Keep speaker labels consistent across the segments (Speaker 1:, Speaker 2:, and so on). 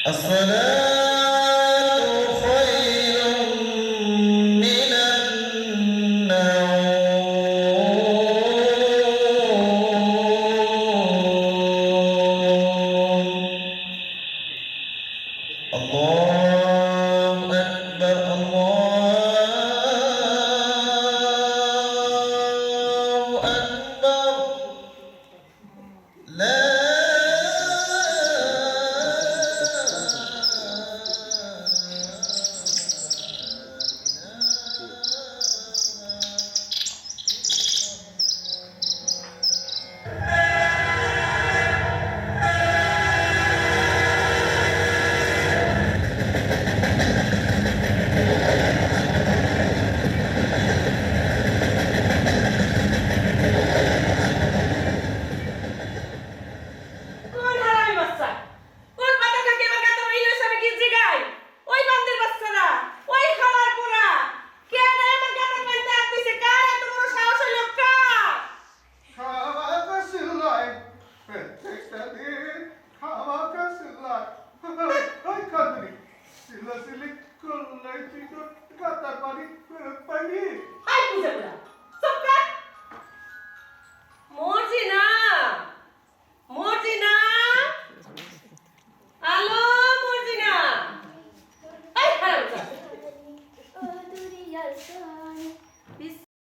Speaker 1: الصلاة خير من النوم. الله أكبر الله أكبر لا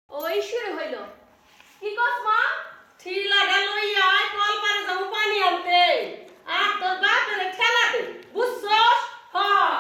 Speaker 2: ওই শুরু হইল কি কস মা ঠিলাটা লইয়া কল পারে যাও পানি আনতে আর তোর বাপের ঠেলা দে বুঝছস হ্যাঁ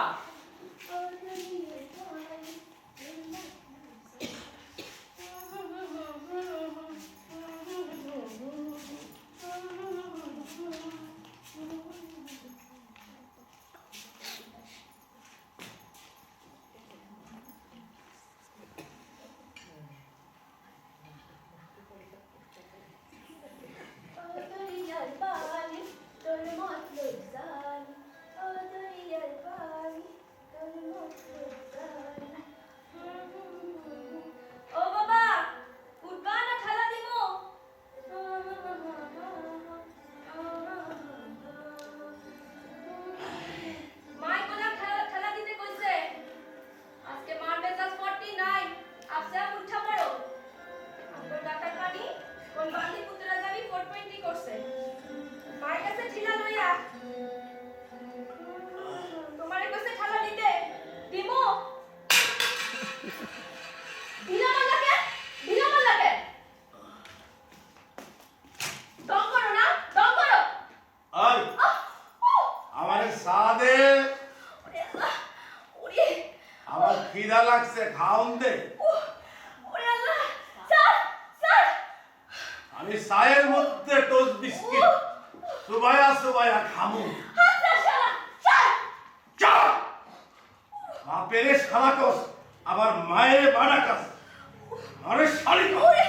Speaker 2: ও বাবা উঠবা না ঠেলা দিব মাই কোলা ঠেলা দিতে কইছে আজকে মার মেজাজ 49 আপসা উঠা পড়ো তোর ডাক্তার পানি কোন বান্দি পুত্রা যাবি 420 করছে মায়ের কাছে ঠিলা লইয়া তোমার কাছে ঠেলা দিতে দিমু দিলাম লাগে দম করো না দম করো
Speaker 3: আর আমারে সাদে
Speaker 2: ওরে
Speaker 3: আমার খিদা লাগছে খাওন দে
Speaker 2: ওরে আল্লাহ স্যার
Speaker 3: আমি চায়ের মধ্যে টোস্ট বিস্কিট সুবায়া খামু
Speaker 2: আচ্ছা স্যার
Speaker 3: চা বাপের শালাকস আবার মায়ের বাড়াকাস আরে শালিকা
Speaker 2: ওরে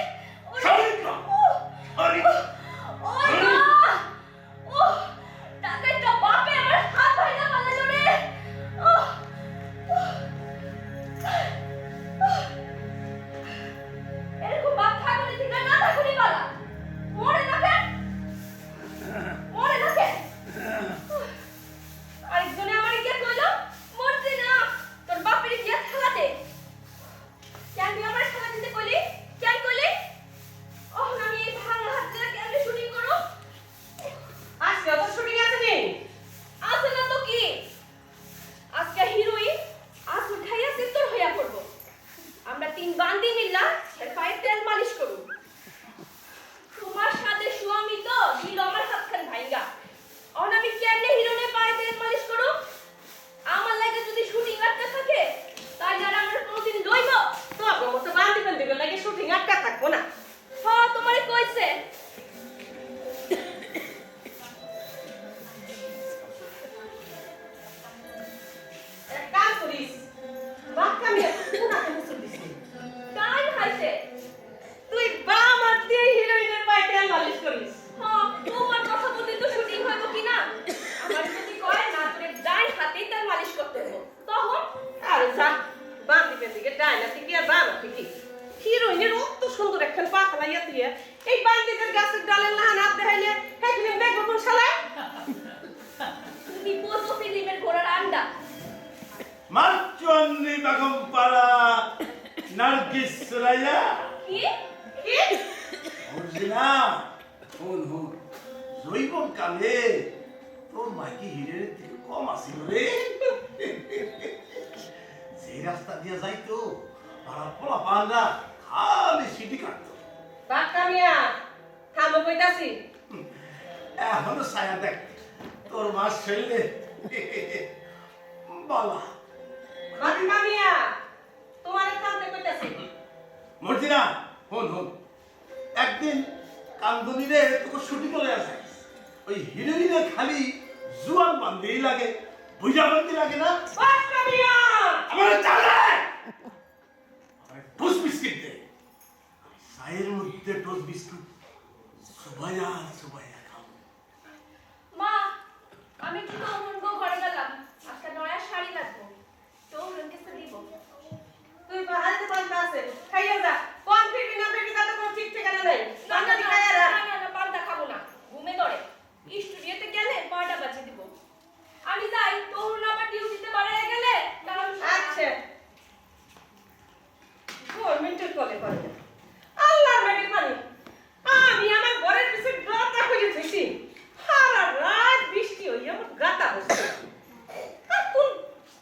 Speaker 3: শালিকা শালিকা
Speaker 2: ওরে ও টাকাটা বাপে আমার হাত ভাঙা পালালো রে এরকম বাপ থাকুনি ঠিক না থাকুনি পালা মরে না কেন আরেকজনে আমার গিয়ে কইলো মরছি না তোর বাপের গিয়ে খেলা দে কেন তুই আমার খেলা দিতে কইলি কেন কইলি ও আমি এই ভাঙা হাত দিয়ে কেন
Speaker 3: মাচুয়ান্নি বেগম পাড়া নার্গিস সুরাইয়া
Speaker 2: কি কি
Speaker 3: বুঝলা হন জৈবন কালে তোর মাইকি হিরের থেকে কম আসিল রে সেই রাস্তা দিয়ে যাইতো পাড়ার পোলা পান্ডা খালি সিটি কাটতো
Speaker 4: বাক্কা মিয়া থামো কইতাছি
Speaker 3: এখনো ছায়া দেখ তোর মাস ফেললে বলা
Speaker 4: বাক্কা মিয়া তোমারে থামতে কইতাছি
Speaker 3: মর্জিনা হন একদিন কান্দনি রে তোকে ছুটি করে আসে ওই হিরোইনে খালি জুয়ান বান্ধেই লাগে বুঝা বান্ধি লাগে না
Speaker 4: বাক্কা মিয়া
Speaker 3: আমার চালে টোস্ট বিস্কিট দে চায়ের মধ্যে টোস্ট বিস্কুট সুবাইয়া খাও
Speaker 2: মা আমি কি তখন গো ঘরে গেলাম একটা নয়া শাড়ি লাগবো তো রঙ্গেসে দিব
Speaker 4: তুই বাহাতে পান্তা আছে খাইয়া যা কোন ফিরবি না ফিরবি তা তো কোনো ঠিক ঠিকানা নেই
Speaker 2: না না
Speaker 4: পান্তা খাইয়া রা
Speaker 2: না পান্তা খাবো না ঘুমে ধরে স্টুডিওতে গেলে 5টা বাজে দিব আমি যাই তরুণ আবার ডিউটিতে বাড়ায় গেলে কারণ
Speaker 4: আচ্ছা 4 মিনিটের কলে করে আল্লাহর মেঘের পানি আমি আমার ঘরের পিছে গাতা করে থইছি সারা রাত বৃষ্টি হই আমার গাতা হচ্ছে কোন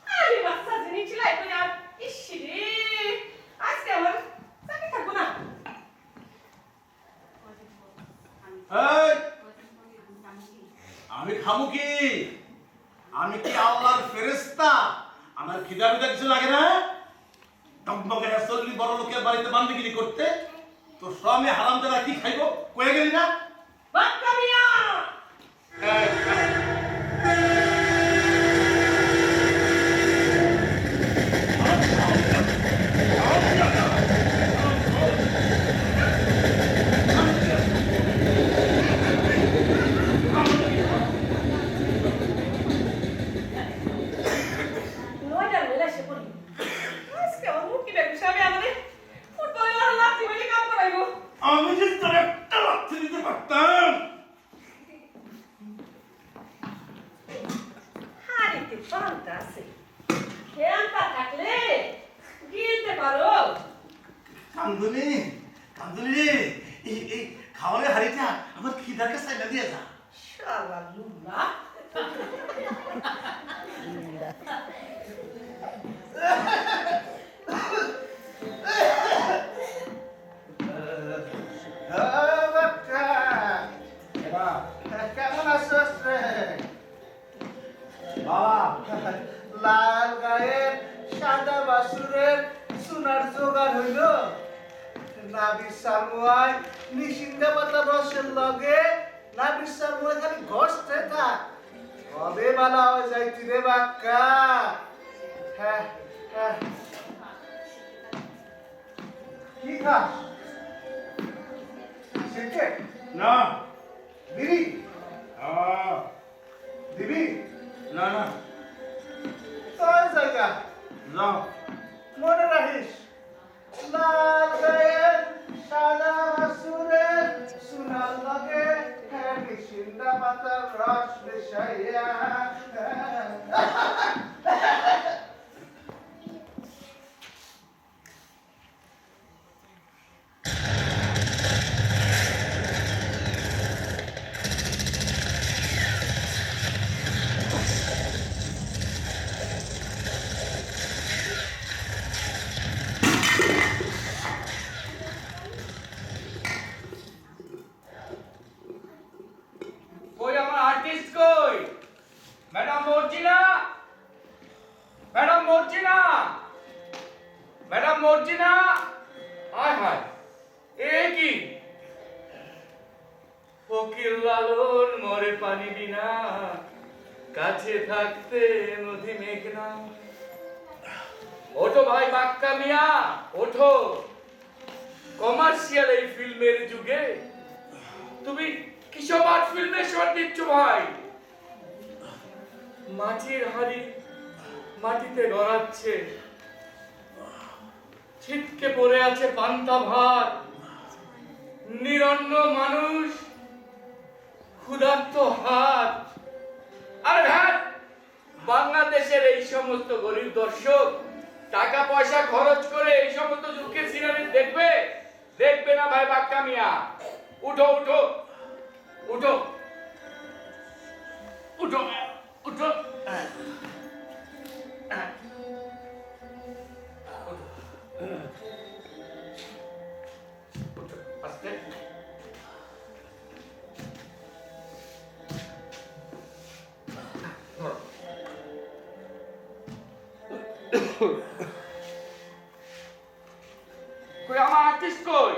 Speaker 4: আমি বাচ্চা জিনিস লাই করে আর ইসি রে আজকে আমার চাকরি থাকবো না
Speaker 3: এই আমি খামু কি আমি কি আল্লাহর ফেরেশতা আমার খিদা বিদা কিছু লাগে না টকমকে রাসূলি বড় লোকের বাড়িতে বান্দিগিরি করতে তো স্বামী হারাম দাদা কি খাইবো কয়ে গেলি না
Speaker 4: বাক্কা মিয়া নয়টার বেলা এসে পড়ি আজকে আমার মুক্তি বেগুসে আমি আমাদের ফুটবলে আর লাঠি মেলে কাম করাইবো
Speaker 3: আমি যে তোর একটা লাথি দিতে পারতাম
Speaker 4: হারিতে পান্তা আছে খেয়ালটা থাকলে গিলতে পারো
Speaker 3: কান্দুনি রে এই খাওয়ারের হাড়িটা আমার খিদাকে সাইডা দিয়ে যা
Speaker 4: শালা লুলা
Speaker 5: কেমন আছিস রে
Speaker 3: বাবা
Speaker 5: লাল গায়ের সাদা বাসুরের সোনার জোগাড় হইল নাবির সামুয়ায় নিশিন্দা পাতা রসের লগে নাবির সামুয়ায় খালি ঘষতে থাক কবে বালা হয়ে যাইতি রে বাক্কা হ্যাঁ কি খাস সিগারেট
Speaker 3: না
Speaker 5: বিড়ি
Speaker 3: আহ,
Speaker 5: দিবি
Speaker 3: না
Speaker 5: তোর জায়গা
Speaker 3: যাও
Speaker 5: মনে রাখিস লাল গায়ের সাদা বাসুরের সোনার লগে নিশিন্দা পাতার রস মিশাইয়া
Speaker 6: কই আমার আর্টিস্ট কই ম্যাডাম মর্জিনা আয় হায় এ কি ফকির লালন মরে পানি বিনা কাছে থাকতে নদী মেঘনা ওঠো ভাই বাক্কা মিয়া ওঠো কমার্শিয়াল এই ফিল্মের যুগে তুমি কিসব আর্ট ফিল্মে শট দিচ্ছ ভাই মাটির হাড়ি মাটিতে গড়াচ্ছে ছিটকে পড়ে আছে পান্তা ভাত নিরন্ন মানুষ ক্ষুধার্ত হাত আর হ্যাঁ বাংলাদেশের এই সমস্ত গরিব দর্শক টাকা পয়সা খরচ করে এই সমস্ত দুঃখের সিনারি দেখবে দেখবে না ভাই বাক্কা মিয়া উঠো উঠো উঠো উঠো উঠো আস্তে কই আমার আর্টিস্ট কই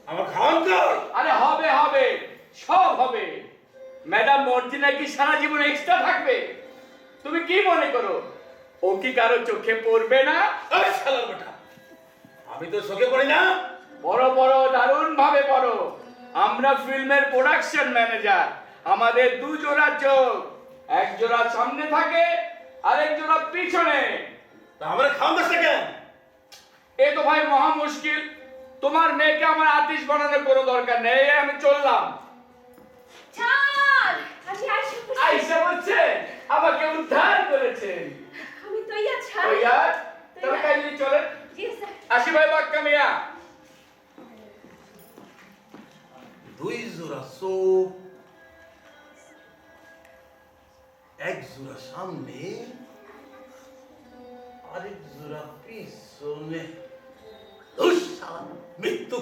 Speaker 3: আমার খাওয়ান কর।
Speaker 6: আরে হবে হবে সব হবে ম্যাডাম মর্জিনা কি সারা জীবন এক্সট্রা থাকবে তুমি কি মনে করো ও কি কারো চোখে পড়বে না
Speaker 3: এই শালার বেটা, আমি তো চোখে পড়ি না।
Speaker 6: বড় বড় দারুণ ভাবে বড় আমরা ফিল্মের প্রোডাকশন ম্যানেজার আমাদের দু জোড়া চোখ এক জোড়া সামনে থাকে আরেক জোড়া পিছনে
Speaker 3: তা আমার খাওয়ান দাস কেন?
Speaker 6: এ তো ভাই মহা মুশকিল তোমার মেয়েকে আমার আর্টিস্ট বানানোর কোনো দরকার নেই আমি চললাম
Speaker 2: ছাড় আমি আইসা খুশি।
Speaker 6: আইসা বলছে আমাকে উদ্ধার করেছেন
Speaker 2: আমি তো ইয়া ছাড়
Speaker 6: ওই আর তবে কাইলি চলেন
Speaker 2: জি স্যার
Speaker 6: আসি ভাই বাক্কা মিয়া
Speaker 3: দুই জোড়া চোখ, এক জোড়া সামনে, আরেক জোড়া পিছনে। ধুস শালা, মৃত্যু।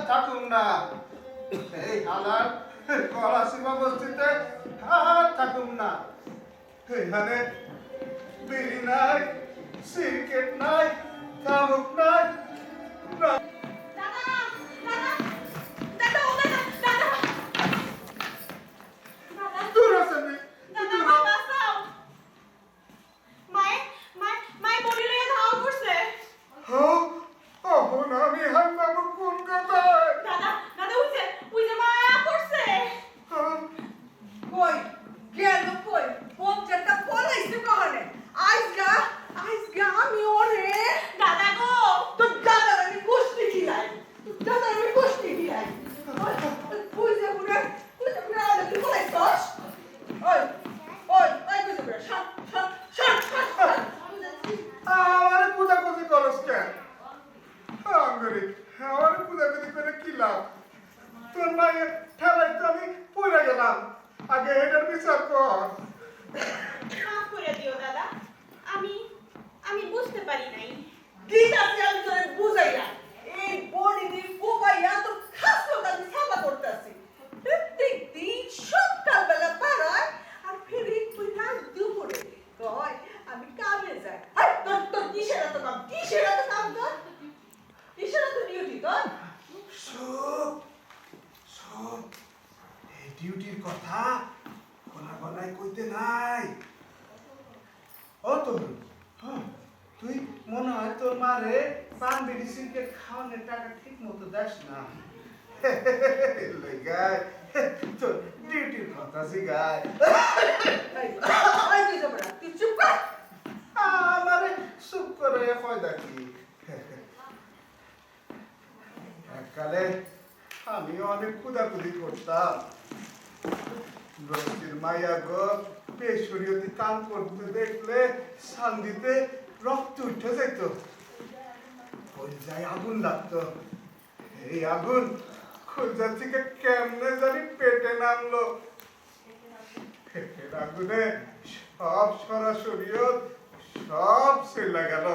Speaker 5: থাকুন না এই হালার কলাসীমা বস্তিতে আর থাকুন না এখানে বিড়ি নাই সিগারেট নাই তামাক নাই না
Speaker 2: দাদা দাদা ও দাদা দাদা দাদা
Speaker 5: দূর আছে নি
Speaker 2: দাদা বাবা সাও মাই বডি লয়ে ধাও করছে
Speaker 5: ওহ আমি হান্নাম কোন কথায়
Speaker 2: দাদা দাদা উই যে মায়া করছে
Speaker 4: কই গেল কই পঞ্চায়েতটা পলাইছে কহনে আইজগা আমি ওরে
Speaker 2: দাদা গো
Speaker 4: তো দাদা আমি গোষ্ঠী খিলাই দাদা আমি গোষ্ঠী খিলাই বুঝে বুড়া আলো কি পলাইছস ওই বুঝে বুড়া শট
Speaker 5: আমার কুদাকুদি করস কেন আঙ্গুরি আমার কুদাকুদি করে কি লাভ তোর মায়ের ঠেলাই তো আমি পড়ে গেলাম আগে এটার বিচার কর
Speaker 2: মাফ করে দিও দাদা আমি বুঝতে পারি নাই
Speaker 4: কি আছে আমি তোরে বুঝাইয়া এই বডি দিয়ে কোপাইয়া তোর খাসলটা আমি সাফা করতেছি প্রত্যেক দিন সকালবেলা পারায় আর ফের তুই রাত দুপুরে কয় আমি কামে যাই আর তোর কিসের এত কাম তোর কিসের এত ডিউটি তোর
Speaker 5: সব সব এই ডিউটির কথা গলা গলায় কইতে নাই ও তোর তুই মনে হয় তোর মারে পান বিড়ি সিগারেট খাওয়ানোর টাকা ঠিক মতো দাস না গায় তোর ডিউটির কথা শিখায়
Speaker 4: তুই যাবো না তুই চুপ কর
Speaker 5: আমারে চুপ করে ফায়দা কি এককালে আমি অনেক কুদাকুদি করতাম বস্তির মাইয়া গো পেশরীয়তে কাম করতে দেখলে সান্দিতে রক্ত উঠে যেত কলজায় আগুন লাগতো এই আগুন কলজা থেকে কেমনে জানি পেটে নামলো পেটের আগুনে সব সরাসরিও সব সেলা গেল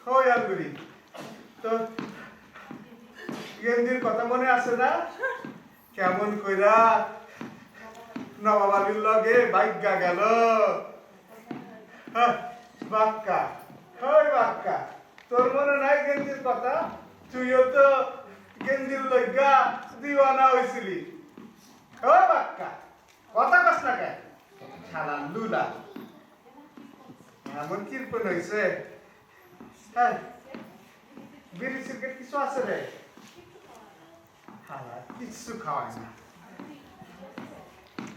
Speaker 5: ওই আঙ্গুরি তো গেন্দির কথা মনে আছে না কেমন কইরা নবাবালির লগে বাইগা গেল বাক্কা হয় বাক্কা তোর মনে নাই গেন্দির কথা তুইও তো গেন্দির লইগা দিওয়ানা হইছিলি ও বাক্কা কথা কস না কেন শালা লুলা এমন কিরপন হইছে হ্যাঁ বিড়ি সিগারেট কিছু আছে রে হালা কিচ্ছু খাওয়ায় না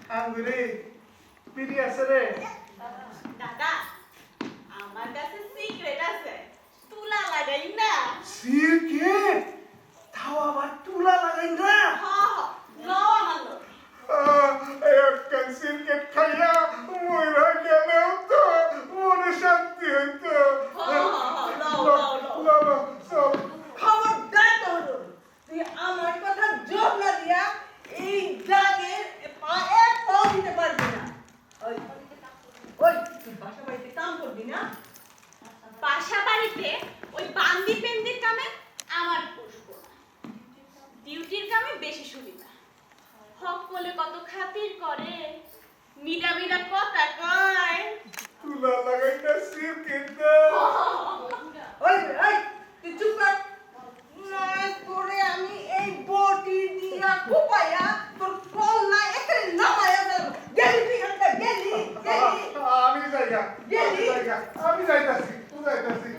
Speaker 5: আঙ্গুরে পিড়ি আছে রে
Speaker 7: দাদা আমার কাছে সিক্রেট আছে তুলা লাগাই না
Speaker 5: সিরকেট তাও আবার তুলা লাগাই না
Speaker 7: হ হ লও আমার লোক
Speaker 5: একটা সিরকেট খাইয়া মইরা গেলেও তো মনে শান্তি হইতো
Speaker 7: লও খবরদার তোর তুই আমার কথা জোর না দিয়া এই দাগের এক পাও দিতে পারবি না ওই ওই তুই বাসা বাড়িতে কাম করবি না বাসা বাড়িতে ওই বান্দি পেন্দির কামে আমার পুষ্প ডিউটির কামে বেশি সুবিধা হক বলে কত খাতির করে মিডা মিডা কথা কয়
Speaker 5: তুলা লাগাই না সিরকেট
Speaker 7: ওই ওই তুই চুপ কর মাস করে আমি এই বটি দিয়া কুপায়া তোর কল্লা এতে নামায়া দেব গেলি তুই আনতে গেলি
Speaker 5: আমি যাইতাছি তুই যাইতাছি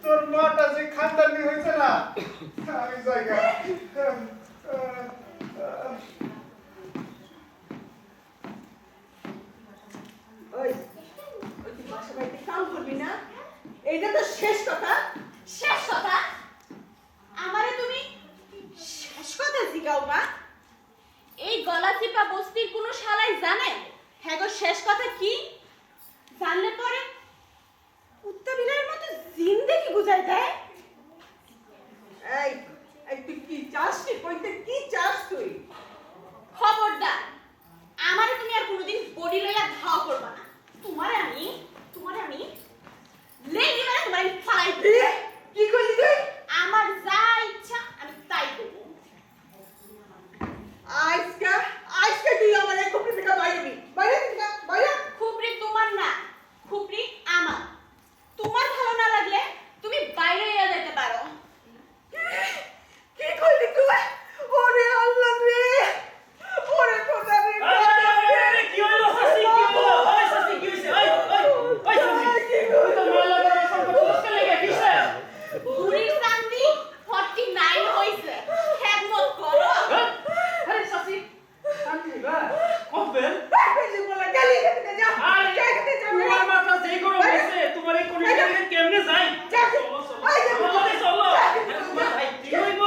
Speaker 5: তোর মাটা যে খানদানি হয়েছে না আমি যাইগা
Speaker 7: ওই ওই তুই বাসা বাড়িতে কাম করবি না এইটা তো শেষ কথা শেষ কথা আমারে তুমি শেষ কথা জিগাও বা এই গলা চিপা বস্তির কোনো শালাই জানে হ্যাঁ গো শেষ কথা কি জানলে পরে কুত্তা বিলাইয়ের মতো জিন্দেগি বুঝাই দেয় এই এই তুই কি চাস তুই কইতে কি চাস তুই খবরদার আমারে তুমি আর কোনোদিন বডি লইয়া ধাও করবা না তোমারে আমি লেগে মানে তোমার ফালাই কি কইলি তুই আমার যা ইচ্ছা আমি তাই করব আজকে তুই আমার এই খুপড়ি থেকে বাইরে খুপড়ি তোমার না খুপড়ি আমার তোমার ভালো না লাগলে তুমি বাইরে এসে যেতে পারো কি কইলি তুই ওরে আল্লাহ রে ওরে খোদা রে
Speaker 1: কি হলো সাসি কি হলো ওই সাসি কি হইছে ওই সাসি তুই তো মালা করে সম্পর্ক লেগে কিসে
Speaker 7: বুড়ি চান্দি 49 হইছে খেদমত করো
Speaker 1: আরে সাসি শান্তি বা কবে
Speaker 7: বেশি বলে গালি খেতে যা
Speaker 1: আরে
Speaker 7: খেতে যা
Speaker 1: তোমার মাথা যেই গরম হইছে তোমার এই কোন কেমনে যাই চলো চলো তোমার ভাই কি হইব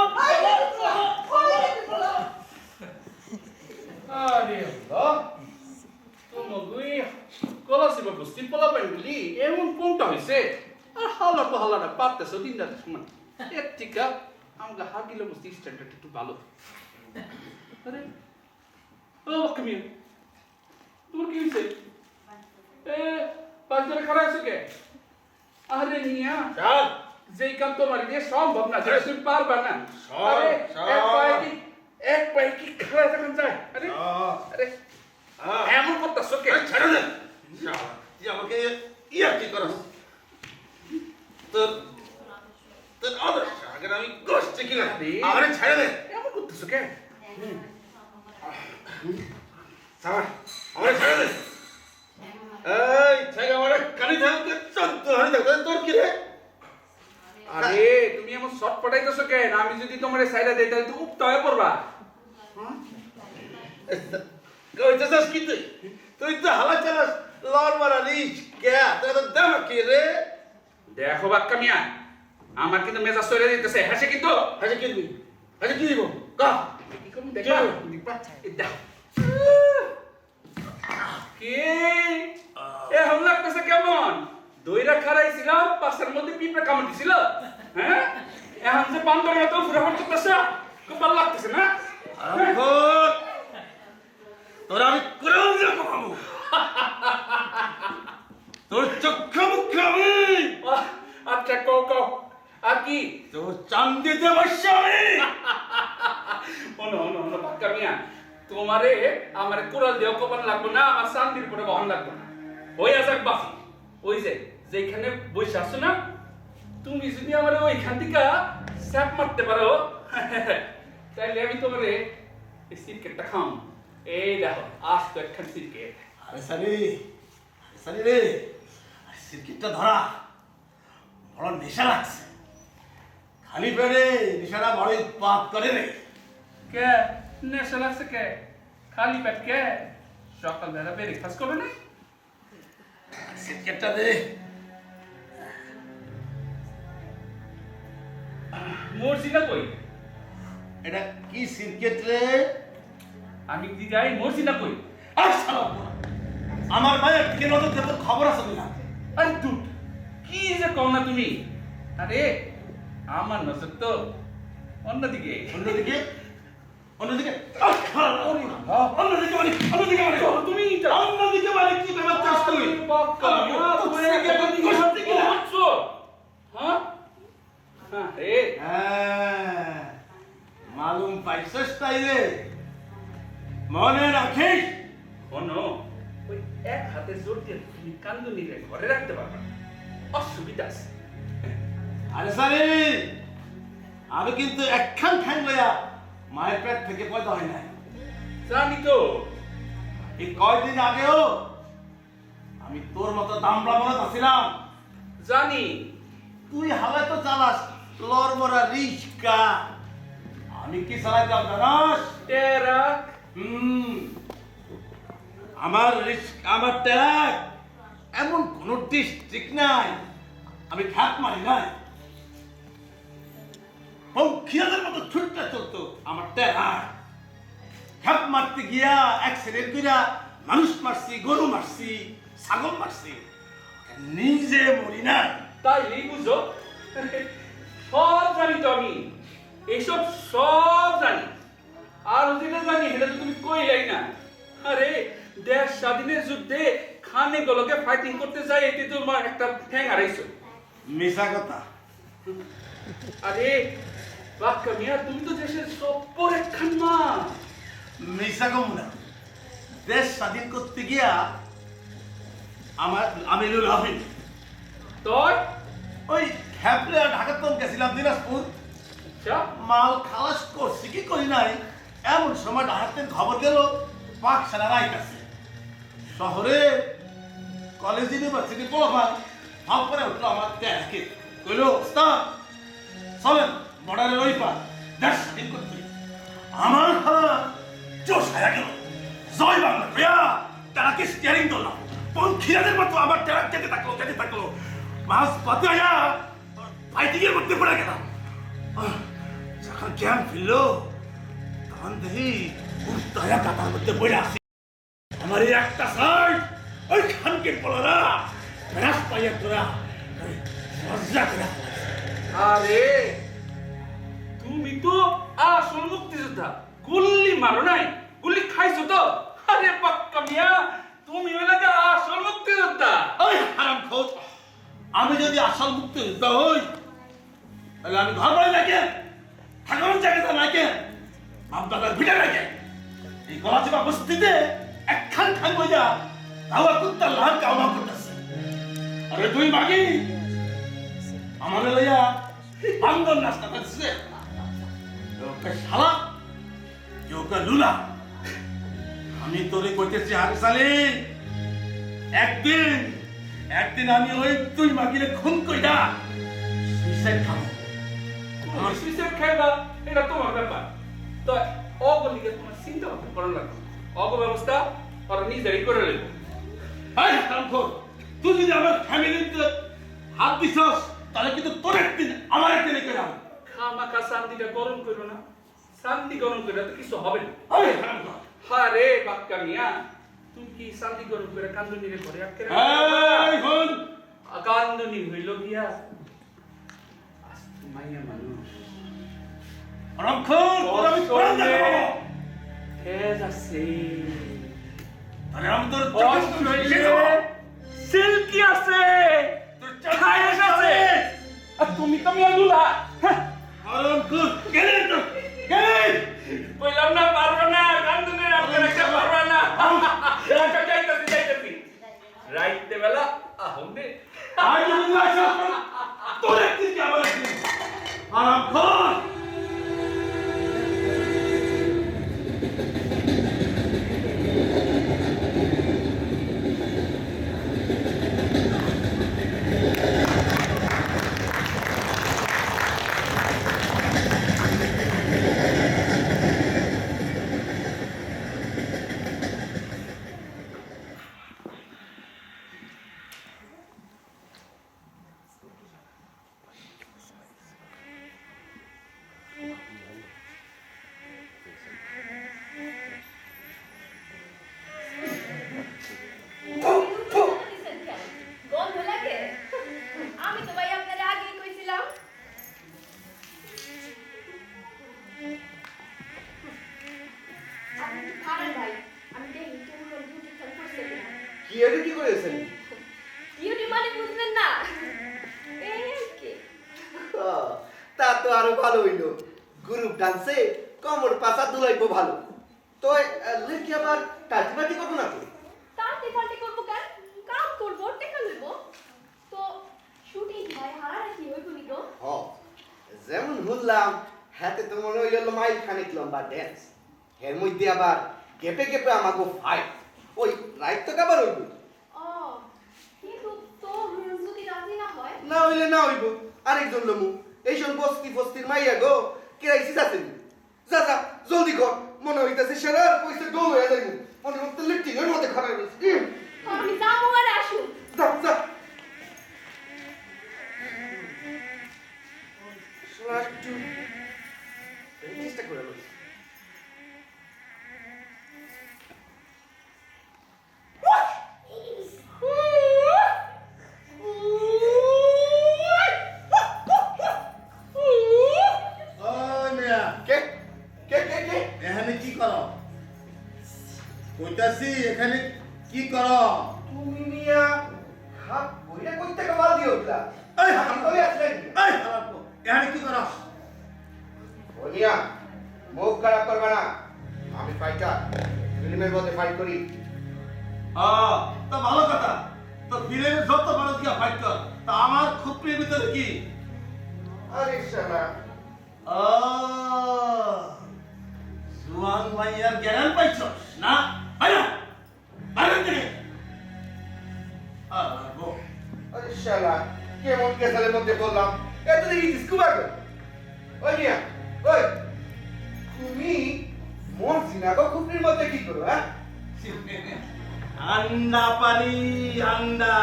Speaker 6: আরে আল্লাহ তোমাগুই কলাসিবা বস্তি পোলা পাইলি এমন কোনটা হইছে আর হালাটা পারতেছো দিন রাত সময় এর থেকে আমরা হাগিলে বস্তি স্ট্যান্ডার্ড একটু ভালো আরে ও কমিয়ে তোমার কি হইছে পাঁচ ধরে খারাপ আছে কে আরে নিয়া
Speaker 3: চল
Speaker 6: যেই কাম তোমার দিয়ে সম্ভব না যেটা তুমি পারবা না আরে এক পায়ে কি খারাপ এখন যায় আরে আরে এমন করতেছো কে
Speaker 3: ছেড়ে দে তুই আমাকে ইয়া কি করস তোর তোর আদর্শ আগে আমি গোষ্ঠী কিনা আরে ছেড়ে দে
Speaker 6: এমন করতেছো কে
Speaker 3: সাবা আমারে ছেড়ে দে এই ছেড়ে আমারে কানি থাকতে চন্ত হয়ে থাকতে তোর কি রে
Speaker 6: আরে তুমি এমন শর্ট পটাইতেছো কে আমি যদি তোমারে সাইডা দেই তাহলে তো উপটা হয়ে পড়বা
Speaker 3: কইতেছস কি তুই তুই তো হালা চালাস লর মারা রিচ কে তোর তো দাম কি রে
Speaker 6: দেখো বাক্কা মিয়া আমার কিন্তু মেজাজ চলে দিতেছে হাসে কিন্তু
Speaker 3: আচ্ছা কি দিবি আচ্ছা কি দিব কা
Speaker 6: কি করব দেখবা দিবা এই দাও কি এ হাম লাগতেছে কেমন দইরা খারাইছিলাম পাশের মধ্যে পিঁপড়া কামড় দিছিল হ্যাঁ এখন যে বান্দরের মতো ফুরাফাট করতেছে খুব ভালো লাগতেছে না
Speaker 3: আরামখোর তোর আমি কোরআন দিয়ে কমাবো তোর চক্ষু মুখ আমি
Speaker 6: আচ্ছা কও কও আর কি
Speaker 3: তোর চান্দিতে বসে আমি
Speaker 6: ono বাক্কা মিয়া তোমারে আমারে কুড়াল দেও কপান লাগবে না আমার শান্তির উপরে বহন লাগবে না ওই আজাক বাসি ওই যে যেখানে বসে আছো না তুমি যদি আমারে ওইখান থেকে স্যাপ মারতে পারো তাইলে আমি তোমারে এই সিরকেটটা খাম এই দেখো আজ তো একখান সিরকেট
Speaker 3: আরে সারি রে সিরকিটটা ধরা বড় নেশা লাগছে খালি পেটে নেশাটা বড় পাপ করে রে
Speaker 6: কে নেশা লাগছে কে খালি পেটকে সকালবেলা ব্রেকফাস্ট করবে না?
Speaker 3: সিগারেটটা দে।
Speaker 6: মর্জিনা কই?
Speaker 3: এটা কি সিগারেট রে?
Speaker 6: আমি কি যাই মর্জিনা কই?
Speaker 3: আর শালা বুড়া। আমার মায়ের দিকে নজর দেব খবর আছে না?
Speaker 6: আরে দুট কি যে কও না তুমি? আরে আমার নজর তো অন্যদিকে।
Speaker 3: অন্যদিকে অন্যদিকে অন্যদিকে মানে অন্যদিকে মানে
Speaker 6: তুমি
Speaker 3: অন্যদিকে মানে কি ব্যাপার চাস তুই?
Speaker 6: বাক্কা তুমি একটা দিকে হাতে কি হচ্ছো? হ্যাঁ? রে
Speaker 3: হ্যাঁ, মালুম পাইছস তাইলে? মনে রাখিস
Speaker 6: শোনো, ওই এক হাতে জোর দিয়ে তুমি কান্দুনিরে ঘরে রাখতে পারবে না। অসুবিধা আছে।
Speaker 3: আরে সারি আমি কিন্তু একখান ঠ্যাং লইয়া মায়ের পেট থেকে পয়দা হয় নাই।
Speaker 6: জানি তো,
Speaker 3: এই কয়দিন আগেও আমি তোর মতো দামড়া মনে আছিলাম।
Speaker 6: জানি।
Speaker 3: তুই হাওয়ায় তো চালাস লড়বড়া রিস্কা, আমি কি চালাইতাম জানাস?
Speaker 6: টেরাক
Speaker 3: আমার ট্যাগ এমন কোন ডিস্ট্রিক্ট নাই আমি খ্যাপ মারি নাই। পঙ্খিয়াদের মতো ছুটতে চলতো আমার ট্যাগ। খ্যাপ মারতে গিয়া অ্যাক্সিডেন্ট কইরা মানুষ মারছি, গরু মারছি, ছাগল মারছি, নিজে মরি নাই।
Speaker 6: তাইলেই বুঝো, সব জানি তো আমি, এইসব সব জানি। আর যেটা জানি সেটা তো তুমি কইলাই না। আরে দেশ স্বাধীনের যুদ্ধে খানে গলকে ফাইটিং করতে যাই, এতে তোমার একটা ঠ্যাং হারাইছো।
Speaker 3: মিশা কথা।
Speaker 6: আরে বাক্কা মিয়া, তুমি তো দেশের সব্বর একখান মা।
Speaker 3: মিশা কম না, দেশ স্বাধীন করতে গিয়া আমি লুলাভিন
Speaker 6: তোর
Speaker 3: ওই খ্যাপলে ঢাকাতন গেছিলাম দিনাজপুর,
Speaker 6: আচ্ছা
Speaker 3: মাল খালাস করছি কি করি নাই, এমন সময় ঢাকাতে খবর গেল পাকশালা রাইট আছে শহরে। কলেজ ইউনিভার্সিটি পড়াবার ভাব করে উঠলো আমার ট্যাঙ্কে, কইল ওস্তাদ চলেন বর্ডারের ওই পার দেশ স্বাধীন করতে। আমার খালা জোশ হয়ে গেল, জয় বাংলা কইয়া তারাকে স্টিয়ারিং ধরলাম। পঙ্খিয়াদের মতো আমার ট্যাঙ্ক যেতে থাকলো মাছ পাতে আয়া ফাইটিং এর মধ্যে পড়ে গেলাম। যখন জ্ঞান ফিরলো তখন দেখি উত্তরা কাতার মধ্যে পড়ে আসি। আমার এই একটা সাইড ওই খানকে পড়ারা ফেরাস পাইয়া তোরা মজা করে।
Speaker 6: আরে তুমি তো আসল মুক্তিযোদ্ধা, গুল্লি মারো নাই, গুল্লি খাইছো তো। আরে বাক্কা মিয়া, তুমি হইলে যে আসল মুক্তিযোদ্ধা।
Speaker 3: ওই হারাম খোদ, আমি যদি আসল মুক্তিযোদ্ধা হই তাহলে আমি ঘর বাড়ি রাখেন, থাকার জায়গাটা রাখেন, বাপদাদার ভিটা রাখেন, এই গলাচিপা বস্তিতে একখান খান বইয়া তাও কুত্তার লাল কামনা করতেছে। আরে তুই মাগি আমাদের লইয়া বান্দর নাস্তা করছে, ওকে শালা ওকে লুলা। আমি তোরে কইতেছি হারিসালি, একদিন আমি ওই তুই মাগিরে খুন কইরা সুইসাইড খাবো।
Speaker 6: তোমার সুইসাইড খাইবা এটা তোমার ব্যাপার। তো অগলিকে তোমার চিন্তা ভাবনা করা লাগবে। অগ ব্যবস্থা ওরা নিজেই করে নেবে।
Speaker 3: এই হারামখোর, তুই যদি আমার ফ্যামিলিতে হাত দিছস তাহলে কিন্তু তোর একদিন আমার একদিন কইরা
Speaker 6: খামাখা শান্তিটা গরম করো না, শান্তি গরম করে তো কিছু হবে না।
Speaker 3: এই হারামখোর,
Speaker 6: আরে বাক্কা মিয়া, তুমি কি শান্তি গরম করে কান্দুনিরে ঘরে আটকে
Speaker 3: এই হন
Speaker 6: কান্দুনি হইল গিয়া মাইয়া মানুষ
Speaker 3: হারামখোর, তোর আমি কোরআন দেখাবো।
Speaker 6: তেজ আছে,
Speaker 3: আরে আমি তোর
Speaker 6: সিল্কি আছে,
Speaker 3: তোর
Speaker 6: খায়েশ আছে, আর তুমি তো মিয়া দুলা।
Speaker 3: হারামখোর গেলে তো গেলে
Speaker 6: কইলাম না পারবো না, কান্দুনির আটকে রাখতে পারবো না। যাইতাছি রাইতে বেলা আহমদে
Speaker 3: আজ যদি আসা তোর একদিন কি আমার একদিন। হারামখোর,
Speaker 2: খারাপ ভাই আমি দেখি তুমি কোন ডিউটি ফোন করতে কিনা
Speaker 8: কি এডিটি করেছেন?
Speaker 2: ডিউটি মানে বুঝলেন না এই কি
Speaker 8: তা তো আরো ভালো হইলো। গ্রুপ ডান্সে কমর পাছা দুলাইবো ভালো। তো লেকি আবার টাটিমাটি করবো না তো?
Speaker 2: তাতে পাল্টি করবো কেন কাম করবো টেকা লইব তো শুটিং ভাই হারা কি হইব নি গো
Speaker 8: হ, যেমন বুঝলাম হাতে তো মনে হইল মাইল খানিক লম্বা ড্যান্স। এর মধ্যে আবার গেপে গেপে আমাকে ফাইট। ওই রাইট তো কাবার হইব
Speaker 2: ও কিন্তু তো যদি রাজি না হয়
Speaker 8: না হইলে না হইব। আরেকজন লমু এইসব বস্তি ফস্তির মাইয়া গো ক্রাইসিস আছে। যা যা জলদি কর, মনে হইতাছে সেরার পয়সা গোল হয়ে যাইব। মনে হচ্ছে লিফটিং এর মধ্যে খারাপ হইছে।
Speaker 2: আমি যাবো আর আসুন
Speaker 8: যা যা একটু চেষ্টা করে লই।
Speaker 3: ও মিয়া
Speaker 8: কে কে কে কে
Speaker 3: এখানে কি করো? কইতাছি এখানে কি করো?
Speaker 8: তুমি মিয়া হাত বইরা কইতে কামাল দিও উঠলা।
Speaker 3: এই
Speaker 8: আমি কই আসলেন?
Speaker 3: এই হারাপো এখানে কি করো?
Speaker 8: ও মিয়া মুখ খারাপ করবে না। আমি ফাইটার, ফিল্মের মধ্যে ফাইট করি।
Speaker 3: তা ভালো কথা। তো ফিল্মের যত বড় দিয়া ফাইট কর, তা আমার খুপড়ির ভিতরে কি?
Speaker 8: আরে শালা
Speaker 3: জুয়ান ভাইয়ার জ্ঞান পাইছস না? আরে আরে দেখে
Speaker 8: আরে শালা কেমন কেসালের মধ্যে বললাম এত দেখি স্কুবা গো। ওই মিয়া ওই তুমি মন সিনাগো খুপড়ির মধ্যে কি করো? হ্যাঁ
Speaker 3: আন্ডা পানি আন্ডা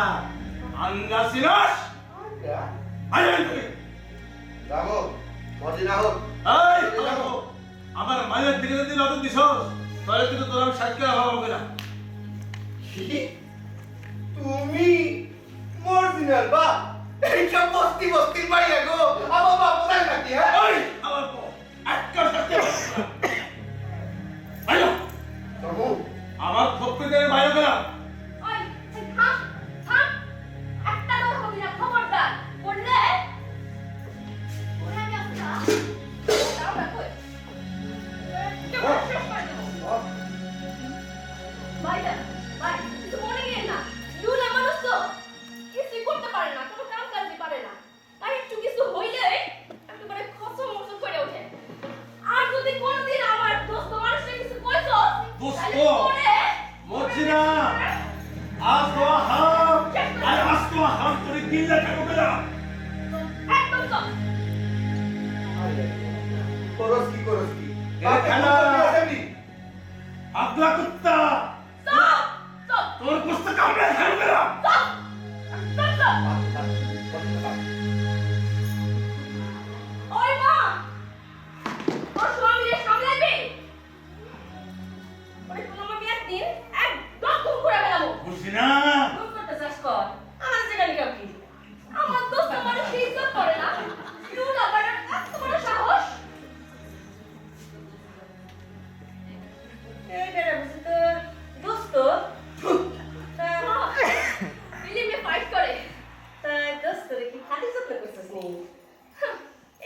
Speaker 3: আন্ডা সিরাস আরে দেখে
Speaker 8: রামো মদিনা হোক।
Speaker 3: এই হারাপো আমার মায়ের দিকে যদি নজর দিছস তাহলে কিন্তু তোর আমি সাক্ষী রাখা হবে না।
Speaker 8: কি? তুমি মর্জিনাল বা এইসব বস্তি বস্তির মাইয়া গো আমার বাপ নাই নাকি? হ্যাঁ
Speaker 3: এই হারাপো একটা সাথে আইলো
Speaker 8: রামো
Speaker 3: আমার খুপড়িদের বাইরে গেলাম।
Speaker 2: ওই থাম থাম একটা কথা বলি না খবরদার বললে ওরে আমি আসা দাও না কই কেমন শেষ করে দেবো ভাই ভাই কিছু মনে নিয়ে না লুলা মানুষ তো কিছুই করতে পারে না কোনো কাম কাজই পারে না তাই একটু কিছু হইলে একেবারে খসম মসম করে ওঠে আর যদি কোনোদিন আমার দোস্ত মানুষের কিছু কইছো
Speaker 3: দোস্ত?
Speaker 2: তাহলে
Speaker 3: মর্জিনা আজ তো হারাম আরে আজ তো হারাম করে গিল্লা ঠাকুর না।
Speaker 2: একদম তো
Speaker 8: করস কি
Speaker 3: এ খানা।
Speaker 8: আসেনি
Speaker 3: আগলা কুত্তা
Speaker 2: স্টপ স্টপ
Speaker 3: তোর কুস্তা কামড়ে ঠাকুর গেলাম।
Speaker 2: স্টপ ওই মা ওর স্বামীরে সামলাইবে ওই তোমার বিয়ার দিন একদম খুন করে গেলাম
Speaker 3: মর্জিনা
Speaker 2: খুন করতে চাস কর আমার যেটা নিকাম কি আমার দোস্ত মানুষ ইজ্জত করে না লুলা বাড়ার এত বড় সাহস এই বেটা বুঝি তোর দোস্ত তা ফিল্মে ফাইট করে তাই দোস্ত রে কি খালি যত্ন করছিস নি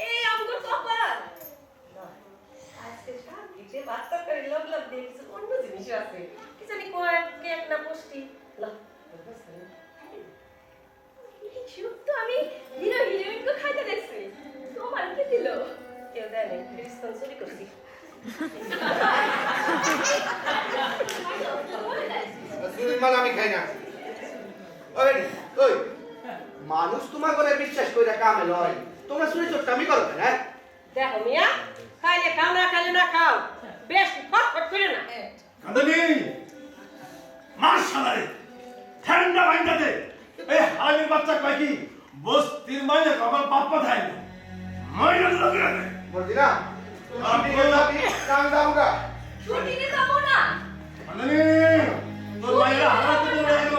Speaker 2: এই আমগো কপাল আজকে সাথে বাচ্চা করে লব লব দেখছিস অন্য জিনিস আছে কি জানি কয় কেক না পুষ্টি লা তো আমি হিরো হিরোইন কো খাইতে দেখছি তোমার কি দিল কেউ দেয় না ক্রিস্টান চুরি করছি
Speaker 8: সুলিমান আমি খাই না। ওই ওই মানুষ তোমার করে বিশ্বাস কইরা কামে লয়, তোমরা চুরি চোট্টামি করো কেন? হ্যাঁ
Speaker 4: দেখো মিয়া খাইলে খাও না খাইলে না খাও বেশ ফটফট করে না
Speaker 3: কান্দনি মার শালারে ঠান্ডা বাইন্দা দে। এই হারামির বাচ্চা কয় কি বস্তির মাইনে আমার বাপ্পা থাকে না মাইনে লাগে না।
Speaker 8: মর্জিনা আমি যাবি কাম যাবগা।
Speaker 2: ছুটিতে যাবো না
Speaker 3: কান্দনি তোর মাইরা হারাতে তো রয়ে গেল।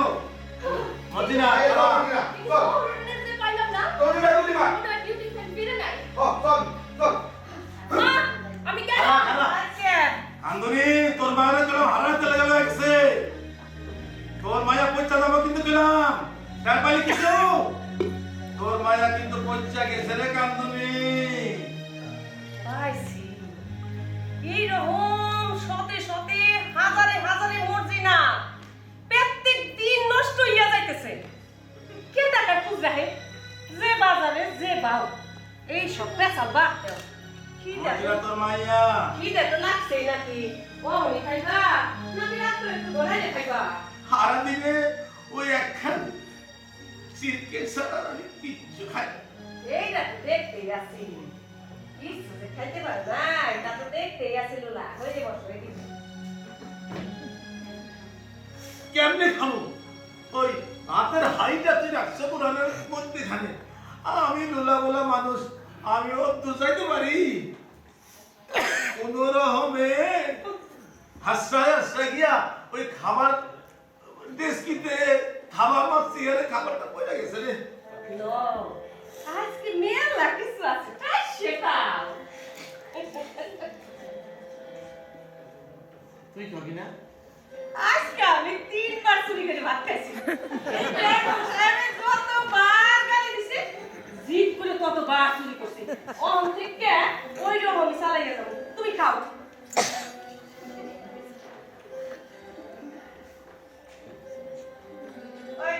Speaker 3: মর্জিনা
Speaker 8: এই
Speaker 3: খাওয়া।
Speaker 8: মর্জিনা
Speaker 2: কিন্তু
Speaker 8: চল
Speaker 2: ওরনেতে পাইলাম না
Speaker 8: তোর বেগুলি মা।
Speaker 2: ওটা ডিউটি ফেল ফিরে নাই
Speaker 8: চল চল চল।
Speaker 2: মা আমি গেলাম
Speaker 3: খাওয়া, খাওয়া।
Speaker 4: আচ্ছা
Speaker 3: কান্দনি মায়ের গেলাম হারাতে লেগে গেছে তোর মায়া পয়সা দাম কিন্তু গেলাম তার পাইলে কিছু তোর মায়া কিন্তু পয়সা গেছে রে কান্দুনি
Speaker 4: পাইছি এইরকম শতে শতে হাজারে হাজারে মর্জিনা প্রত্যেক দিন নষ্ট হইয়া যাইতেছে কে টাকা খুঁজ রাখে যে বাজারে যে বাউ এই সব পেশা বাদ দেও কি
Speaker 3: মজিরা তোর মাইয়া
Speaker 4: তো লাগছেই নাকি ও হনি খাইবা নাকি রাত্রে একটু গলাইলে খাইবা
Speaker 3: হারা দিনে ওই একখান চিরকে ছাড়া আমি কিচ্ছু খাই না।
Speaker 4: এইটা তো দেখতেই আছি কিছু যে খাইতে পারে না এটা তো দেখতেই আছে লোলা হয়ে যে বসে দিবে
Speaker 3: কেমনে খাবো ওই হাতের হাইটা তুই রাখছে পুরানোর মধ্যে খানে আমি লোলা বলা মানুষ আমিও তো চাইতে পারি কোনোরকমে হাসরায় হাসরায় গিয়া ওই খাবার ডেস্কিতে খাবার মারছি আরে খাবারটা পড়ে গেছে রে
Speaker 4: নো আজকে মেলা কিছু আছে তাই শেখাও
Speaker 3: তুই খাবি না
Speaker 4: আজকে আমি 3 বার চুরি করে ভাত খাইছি দেখো সামনে কতবার গালি দিছে জিদ করে কতবার চুরি করছি অন থেকে ওই রকম আমি চালাইয়া যাবো তুমি খাও ওই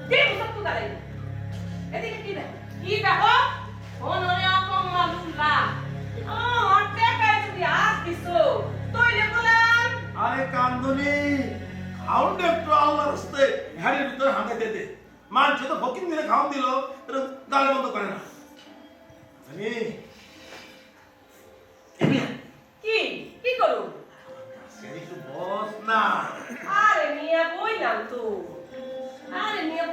Speaker 4: কে সব তো গালি এদিকে কি দেখো মনে অকম মালুলা আমার টাকায় যদি আজ দিছো তৈলে বললাম
Speaker 3: আরে কান্দনি খাউন্ড একটু আল্লাহর রাস্তায় ঘাড়ির ভিতরে হাঁটাতে দে মানুষ তো ফকিং দিলে খাওয়ান দিল এরকম গালে বন্ধ করে না জানি
Speaker 4: কি কি করু
Speaker 3: সেই তো বস না
Speaker 4: আরে মিয়া বইলাম তো আরে মিয়া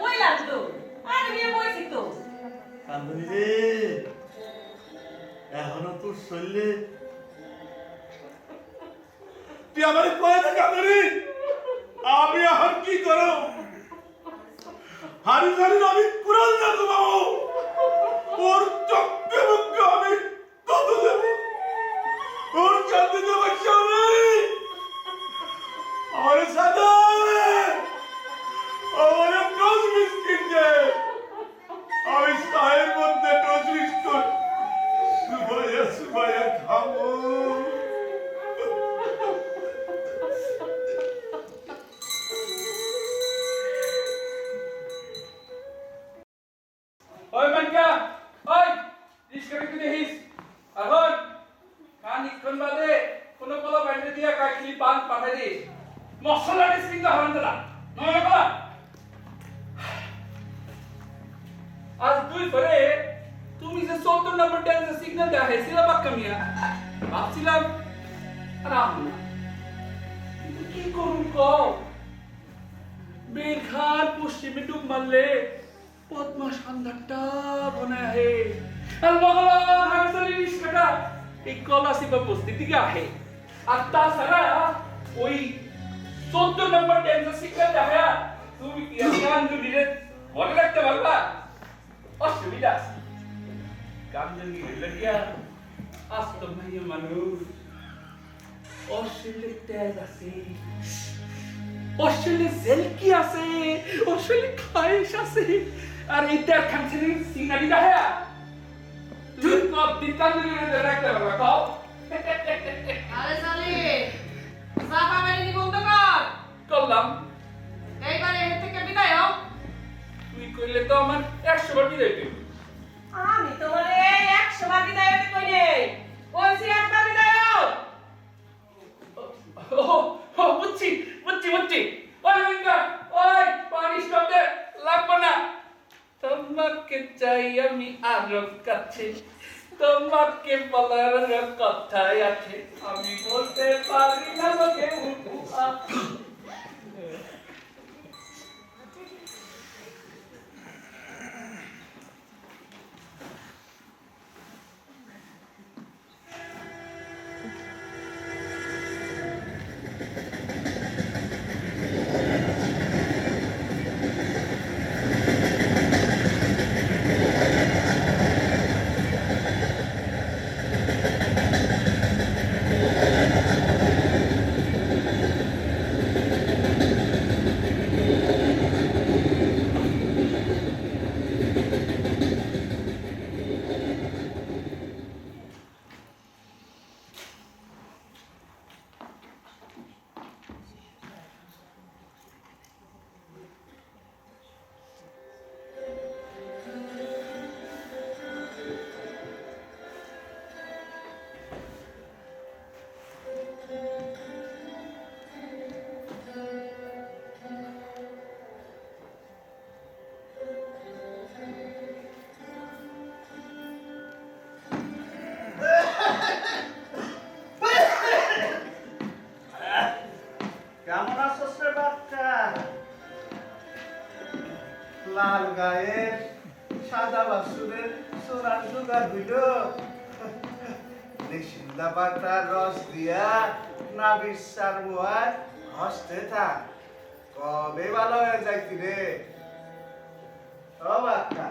Speaker 4: বইছি তো
Speaker 3: কান্দনি রে এখনো তোর শরীরে তুই আমার কয়ে না কান্দনি আমি এখন কি করো হারি হারি আমি কুড়াল না তো বাবু ওর চক্কে মুখে আমি তত দেব ওর চাঁদে দেব আমি আমার সাদা আমার টোস্ট বিস্কিট দে আমি চায়ের মধ্যে টোস্ট বিস্কুট সুবাইয়া খাবো
Speaker 6: ওই মানকা ওই রিস্কা কি দেখিস এখন খানিকক্ষণ বাদে কোনো কলা বাইরে দিয়া কাকলি পান পাঠাই দিস মশলা ডিসপিং দা হরন দা নয় কলা আজ দুই পরে তুমি যে 14 নম্বর ড্যান্সের সিগন্যাল দেয়া হয়েছিল বাক্কা মিয়া ভাবছিলাম আরাম না কিন্তু কি করুন কও বের খান পশ্চিমে ডুব মারলে পদ্মা সন্ধ্যাটা বনে আহে আর মগলা নার্সারি রিস্কাটা এই কলাসি বা বস্তি থেকে আহে আর তাছাড়া ওই 14 নম্বর ড্যান্সের সিগন্যাল দেখা তুমি কি গান জুড়ে মনে রাখতে পারবা অসুবিধা আছে গান জুড়ে লাগিয়া আস্ত মাইয়া মানুষ অশরীরে তেজ আছে অশরীরে জেলকি আছে অশরীরে খায়েশ আছে আর এই তেল খানছে সিনারি দেখা তুই কব দিন কান জুড়ে রাখতে পারবা কও
Speaker 4: আরে সালি সাফা মেরে বন্ধ কর
Speaker 6: করলাম
Speaker 4: এইবারে এর থেকে বিদায় হও
Speaker 6: তুই কইলে তো আমার 100 বার বিদায় দিবি
Speaker 4: আমি তোমারে 100 বার বিদায় হতে কই নেই বলছি একবার বিদায় হও
Speaker 6: ও বুঝছি ওই মিঙ্গা ওই পানি স্টপ দে লাগবে না তোমাকে চাই আমি আরো কাছে তোমাকে বলার কথাই আছে আমি বলতে পারি না লোকে
Speaker 5: কেমন আছোস রে বাচ্চা? লাল গায়ের সাদা বাসুরের সোনার জোগাড় হইল। নিশিন্দা পাতার রস দিয়া নাবির সার মুয়ায় হসতে থাক। কবে ভালো হয়ে যাইতি রে? ও বাচ্চা,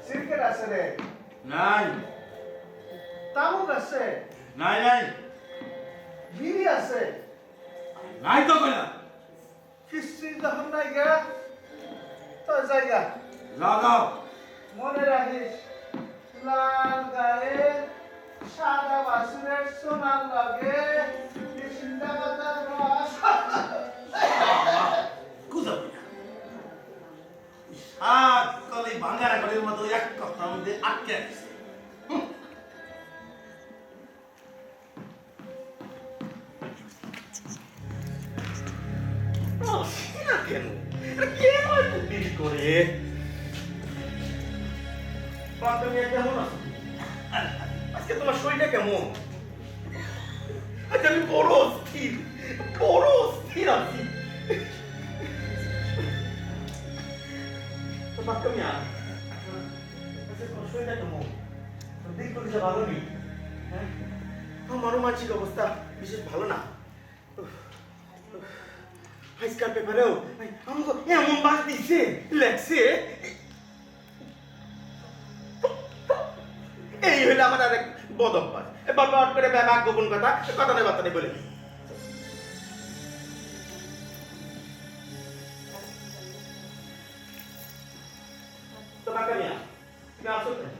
Speaker 5: সিরকেট আছে রে?
Speaker 3: নাই
Speaker 5: তামুক আছে?
Speaker 3: নাই নাই
Speaker 5: বিড়ি আছে?
Speaker 3: নাই তো কইলাম।
Speaker 5: কিস্তি যখন নাই গা তো জায়গা
Speaker 3: যাও যাও।
Speaker 5: মনে রাখিস, লাল গায়ে সাদা বাসুরের সোনার লাগে নিশিন্দা পাতার রস।
Speaker 3: কুজা শাক কলি ভাঙার ঘরের মতো এক কথার মধ্যে আটকে আছে।
Speaker 8: কেন কেন এত দেরি করে? তুমি কেমন আছো? আজকে তোমার শরীরটা কেমন? আজ আমি বড় অস্থির আছি। তোমার শরীরটা কেমন? দেখতে কিছু ভালো নেই। হ্যাঁ, আমারও মানসিক অবস্থা বিশেষ ভালো না। আজকাল পেপারেও আমাকে এমন বাস দিচ্ছে লেখছে, এই হইলে আমার আরেক বদ অভ্যাস। বারবার করে ব্যাপার গোপন কথা নেই বার্তা নেই বলে তোমাকে নিয়ে তুমি আসো কেন?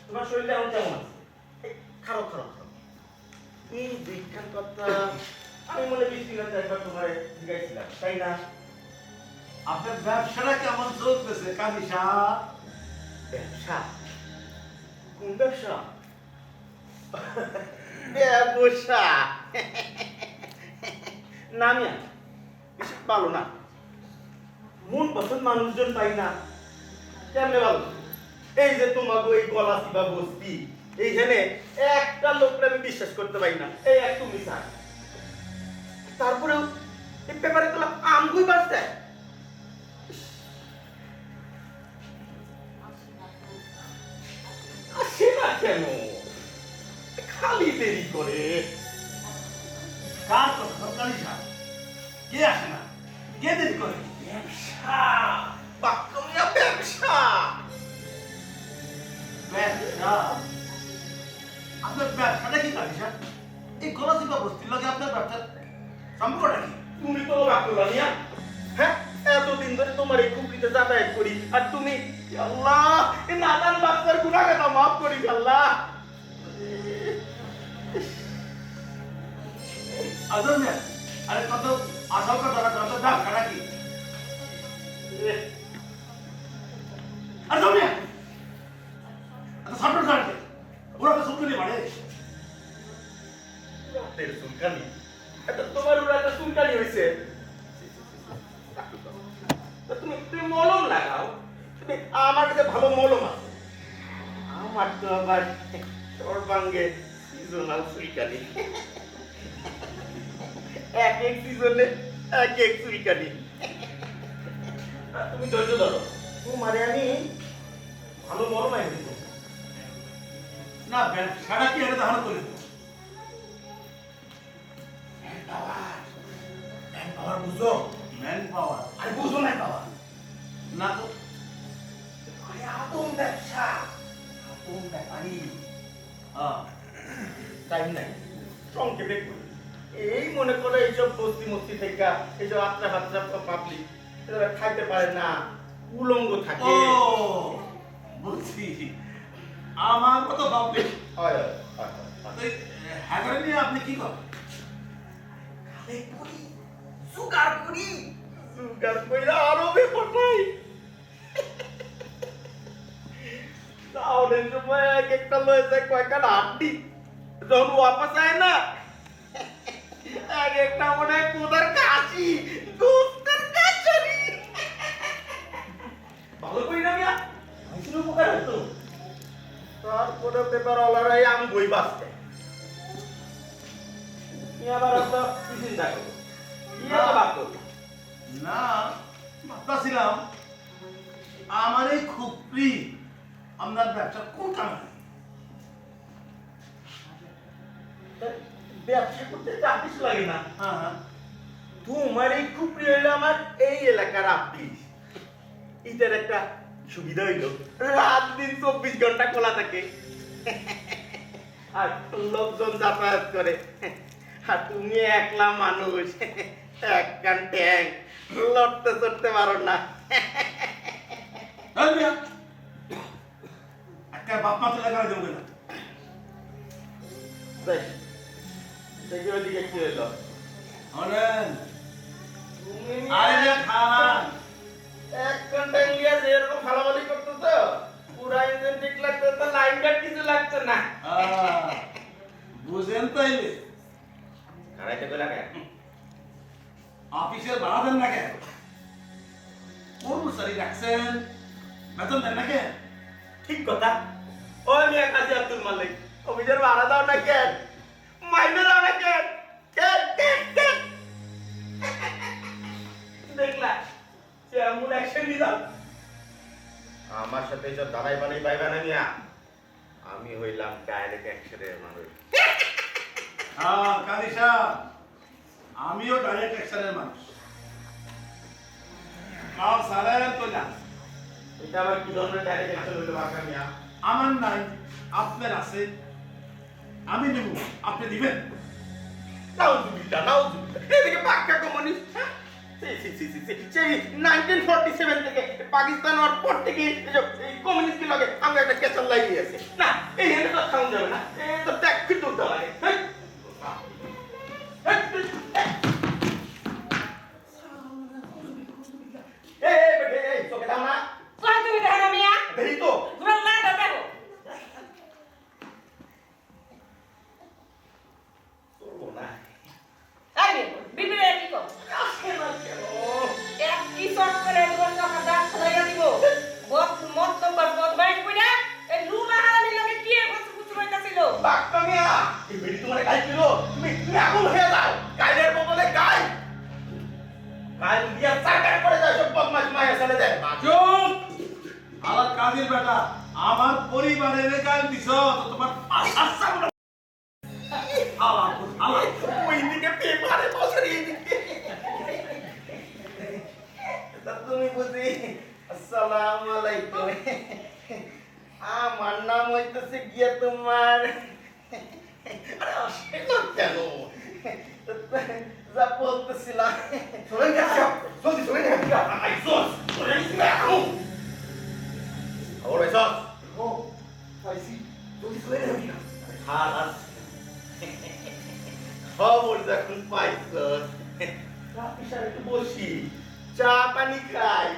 Speaker 8: তোমার শরীরটা এখন কেমন আছে? খারাপ এই বিজ্ঞান কথা আমি মনে বিজ্ঞান একবার তোমার জিজ্ঞাসিলাম, তাই না?
Speaker 3: আপনার ব্যবসাটা কেমন চলতেছে কাজী সাহেব?
Speaker 8: ব্যবসা? কোন ব্যবসা? ব্যবসা না মিয়া, বেশি ভালো না। মন পছন্দ মানুষজন পাই না। কেমনে ভালো? এই যে তোমাকে এই গলাচি বা বস্তি, এইখানে একটা লোককে আমি বিশ্বাস করতে পারি না। এই এক তুমি স্যার, তারপরেও এই পেপারে তোলা আমগুই বাঁচতে আসে না কেন? খালি দেরি করে।
Speaker 3: কার কথা কাজী সাহেব? কে আসে না? কে দেরি করে?
Speaker 8: ব্যবসা বাক্যমিয়া ব্যবসা।
Speaker 3: ব্যবসা? আপনার ব্যবসাটা কি কাজী সাহেব? এই গলাচিপা বস্তির লগে আপনার ব্যবসার সম্পর্কটা কি?
Speaker 8: তুমি তো বাক্য জানিয়া, হ্যাঁ, এতদিন ধরে তোমার এই কুকরিতে যাতায়াত করি আর তুমি আল্লাহ এই নাদান বাচ্চার গুনাহটা মাফ করি আল্লাহ।
Speaker 3: আদর মিয়া, আরে কত আসল কথাটা কত ব্যবসাটা কি? আরে মিয়া, এত ছোট সারছে, ওরা তো শুনতে পারে।
Speaker 8: রাতের চুলকানি, এটা তোমার ওরা একটা চুলকানি হয়েছে। তুমি মলম লাগাও, তুমি আমার কাছে ভালো মলম আছে। আমার তো আবার সর্বাঙ্গে সিজনাল চুলকানি, এক সিজনে এক চুলকানি। তুমি ধৈর্য ধরো, তোমারে আমি ভালো মলম আই দিব।
Speaker 3: না ব্যবসাটা কি এটা তাহলে করে দেবো। ম্যান পাওয়ার বুঝো? Man power? আরে বুঝো ম্যান পাওয়ার না তো?
Speaker 8: আরে আদম ব্যবসা, আদম ব্যাপারী। টাইম নাই, সংক্ষেপে করি। এই মনে করো এইসব বস্তি মস্তি থেকে এইসব আত্রা হাত্রা পাবলিক এরা খাইতে পারে না, উলঙ্গ থাকে।
Speaker 3: ও বুঝছি, আমার মতো ভাবলে
Speaker 8: হয় হয় হয়
Speaker 3: হ্যাঁ করে নিয়ে আপনি কি করেন?
Speaker 8: খালে করি, সুগার করি, সুগার কইরা আরো ব্যাপার নাই। তাহলে সময় এক একটা লয়ে যায় কয়েকটা আড্ডি, যখন ওয়াপাস আয় না এক একটা মনে হয় কোদার কাশি, গোস্তের কাছারি। ভালো করি না মিয়া, মানুষের উপকার হতো। তারপরে পেপার ওলারাই আমি বই বাঁচতে। তুমি আবার একটা চিন্তা করো, ইয়ে তো ভাবতো
Speaker 3: না ভাবতেছিলাম আমার এই খুপড়ি আপনার ব্যবসা কোনটা
Speaker 8: ব্যবসা করতে চাপ কিছু লাগে না
Speaker 3: হ্যাঁ হ্যাঁ
Speaker 8: তোমার এই খুপড়ি হইলো আমার এই এলাকার আপিস এটার একটা সুবিধা হইলো রাত দিন 24 ঘন্টা খোলা থাকে আর লোকজন যাতায়াত করে আর তুমি একলা মানুষ এক কান ট্যাং লড়তে চড়তে পারো না
Speaker 3: একটা বাপ মা তো লাগা দেবো না
Speaker 8: দেখি ওইদিকে কি হইলো
Speaker 3: হলেন
Speaker 8: তুমি
Speaker 3: আরে যে খান
Speaker 8: এক ঘন্টা ইন্ডিয়া যেরকম ফালাফালি করতো তো পুরা ইঞ্জিন ঠিক লাগতো তো লাইন গার্ড কিছু লাগতো না
Speaker 3: বুঝেন তাইলে
Speaker 8: খারাইতে কইলা কেন
Speaker 3: অফিসের ভাড়া দেন না কেন কর্মচারী রাখছেন বেতন দেন না কেন
Speaker 8: ঠিক কথা ও মিয়া কাজী আব্দুল মালিক অফিসের ভাড়া দাও না কেন মাইনে দাও না কেন কেন দেখলা সে এমন অ্যাকশন নিলাম আমার সাথে এসব দাঁড়াই বানাই পাইবা না মিয়া আমি হইলাম ডাইরেক্ট অ্যাকশনের মানুষ
Speaker 3: হ্যাঁ কাজী সাহেব আমিও ডাইরেক্ট অ্যাকশনের মানুষ কাল সালেন তো না
Speaker 8: এটা আবার কি ধরনের ডাইরেক্ট অ্যাকশন হইলো বাঁকা মিয়া
Speaker 3: আমার নাই আপনার আছে আমি নেব আপনি দিবেন
Speaker 8: নাউজুবিল্লাহ এদিকে পাক্কা কমিউনিস্ট সেই 1947 থেকে পাকিস্তান হওয়ার পর থেকে এই কমিউনিস্ট লগে আমরা একটা কেচাল লাগিয়ে আছে না এই হেনে তো খাওয়া যাবে না এই তো ট্যাগ ফিট করতে লাগে এই তোকে দাও না
Speaker 4: কই তুমি দেখো না মিয়া
Speaker 8: দেখি তো
Speaker 4: তোমার লাটা দেখো
Speaker 8: চলবো না
Speaker 4: আই বিবিরে কি কর এক কি শর্ট করে তোমার কথা দাঁত ফলাইয়া দিব মত নম্বর বদমাইশ কইরা এই লুলা হারামির লগে কি কিছু হইতাছিল
Speaker 8: বাক্কা মিয়া এই বেটি তোমার গাই ছিল তুমি আগুন হয়ে যাও গাইলের বদলে গাই গাইল দিয়া চাকার করে যায় সব বদমাশ মায়া চলে যায়
Speaker 3: চুপ আমার কাজের বেটা আমার পরিবারের গান দিছ তো তোমার আশা
Speaker 8: ওই দিকে পেপারে বসে এইদিকে তা তুমি বুঝি আসসালামু আলাইকুম আমার নাম হইতেছে গিয়া তোমার আরে আসলে কেন যা বলতেছিলাম চলে যাও জলদি চলে যাও আইসোস চলে যাও ওরে সস ও আইসি জলদি চলে যাও খালাস খবর যখন পাইছ রাফিসার একটু বসি চা পানি খাই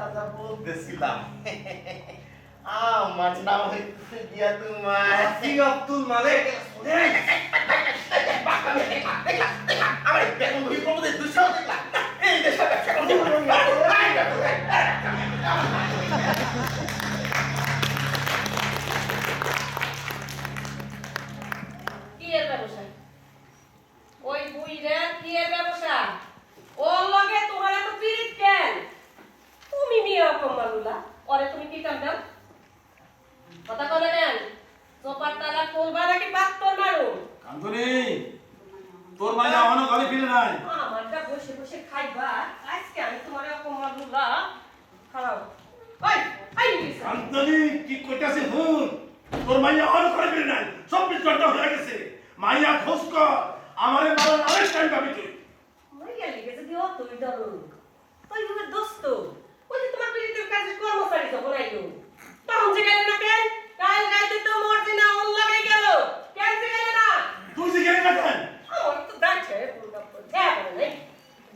Speaker 8: আচ্ছা বলতেছিলাম আমার নাম হইতেছে গিয়া তোমার আব্দুল মালিক আমার বেতন ধরি প্রমোদে দুঃসাহ দেখলা এই দেশে ব্যবসা করতে
Speaker 4: কি এর ব্যবসা ওই বুইরা কি এর ব্যবসা ওর লগে তোমার এত পিরিত কেন তুমি মিয়া কমালুলা ওরে তুমি কি কাম দাও কথা বলে নেন চোপার তালা খুলবা নাকি বাক্তর মারো
Speaker 3: কান্তনি তোর মাইয়া এখনো ঘরে ফিরে নাই
Speaker 4: আমারটা বসে বসে খাইবা আজকে আমি তোমার কমালুলা খারাপ ওই আই লিসা
Speaker 3: কান্তনি কি কইতাছে হুন তোর মাইয়া এখনো ঘরে ফিরে নাই 24 ঘন্টা হয়ে গেছে মাইয়া খোঁজ কর আমারে মারার আরেক টাইম পাবি তুই
Speaker 4: মাইয়া লিগে যদি অত ডরো ওই বুকে দোস্ত ওই যে তোমার পিরিতের কাছে কর্মচারী তো বনাইলো তখন যে গেলে না কেন কাল গাইতে তো মরজি না ওর লাগে গেল কেন যে গেলে না
Speaker 3: তুই যে গেলি না কেন
Speaker 4: আমার তো দাঁড়ছে নেই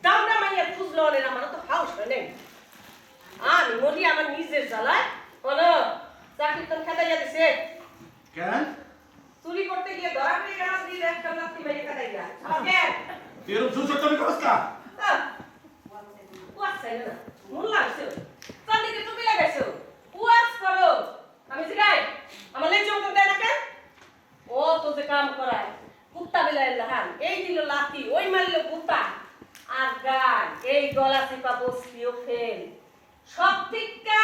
Speaker 4: দামটা মাইয়া খুঁজলো না আমার তো হাউস হয় নেই আমি মরি আমার নিজের জ্বালায় বলো চাকরি তো খেদাইয়া দিছে
Speaker 3: কেন
Speaker 4: চুরি করতে গিয়ে ধরা পড়ে গেল দিয়ে একটা লাত্তি মেরে খেদাইয়া আমার কেন
Speaker 3: তুই এরকম সুযোগ তুমি করছ না
Speaker 4: ওয়াস চাই না মন লাগছে চাঁদিকে টুপি লাগাইছো ওয়াস করো আমি জিগাই আমার লেজ জমতে দেয় না কেন ও তো যে কাম করায় কুত্তা বেলে লাহান এই দিল লাথি ওই মারলো গুতা আর গান এই গলা চিপা বসতিও ফেল সব থেকে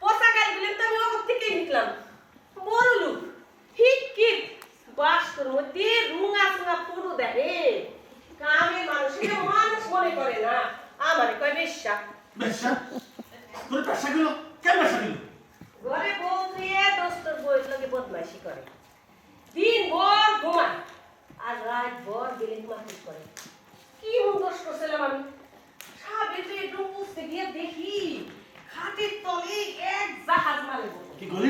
Speaker 4: পোষা গাল দিলেন তো আমি ওর থেকেই নিকলাম বড় লোক হিট বাস্তর মধ্যে রুঙা সুঙা পুরো দেখে কামে মানুষের মানুষ মনে করে না আমারে কয় বেশ্যা
Speaker 3: বেশ্যা তোর পেশা গেল কেন পেশা গেল
Speaker 4: ঘরে বউ দিয়ে দোস্তর বউয়ের লগে বদমাইশি করে দিন ভর ঘুমায় আর রাত ভর গেলে মারপিট করে কি দোষ করছিলাম আমি সাবিত্রী একটু বুঝতে গিয়ে দেখি খাটের তলে এক জাহাজ মারে
Speaker 3: কি করি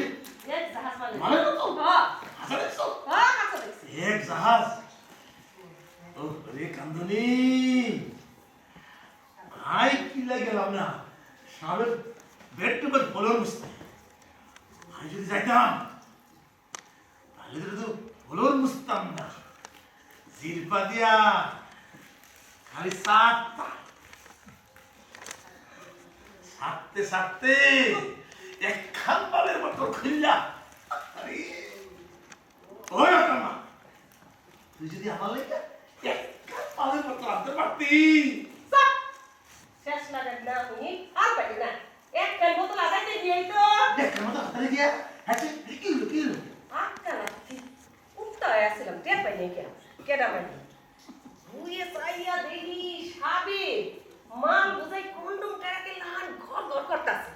Speaker 4: এক জাহাজ মারে
Speaker 3: মারে তো
Speaker 4: হ্যাঁ
Speaker 3: হাসা দেখছো
Speaker 4: হ্যাঁ কাছে দেখছি
Speaker 3: এক জাহাজ ও রে কান্দনি আই কি লাগলাম না সাবের বেড টু বেড ফলোর বুঝতে আমি যদি যাইতাম তাহলে তো ফলোর বুঝতাম না জিরপা দিয়া খালি সাথে একখান বালের মতো খুললা আরে ওই না তুই যদি আমার লেগে একখান বালের মতো আনতে পারতি
Speaker 4: শেষ লাগার না উনি আর পারি না এক কাল বোতল আদাইতে দিয়েই তো
Speaker 3: দেখ মতো হাতে দিয়া হাতে কি হলো
Speaker 4: আটকা লাগছি উঠতে আসছিলাম টের পাই নাই কেডা মানে বুয়ে চাইয়া দেখি সাবে মান বুঝাই কন্ডম টাকাকে লান ঘর ঘর করতাছে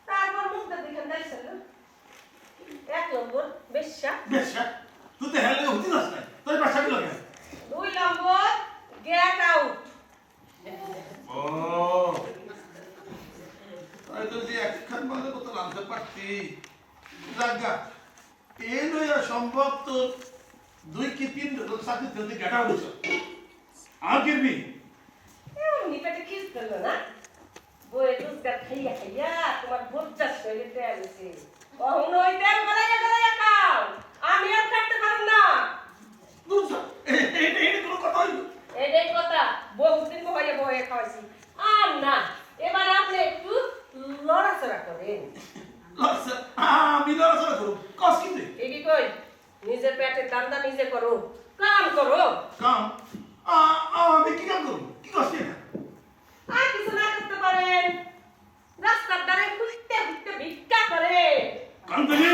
Speaker 4: তারপর মুখটা দেখেন দাইছিল এক নম্বর বেশ্যা
Speaker 3: বেশ্যা তুই তো হেলে হতি না তোর পেশা গেল কেন
Speaker 4: দুই নম্বর গেট আউট
Speaker 3: ও তাই তো যে একখান বালের মতো আনতে পারতি জায়গা এই লইয়া সম্ভব তো 2 কি 3 তোর সাথে তুই গেটা হইছ আর কিরবি
Speaker 4: এমনি পেটে খিস করলো না বইয়ে রোজগার খাইয়া খাইয়া তোমার বোঝা শরীরে আনছে কখনো ওই তেল গলাইয়া খাও আমি আর খাইতে পারব না
Speaker 3: বুঝছ এই কোনো কথা হইল
Speaker 4: এটাই কথা বহুদিন বয়ে বয়ে খাওয়াইছি আর না এবার আপনি একটু লড়াচড়া করেন
Speaker 3: লড়ছে আমি লড়াচড়া করব কস কি তুই
Speaker 4: ঠিকই কই নিজের পেটের দান্দা নিজে করো কাম করো
Speaker 3: কাম আমি কি কাম করব কি কষ্ট এটা
Speaker 4: আর কিছু না করতে পারেন রাস্তার ধারে ঘুরতে ঘুরতে ভিক্ষা করে
Speaker 3: কান্দনি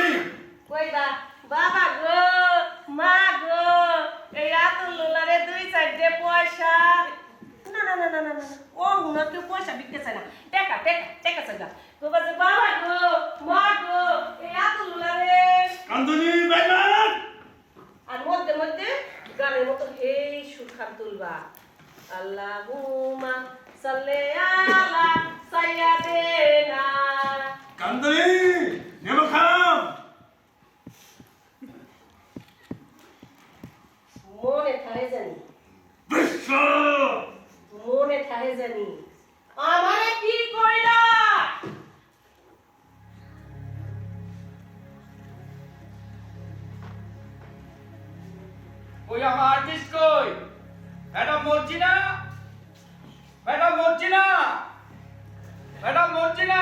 Speaker 4: কইবা বাবা গো মা গো এই রাতুল লোলারে 2-4 পয়সা না না না না না ও হুনাকে পয়সা বিকতে চায় না টাকা চাই না কইবা যে বাবা গো মা গো এই রাতুল লোলারে
Speaker 3: কান্দনি বাইলান
Speaker 4: আর মধ্যে মধ্যে গানের মতো এই সুরখান তুলবা আল্লাহুম্মা সাল্লি আলা সাইয়্যিদিনা
Speaker 3: কান্দনি নেমো খাম
Speaker 4: মনে থাকে জানি
Speaker 3: বিশ্ব
Speaker 4: মনে থাকে জানি আমারে কি কইলা
Speaker 6: ওই আমার আর্টিস্ট কই madam Marjina madam Marjina madam Marjina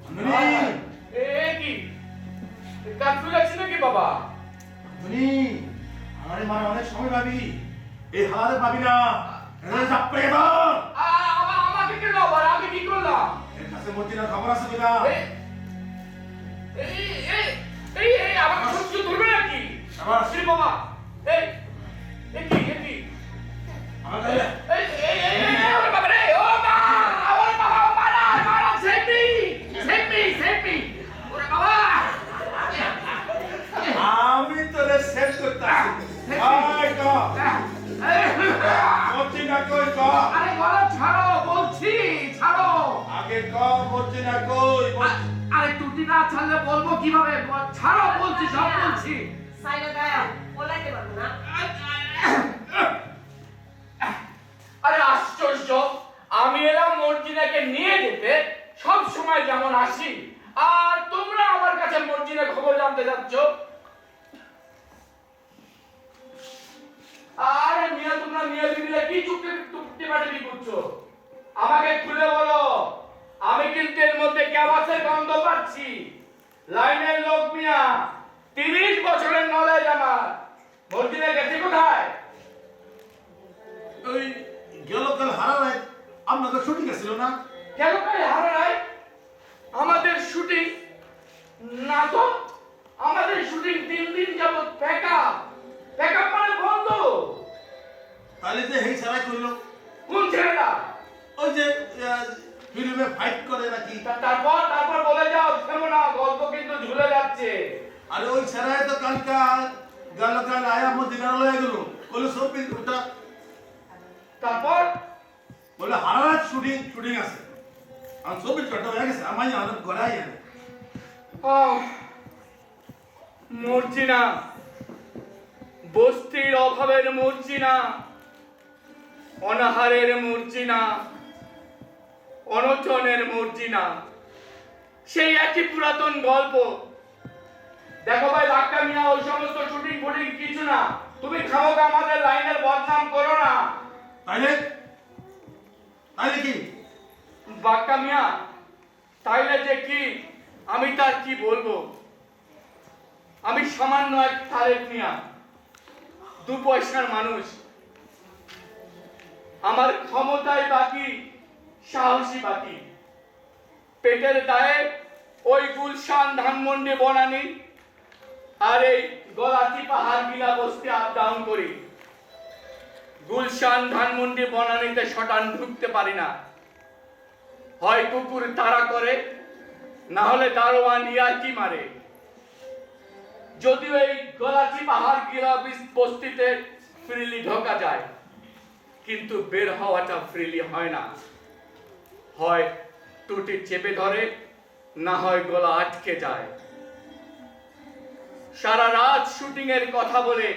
Speaker 3: কান্দনি
Speaker 6: এ কি কার্ফিউ লাগছে নাকি বাবা
Speaker 3: কান্দনি আমারে মারা অনেক সময় পাবি এই হালারে পাবি না এর চাপে দাও
Speaker 6: আমাকে কেন আবার আমি কি করলাম
Speaker 3: এর কাছে মর্জিনা খবর আছে কিনা
Speaker 6: এই আমাকে সত্যি ধরবে নাকি
Speaker 3: আবার
Speaker 6: শ্রী বাবা এই কি
Speaker 3: আমার কাছে
Speaker 6: ওরে বাবা রে ও মা ওরে বাবা মারা সেভ মি ওরে বাবা
Speaker 3: আমি তোরে সেভ করতাছি আয় কা মর্জিনা কই কা
Speaker 6: আরে গলা ছাড়ো বলছি ছাড়ো
Speaker 3: আগে কা মর্জিনা কই
Speaker 6: আরে টুটি না ছাড়লে বলবো কিভাবে ছাড়ো বলছি সব বলছি
Speaker 4: সাইডে দাও বলাইতে পারবো না
Speaker 6: আরে আশ্চর্য আমি এলাম মর্জিনাকে নিয়ে যেতে সব সময় যেমন আসি আর তোমরা আমার কাছে মর্জিনার খবর জানতে যাচ্ছ আরে মিয়া তোমরা মিয়া বিবিলা কি চুক্তি পাটি করছো আমাকে খুলে বলো আমি কিন্তু এর মধ্যে ক্যাবাসের গন্ধ পাচ্ছি লাইনের লোক মিয়া 30 বছরের নলেজ আমার মর্জিনা গেছে কোথায়?
Speaker 3: ওই গেল কাল হারায় আপনাদের শুটিং ছিল না?
Speaker 6: কেন কাল হারায়? আমাদের শুটিং না তো, আমাদের শুটিং 3 দিন যাবত প্যাকআপ মানে বন্ধ।
Speaker 3: তাহলে যে হেই ছাড়াই করলো
Speaker 6: কোন ছেলেটা?
Speaker 3: ওই যে ফিল্মে ফাইট করে নাকি?
Speaker 6: তারপর বলে যাও, থেমো না, গল্প কিন্তু ঝুলে যাচ্ছে।
Speaker 3: আরে ওই ছাড়াই তো কালকা গেল কাল আয়া মদিনার লয়ে গেল বলে 24 ঘন্টা।
Speaker 6: তারপর
Speaker 3: বলে হারাত শুটিং আছে আর 24 ঘন্টা হয়ে গেছে আমার জানা গড়াই জানে।
Speaker 6: মর্জিনা, বস্তির অভাবের মর্জিনা, অনাহারের মর্জিনা, অনচনের মর্জিনা, সেই একই পুরাতন গল্প। দেখো ভাই বাক্কা মিয়া, ওই সমস্ত শুটিং ফুটিং কিছু না, তুমি খামোখা আমাদের লাইনের বদনাম করো না।
Speaker 3: তাইলে কি
Speaker 6: বাক্কা মিয়া, তাইলে যে কি আমি তার কি বলবো? আমি সামান্য এক তারেক মিয়া, 2 পয়সার মানুষ। আমার ক্ষমতায় বাকি, সাহসী বাকি। পেটের দায়ে ওই গুলশান ধানমন্ডি বনানি আর এই গলাচি পাহাড় গিলা বস্তি আপ ডাউন করি। গুলশান ধানমন্ডি বনানিতে শটান ঢুকতে পারি না, হয় কুকুর তাড়া করে, না হলে দারোয়ান ইয়ার্কি মারে। যদিও এই গলাচি পাহাড় গিলা বস্তিতে ফ্রিলি ঢোকা যায়, কিন্তু বের হওয়াটা ফ্রিলি হয় না। হয় টুটি চেপে ধরে, না হয় গলা আটকে যায়। সারা রাত শুটিং এর কথা বলে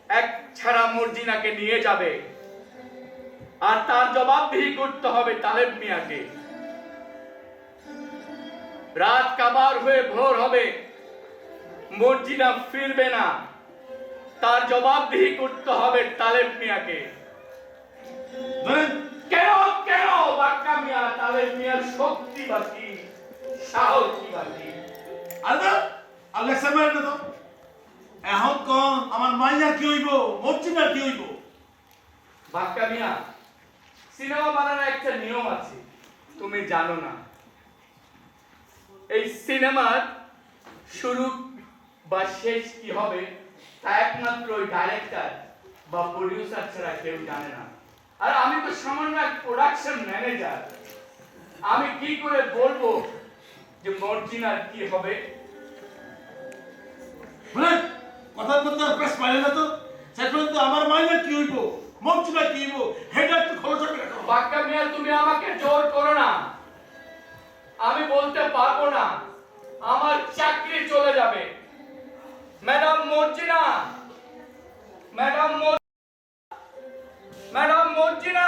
Speaker 6: এক ছাড়া মর্জিনাকে নিয়ে যাবে, আর তার জবাবদিহি করতে হবে তালেব মিয়াকে। রাত কাবার হয়ে ভোর হবে, মর্জিনা ফিরবে না, তার জবাবদিহি করতে হবে তালেব মিয়াকে।
Speaker 3: ধরেন
Speaker 6: কেন বাক্কা মিয়া, তালেব মিয়ার শক্তি বাকি, সাহস বাকি।
Speaker 3: আরে আল্লাহ সামার না তো এখন কোন আমার মাইয়া কি হইব, মর্জিনা কি হইব?
Speaker 6: বাক্কা মিয়া, সিনেমা বানানোর একটা নিয়ম আছে, তুমি জানো না? এই সিনেমার শুরু বা শেষ কি হবে তা একমাত্র ওই ডাইরেক্টর বা প্রডিউসার ছাড়া কেউ জানে না। আর আমি তো সামান্য এক প্রোডাকশন ম্যানেজার, আমি কি করে বলবো যে মর্জিনার কি হবে?
Speaker 3: বলেন কথার মধ্যে আর প্রেস পাইলে না তো সেটা তো আমার মাইয়া কি হইব, মর্জিনা কি হইব, হেডা একটু খোলসা করে রাখো।
Speaker 6: বাক্কা মিয়া, তুমি আমাকে জোর করো না, আমি বলতে পারবো না, আমার চাকরি চলে যাবে। Madam Marjina, madam Marjina.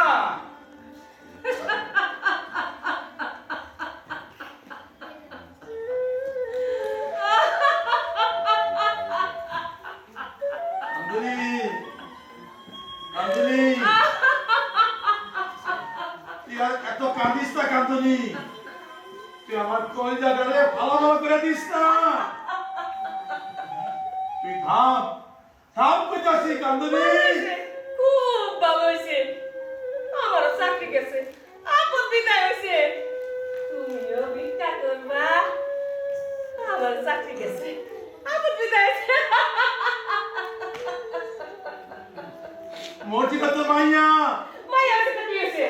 Speaker 3: কান্দুনি এত কান্দিস না কান্দুনি, তুই আমার কলিজাটারে ভালো করে দিস না। তুই থাম কইতাছি কান্দুনি।
Speaker 4: খুব ভালো হয়েছে, আমারও চাকরি গেছে, আপদ বিদায় হয়েছে। তুমিও ভিক্ষা করবা, আমার চাকরি গেছে, আপদ বিদায় হয়েছে।
Speaker 3: মর্জিনা তো মাইয়া,
Speaker 4: মাইয়া হয়েছে তো কি হয়েছে?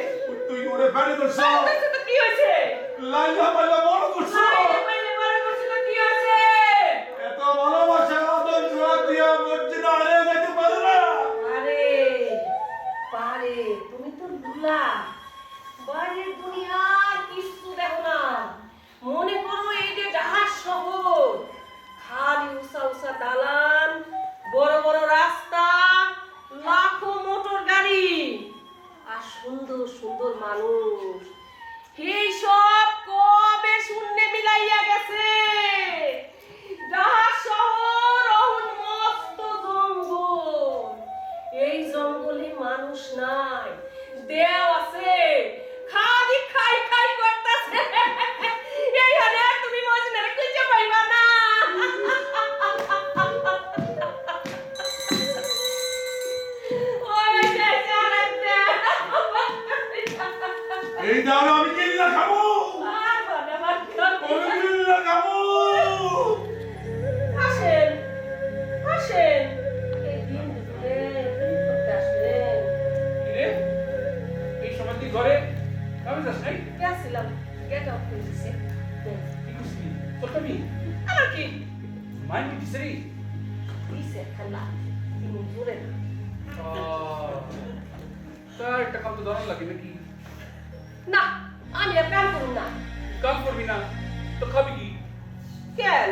Speaker 3: তুই ওরে ফেলে করছ,
Speaker 4: মাইয়া হয়েছে তো কি হয়েছে?
Speaker 3: লাইলা মাইলা বড় করছ।
Speaker 4: মাইয়া বড় করছে তো কি হয়েছে?
Speaker 3: এত ভালোবাসা আদর জোয়ার দিয়া মর্জিনা হারিয়ে যেতে পারে না।
Speaker 4: আরে পারে, তুমি তো দুলা, বাইরের দুনিয়ার কিছু দেখো না। মনে করো এই যে জাহাজ শহর, খালি উঁচা উঁচা দালান, বড় বড় রাস্তা, লাখো মোটর গাড়ি আর সুন্দর সুন্দর মানুষ। এই সব কবে শূন্যে মিলাইয়া
Speaker 3: দাও না, আমি গিল্লা খাবো।
Speaker 4: আর বাবা আমার
Speaker 3: আমি গিল্লা খাবো।
Speaker 4: আসেন আসেন এই দিন দুপুরে কি করতে আসলেন?
Speaker 6: কিরে এই সময় তুই ঘরে কামে যাস নাই?
Speaker 4: গেছিলাম গেট অফ করে দিছে।
Speaker 6: কি করছিলি? তোরটা
Speaker 4: আমার কি
Speaker 6: মাইন্ড দিছে রে?
Speaker 4: দিছে খেলা তিনি জোরে না।
Speaker 6: তার একটা কাম তো দারুণ লাগে নাকি?
Speaker 4: না আমি আর কাম করুন না।
Speaker 6: কাম করবি না তো খাবি কি?
Speaker 4: কেন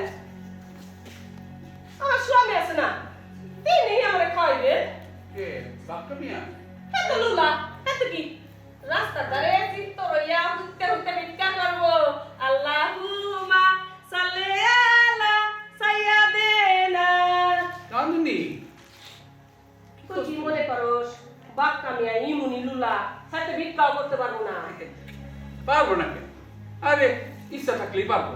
Speaker 4: আমার স্বামী আছে না, তিনি আমারে খাইবে।
Speaker 6: কে বাক্কা মিয়া?
Speaker 4: এত লুলা এত কি রাস্তার ধারে চিত্ত রইয়া হুত্তে হুত্তে ভিক্ষা করবো। আল্লাহুম্মা সাল্লি আলা সাইয়্যিদিনা।
Speaker 6: কান্দনি
Speaker 4: তুই কি মনে করস বাক্কা মিয়া ইমুনি লুলা সাথে ভিক্ষাও করতে পারবো না?
Speaker 6: পারবো না কেন? আরে ইচ্ছা থাকলেই পারবো।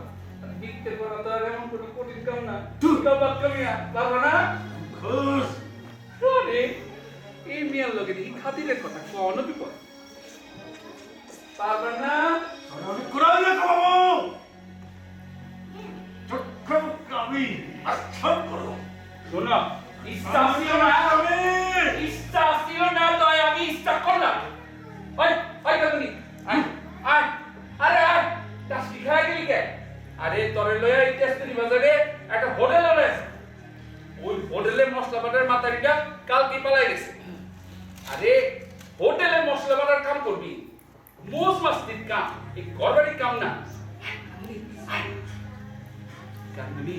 Speaker 6: বিক্রি করা তো আর এমন কোনো কঠিন কাম না। তুই বাক্কা মিয়া পারবো না?
Speaker 3: খুশ।
Speaker 6: আরে এই মিয়ার লোকের এই খাতিরের কথা কোনো বিপদ পারবে না।
Speaker 3: আমি কুরাইয়া খাবো। চক্ষু কামি আচ্ছা করো।
Speaker 6: শোনো ইচ্ছা ছিল না, ইচ্ছা ছিল না তাই আমি ইচ্ছা করলাম। ওই ওই কাকুনি আয় আয় আরে আয় টাস্কি খাই গেলি কে? আরে তোরে লয়া এই টেস্টরি বাজারে একটা হোটেল আছে, ওই হোটেলে মশলা বাটার মাথারিটা কালকে পালাই গেছে। আরে হোটেলে মশলা বাটার কাম করবি, মোজ মাস্তির কাম, এই গড়বাড়ির কাম না। কান্দনি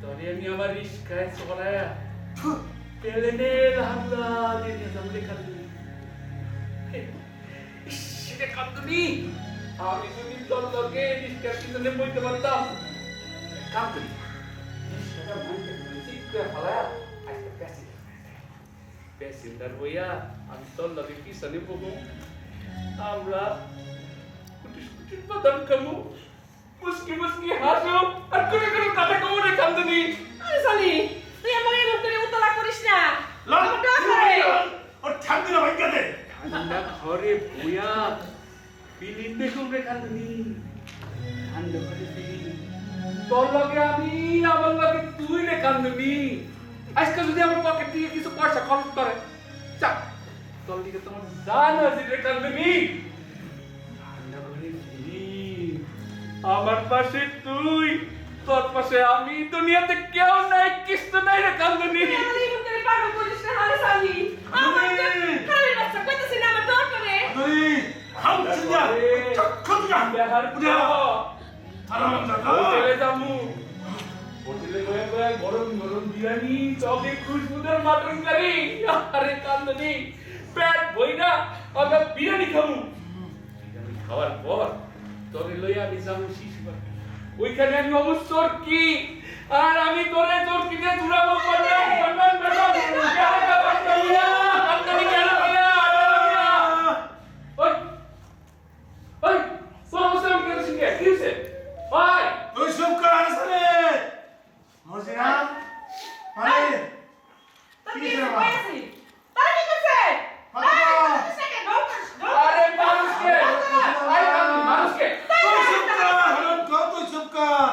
Speaker 6: তোরে আমি আমার রিস্কায় চড়ায়া পেলেনে হামলা দিয়ে নিয়ে যাবো রে কান্দনি। ইসরে কান্দনি আমি যদি তোর লগে রিস্কার পিছনে বইতে পারতাম। কাম করি রিস্কাটা ভাঙতে ঠিক করে ফালায়া আজকে প্যাসেঞ্জার হইয়া আমি তোর লগে পিছনে বসবো, আমরা কুটি কুটি বাদাম খাবো, মুসকি মুসকি হাসো আর করে করে কথা কমো রে কান্দনি।
Speaker 4: আরে সালি তুই আমার এমন করে উতলা করিস না। আমার ডর করে।
Speaker 3: ওর ঠান্ডা না ভাইকা দে।
Speaker 6: ঠান্ডা ঘরে বইয়া ফিলিম দেখুন রে কান্দনি, ঠান্ডা ঘরে ফিলিম তোর লগে আমি আমার লগে তুই রে কান্দনি। আজকে যদি আমার পকেট থেকে কিছু পয়সা খরচ করে চা তোর দিকে তোমার জান আছে রে কান্দনি। ঠান্ডা ঘরে ফিলিম আমার পাশে তুই, তোর পাশে আমি, দুনিয়াতে কেউ নাই কিছু নাই রে কান্দনি।
Speaker 4: আমার এমন করে পাগল করিস না আরে সালি। আমার খালি বাচ্চা কইতাছিস না আমার ডর করে।
Speaker 3: আমি হামছি না। চক্ষু না।
Speaker 6: বিহার যাও
Speaker 3: আরাম দাদা।
Speaker 6: হোটেলে যামু, হোটেলে গয়ে গয়ে গরম গরম বিরিয়ানি, চবে খুশবুদার মাটন কারি। আরে কান্দনি পেট বইনা আমরা বিরিয়ানি খামু। বিরিয়ানি খাওয়ার পর তোরে লইয়া আমি যাবো শিশুবার, ওইখানে আমি অবশ্যর কি আর আমি তোরে তোর কিনে ঘুরাবো বললাম বললাম বললাম কান্দনি কেন বলে ওই ওই তোর অবস্থা আমি কেন শিখে কি হয়েছে ভাই?
Speaker 3: তুই সব কর আসলে। মজিনা মানে
Speaker 4: তোর কি হইছে? তার কি করছে?
Speaker 6: আরে মানুষকে আরে মানুষকে
Speaker 3: তুই সব কর হলন কর, তুই সব কর।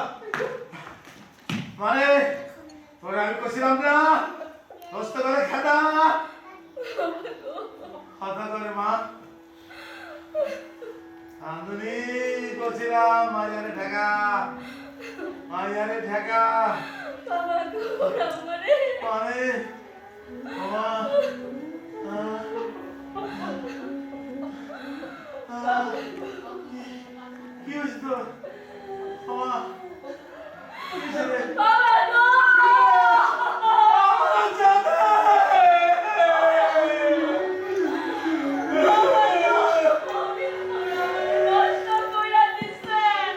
Speaker 3: মানে তোরে আমি কইছিলাম না দোস্ত করে খাতা খাতা করে মা আন্দুনি কইছিলাম মারিয়ারে ঢাকা মারিয়ারে ঢাকা
Speaker 2: বাবা গো আমারে
Speaker 3: মানে মামা কি হয়েছে তোর মামা
Speaker 2: বাবা গো কষ্ট কইরা দিছেন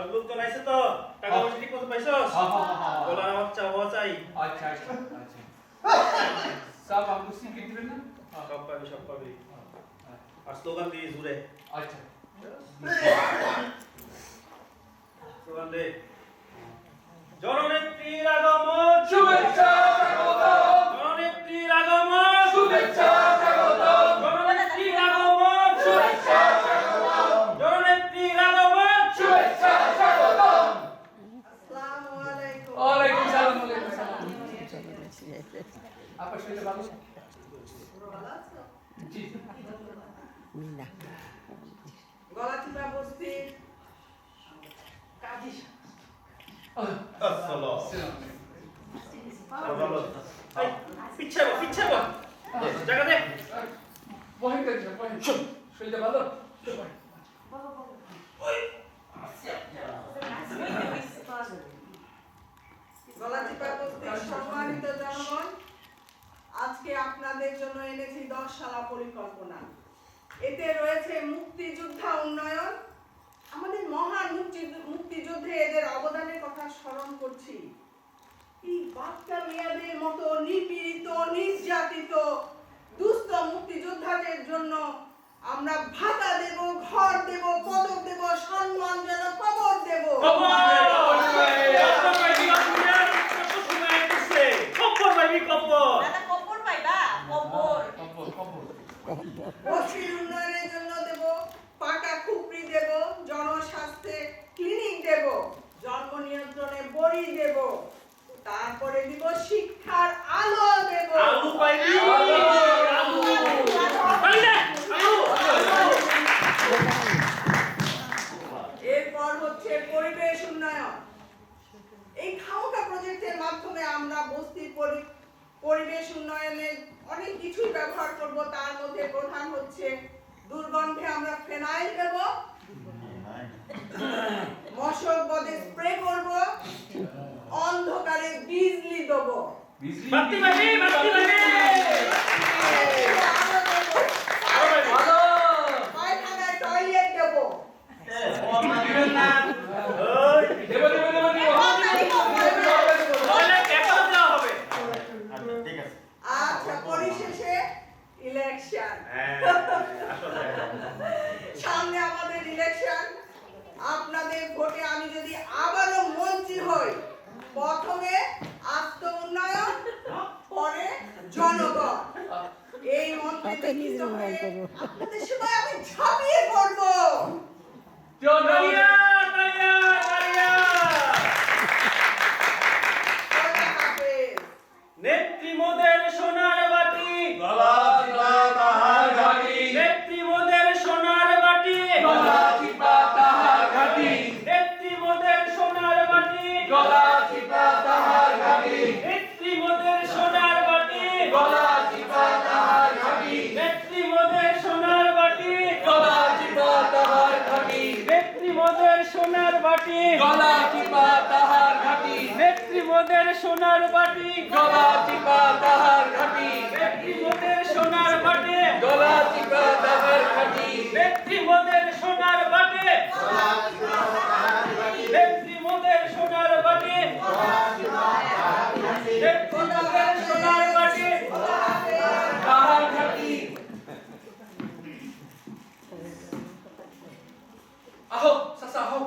Speaker 1: সব লোক তো নাইছে তো টাকা পয়সা ঠিক মতো পাইছস বলা আমার চাওয়া চাই
Speaker 6: আচ্ছা আচ্ছা আচ্ছা সব আপনি সিকিট দিবেন না
Speaker 1: সব পাবি আর স্লোগান দিয়ে জুড়ে
Speaker 6: আচ্ছা
Speaker 1: স্লোগান দে জননেত্রীর আগমন
Speaker 6: শুভেচ্ছা স্বাগতম
Speaker 1: জননেত্রীর আগমন
Speaker 6: শুভেচ্ছা স্বাগতম
Speaker 1: জননেত্রীর আগমন
Speaker 6: শুভেচ্ছা স্বাগতম
Speaker 1: জননেত্রীর আগমন
Speaker 6: শুভেচ্ছা স্বাগতম
Speaker 7: আসসালামু আলাইকুম।
Speaker 6: ওয়ালাইকুম সালাম আপনার শরীর ভালো
Speaker 7: ভালো আছো?
Speaker 6: জি
Speaker 7: গলাচিপা বস্তির কাজী
Speaker 3: আসসালাম
Speaker 1: এই পিছে বা জায়গা দে
Speaker 6: বহেন করে বহেন শরীর ভালো
Speaker 7: গলাচিপা বস্তির সম্মানিত জনগণ, আজকে আপনাদের জন্য এনেছি 10 শালা পরিকল্পনা। এতে রয়েছে মুক্তিযোদ্ধা উন্নয়ন। আমাদের মহান মুক্তিযুদ্ধে এদের অবদানের কথা স্মরণ করছি। এই বাচ্চা মেয়েদের মতো নিপীড়িত নির্যাতিত দুস্থ মুক্তিযোদ্ধাদের জন্য আমরা ভাতা দেব, ঘর দেব, পদক দেব, সম্মানজনক কবর দেব।
Speaker 2: দাদা কপর পাইবা কপর
Speaker 7: বস্তির উন্নয়নের জন্য দেব পাকা খুপড়ি দেব, জনস্বাস্থ্যে ক্লিনিক দেব, জন্ম নিয়ন্ত্রণে বড়ি দেব, তারপরে দিব শিক্ষার আলো দেব।
Speaker 1: আলু পাইবি আলু
Speaker 7: এরপর হচ্ছে পরিবেশ উন্নয়ন। এই খাওয়া প্রজেক্টের মাধ্যমে আমরা বস্তির পরিবেশ উন্নয়নে অনেক কিছুই ব্যবহার করব। তার মধ্যে প্রধান হচ্ছে দুর্গন্ধে আমরা ফেনাইল দেব, মশক বধে স্প্রে করব, অন্ধকারে বিজলি দেব,
Speaker 1: বাতি বাজি
Speaker 7: পায়খানায় টয়লেট দেব। আচ্ছা, পরিশেষে ইলেকশন। সামনে আমাদের ইলেকশন। আপনাদের ভোটে আমি যদি আবারও মন্ত্রী হই, প্রথমে আত্ম উন্নয়ন, পরে জনগণ। এই মন্ত্রীতে আপনাদের সেবায় আমি ঝাঁপিয়ে পড়বো। খোদা হাফেজ।
Speaker 1: নেত্রী মোদের সোনার বাটি
Speaker 3: গলা চিপা তাহার ঘাটি
Speaker 1: নেত্রী মোদের সোনার বাটি
Speaker 6: গলা চিপা তাহার ঘাটি
Speaker 1: নেত্রী মোদের সোনার বাটি
Speaker 6: গলা চিপা তাহার ঘাটি
Speaker 1: নেত্রী মোদের সোনার বাটি
Speaker 6: গলা চিপা তাহার ঘাটি
Speaker 1: নেত্রী মোদের সোনার বাটি
Speaker 6: গলা চিপা তাহার ঘাটি
Speaker 1: নেত্রী মোদের সোনার বাটি
Speaker 6: গলা চিপা তাহার ঘাটি
Speaker 1: নেত্রী মোদের সোনার বাটি
Speaker 6: গলা চিপা তাহার ঘাটি
Speaker 1: নেত্রী মোদের সোনার বাটি
Speaker 6: গলা চিপা তাহার ঘাটি
Speaker 1: নেত্রী মোদের সোনার বাটি নেত্রী মোদের সোনার বাটি নেত্রী মোদের সোনার বাটি
Speaker 6: তাহার ঘাটি আহো সাসা আহো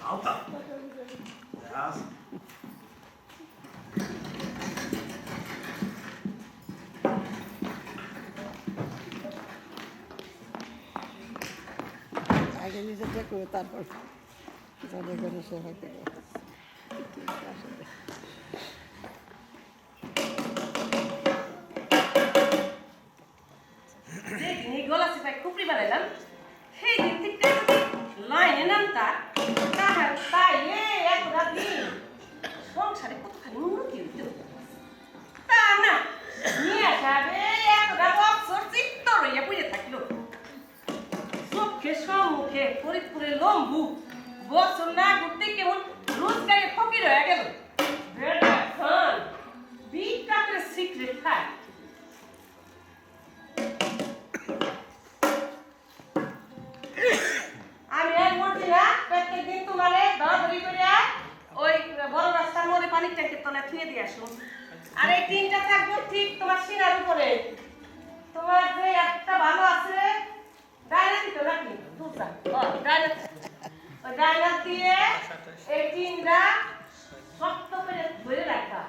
Speaker 3: আওতা
Speaker 9: আগে নিজেটা করে তারপর জনগণের সেবা করবো।
Speaker 4: যেদিন এই গলাচিপায় খুপড়ি বানাইলাম, সেই দিন থেকে লাইনে নামতা তাহার তাইলে এক রাত দিন সংসারে কতখানি উন্নতি হইতো। তা না, নিয়ে যাবে এক রাত অবসর চিত্ত রইয়া পড়ে থাকলো। চোখে সম্মুখে ফরিদপুরের লম্বু বছর না ঘুরতে কেমন রোজগারে ফকির হয়ে গেল। বেটা খান বিটা করে সিক্রেট খায়। আমি আসো। আর এই টিনটা থাকবে ঠিক তোমার সিনার উপরে। তোমার যে একটা ভালো আছে ডাইনা দিত নাকি দুটা ডাইনা ওই ডাইনা দিয়ে এই টিনটা শক্ত করে ধরে রাখবা।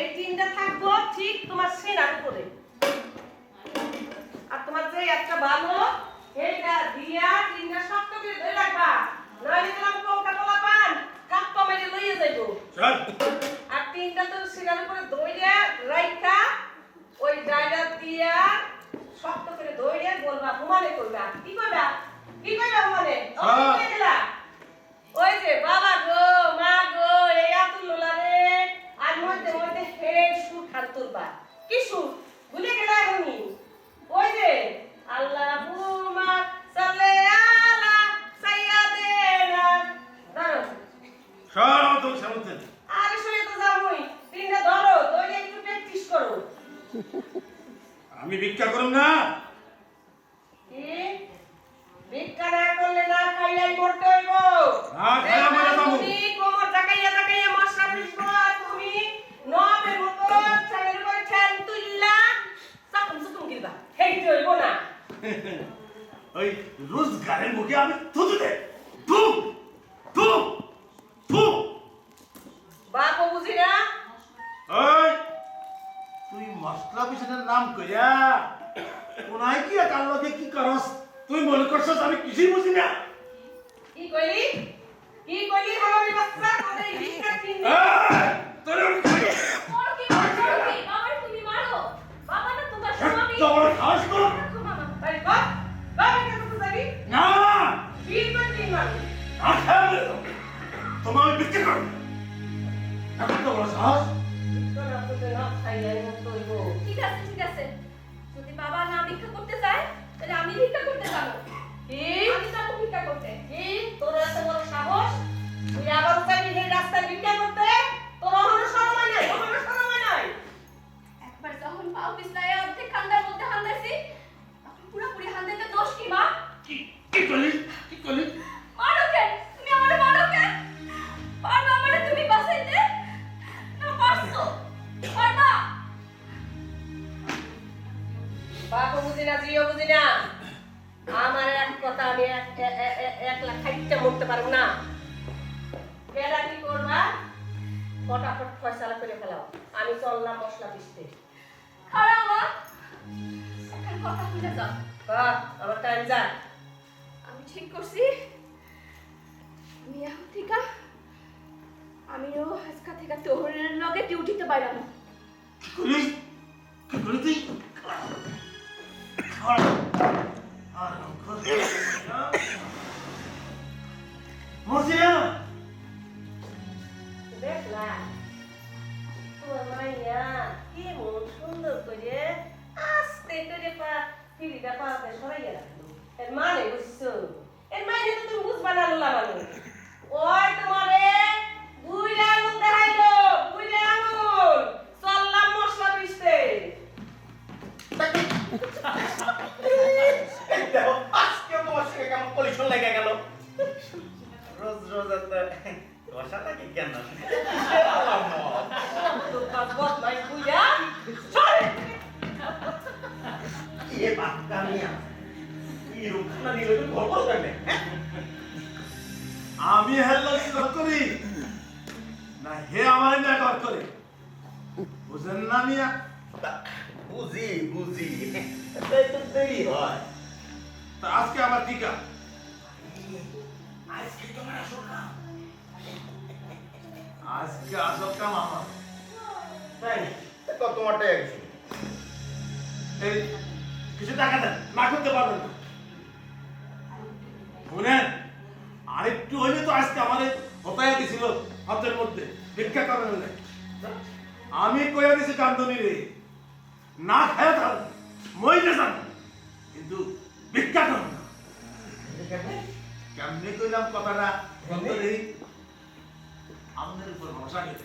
Speaker 4: এই টিনটা থাকবো ঠিক তোমার সিনার উপরে। আর তোমার যে একটা ভালো এইটা দিয়া টিনটা শক্ত করে ধরে রাখবা, নইলে তোমার পোকা পোলা পান কাপ্পা মেরে লইয়ে যাইবো।
Speaker 3: চল
Speaker 4: আর টিনটা তো সিনার উপরে ধইরা রাইখা ওই ডাইনা দিয়া শক্ত করে ধইরা বলবা হুমানে করবা। কি করবা হুমানে? ও কি দিলা? ওই যে বাবা গো মা গো এই আতুল্লা রে আর মধ্যে মধ্যে হে সুর খান তুলবা। কি সুর ভুলে গেলা এখনই? ওই যে আল্লাহুম্মা সাল্লি আলা সাইয়্যিদিনা দাঁড়াও।
Speaker 3: সব তুমি সামনে
Speaker 4: আরে শুনে তো যাবই, তিনটা ধরো ধরে একটু প্র্যাকটিস করো।
Speaker 3: আমি ভিক্ষা করুম না।
Speaker 4: কি ভিক্ষা না করলে না খাইয়াই মরতে হইব।
Speaker 3: না খাইয়া মরে যাবো।
Speaker 4: তুমি কোমর জাগাইয়া জাগাইয়া মশলা পিসবো আর তুমি নবের মতো ছাগের উপরে ঠ্যাং তুললা চাকুম চুকুম গিলবা। হেইতে হইব না।
Speaker 3: ওই রোজগারের মুখে আমি থুতু দে থু থু থু।
Speaker 4: বাপও বুঝি না।
Speaker 3: ওই তুই মশলা পিছনের নাম কইয়া কোনায় কি কার লগে কি করস? তুই মনে করছস আমি কিছুই বুঝি না?
Speaker 4: কি কইলি হারামি বাচ্চা তোদের ভিক্ষা কিন
Speaker 3: এই, তোরে আমি কই
Speaker 2: বড় কি বাবা তুমি মারো। বাবা না তোমার স্বামী।
Speaker 3: এত বড় সাহস তো?
Speaker 2: রাখো মামা।
Speaker 4: আরে বাপ বাপ কেন তো যাবি?
Speaker 3: না
Speaker 4: বিল করে দিন মারবি।
Speaker 3: তোমার আমি বিক্রি করব। এত বড় সাহস?
Speaker 4: তোরা তোদের না খাইয়াই মরতে হইব।
Speaker 2: ঠিক আছে যদি বাবা না ভিক্ষা করতে চায় তাহলে আমি ভিক্ষা করতে যাবো।
Speaker 4: কি
Speaker 2: আমি যাবো ভিক্ষা করতে।
Speaker 4: কি তোর এত বড় সাহস? তুই আবার চাইবি এই রাস্তায় ভিক্ষা করতে? তোর অহনো শরম নাই?
Speaker 2: একবার যখন পাও পিছলায় অর্ধেক খান্দার মধ্যে হান্দাইছি তখন পুরোপুরি হান্দাইতে দোষ কি মা?
Speaker 3: কি করলি?
Speaker 2: মারো কেন? তুমি আমারে মারো কেন? পারবা আমারে তুমি বাঁচাইতে? না পারছো? পারবা?
Speaker 4: বাপও বুঝি না জিও বুঝি না। আমার এক কথা আমি একলা খাইতে মরতে পারব না। কেডা কি করবা ফটাফট ফয়সালা করে ফেলাও। আমি চললাম মশলা পিষতে।
Speaker 2: খারাপ মা। এখন কথা বুঝে যাও।
Speaker 4: বাহ আমার টাইম যা।
Speaker 2: আমি ঠিক করছি আমি এখন থেকে আমিও আজকা থেকে তোহরের লগে ডিউটিতে বাইরাম।
Speaker 3: কি করলি তুই? মরজিনা
Speaker 4: দেখলা তোর মাইয়া কি মন সুন্দর করে আস্তে করে পিড়িটা পাতে সরাইয়া রাখলো। এর মানে বুঝছো? এর মানে তো তুমি বুঝবা না লোলা মানুষ। ওই তোমারে বুইড়া আঙুল দেখাইলো, বুইড়া আঙুল। চললাম মশলা পিষতে।
Speaker 8: দেখো আজকেও তোমার সঙ্গে কেমন পলিশন লেগে গেল। রোজ রোজ এত রসা লাগে কেন?
Speaker 4: তো কাজ বদলাই বুইড়া। সরে।
Speaker 8: কি বাক্কা মিয়া কি রুখনা নিলে তো গল্প করবে।
Speaker 3: আমি হেল্লা করি না হে আমার না করে বুঝেন না মিয়া?
Speaker 8: বুঝি তাই তো দেরি হয়।
Speaker 3: তা আজকে আমার টিকা
Speaker 8: আজকে তোমার আসল কাম।
Speaker 3: আজকে আসল কাম আমার।
Speaker 8: তাই তো তোমারটাই একশো।
Speaker 3: এই কিছু টাকা দেন, না করতে পারবেন না। শুনেন আরেকটু হইলে তো আজকে আমাদের হতায় দিছিল হাতের মধ্যে ভিক্ষা করেন না। আমি কইয়া দিছি কান্দনি রে না খায় থাক মইতে যান কিন্তু ভিক্ষা করেন না। কেমনি কইলাম কথাটা অন্তরে আপনার উপর ভরসা করে।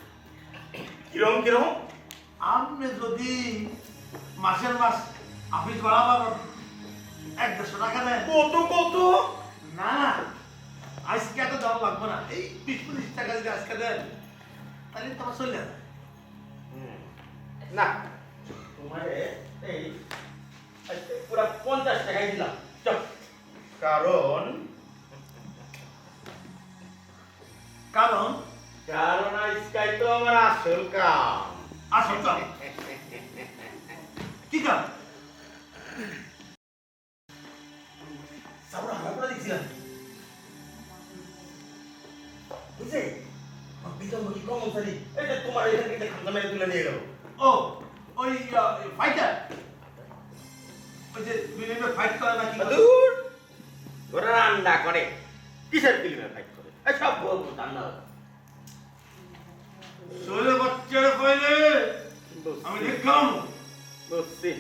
Speaker 8: কিরম
Speaker 3: আপনি যদি মাসের মাস অফিস বাড়াবার 100-150 টাকা দেন।
Speaker 8: কত
Speaker 3: না না আজকে এত দাম লাগবে না, এই 20-25 টাকা যদি আজকে দেন তাহলে তোমার চলে যাবে।
Speaker 8: না
Speaker 1: তোমারে এই পুরা 50 টাকাই দিলাম চল
Speaker 8: কারণ
Speaker 3: কারণ
Speaker 8: কারণ আজকাল তো আমার আসল কাম
Speaker 3: আসল কাম কি কাম সাবরা হারা করে দেখছিলাম বুঝছে বিতন কি কম সারি
Speaker 1: এই যে তোমার এখান থেকে খাতা মেরে তুলে নিয়ে গেল
Speaker 3: ও ওই ফাইটার ওই যে ফিল্মে ফাইট করে নাকি
Speaker 1: দূর ওরা রান্না করে কিসের ফিল্মে ফাইট করে এই সব বলবো রান্না
Speaker 3: ষোলো বছর পরে আমি দেখলাম
Speaker 1: বুঝছি